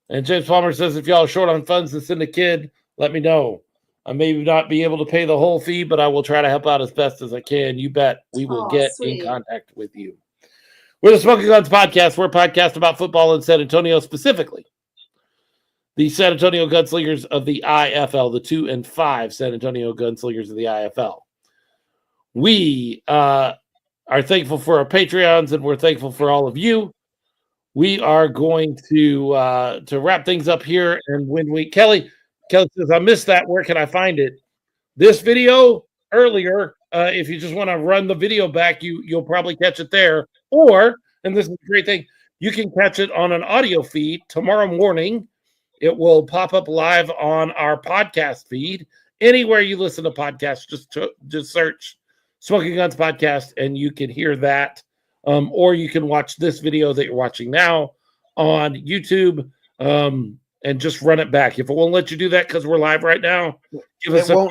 And James Palmer says, if y'all are short on funds to send a kid, let me know. I may not be able to pay the whole fee, but I will try to help out as best as I can. You bet we will get in contact with you. We're the Smoking Guns Podcast. We're a podcast about football in San Antonio, specifically the San Antonio Gunslingers of the IFL, the 2 and 5 San Antonio Gunslingers of the IFL. We are thankful for our Patreons, and we're thankful for all of you. We are going to wrap things up here, and when Kelly says, I missed that. Where can I find it? This video earlier, if you just want to run the video back, you'll probably catch it there. Or, and this is a great thing, you can catch it on an audio feed tomorrow morning. It will pop up live on our podcast feed. Anywhere you listen to podcasts, just search Smoking Guns Podcast, and you can hear that. Or you can watch this video that you're watching now on YouTube. And just run it back. If it won't let you do that because we're live right now, give us a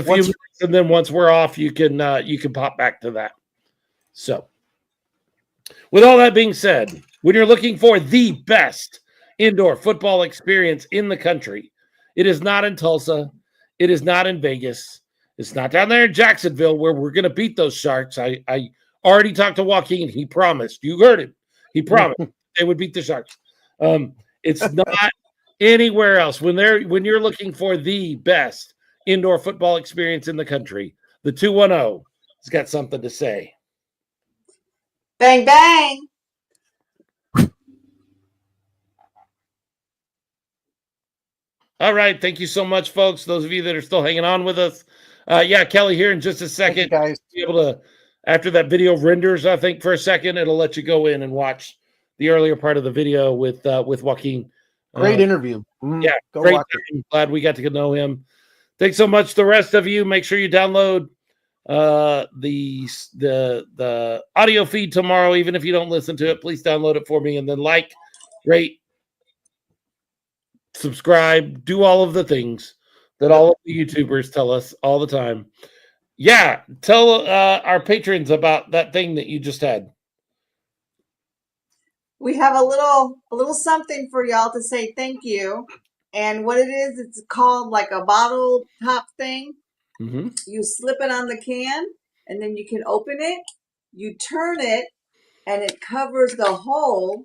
few minutes, and then once we're off, you can pop back to that. So, with all that being said, when you're looking for the best indoor football experience in the country, it is not in Tulsa, it is not in Vegas, it's not down there in Jacksonville where we're going to beat those Sharks. I already talked to Joaquin. He promised. You heard him. He promised they would beat the Sharks. It's not anywhere else. When you're looking for the best indoor football experience in the country, the 210 has got something to say. Bang, bang. All right. Thank you so much, folks. Those of you that are still hanging on with us. Kelly, here in just a second. Thank you, guys. Be able to, after that video renders, I think for a second, it'll let you go in and watch the earlier part of the video with Joaquin. Great interview. Yeah, great. I'm glad we got to know him. Thanks so much. The rest of you, make sure you download the audio feed tomorrow. Even if you don't listen to it, please download it for me, and then like, rate, subscribe, do all of the things that all of the YouTubers tell us all the time. Yeah, tell our patrons about that thing that you just had. We have a little something for y'all to say thank you. And what it is, it's called like a bottle top thing. Mm-hmm. You slip it on the can, and then you can open it. You turn it, and it covers the hole,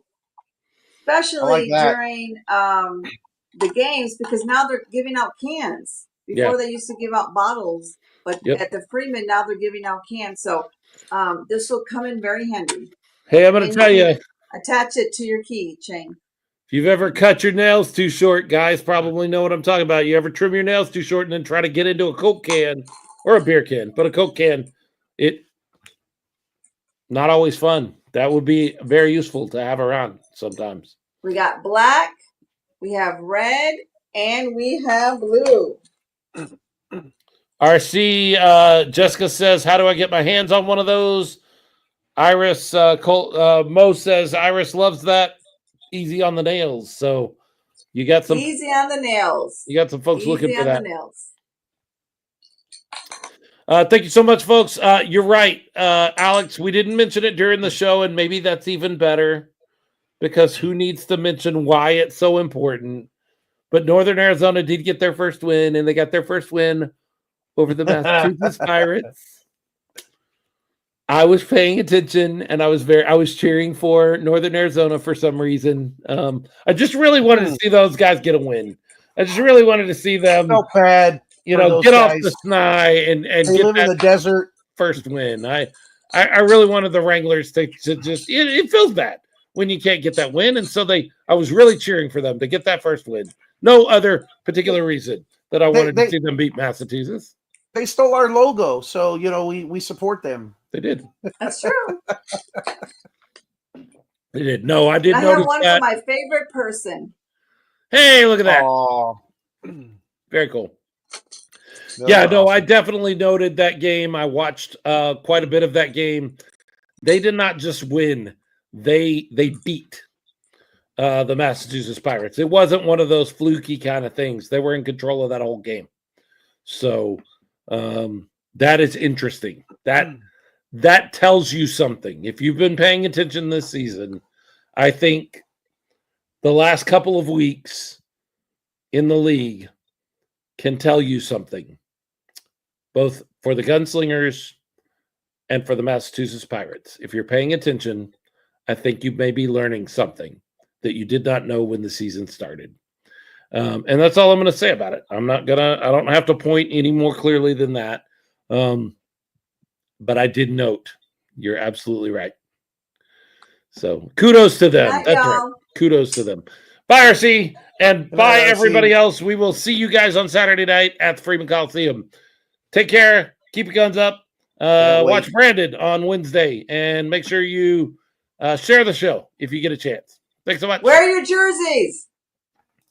especially during the games, because now they're giving out cans. Before they used to give out bottles, but at the Freeman, now they're giving out cans. So this will come in very handy. Hey, I'm going to tell you. Attach it to your keychain. If you've ever cut your nails too short, guys probably know what I'm talking about. You ever trim your nails too short and then try to get into a Coke can or a beer can, but a Coke can, not always fun. That would be very useful to have around sometimes. We got black, we have red, and we have blue. RC Jessica says, how do I get my hands on one of those? Iris Mo says Iris loves that. Easy on the nails. So you got some easy on the nails. You got some folks easy looking for on that. The nails. Thank you so much, folks. You're right, Alex. We didn't mention it during the show, and maybe that's even better because who needs to mention why it's so important? But Northern Arizona did get their first win, and they got their first win over the Massachusetts Pirates. I was paying attention, and I was cheering for Northern Arizona for some reason. I just really wanted to see those guys get a win. I just really wanted to see them. So bad, get guys. Off the snide and they get live in the desert. First win. I really wanted the Wranglers to just. It feels bad when you can't get that win, and so I was really cheering for them to get that first win. No other particular reason that I wanted to see them beat Massachusetts. They stole our logo, so we support them. They did. That's true. They did. No, I did I notice have one that. for my favorite person. Hey, look at that. Aww. Very cool. Yeah, no, awesome. I definitely noted that game. I watched quite a bit of that game. They did not just win. They beat the Massachusetts Pirates. It wasn't one of those fluky kind of things. They were in control of that whole game. So that is interesting. That tells you something. If you've been paying attention this season, I think the last couple of weeks in the league can tell you something, both for the Gunslingers and for the Massachusetts Pirates. If you're paying attention, I think you may be learning something that you did not know when the season started. And that's all I'm going to say about it. I don't have to point any more clearly than that. But I did note, you're absolutely right. So kudos to them. That's right. Kudos to them. Bye, RC. And bye, everybody else. We will see you guys on Saturday night at the Freeman Coliseum. Take care. Keep your guns up. Watch Brandon on Wednesday. And make sure you share the show if you get a chance. Thanks so much. Wear your jerseys.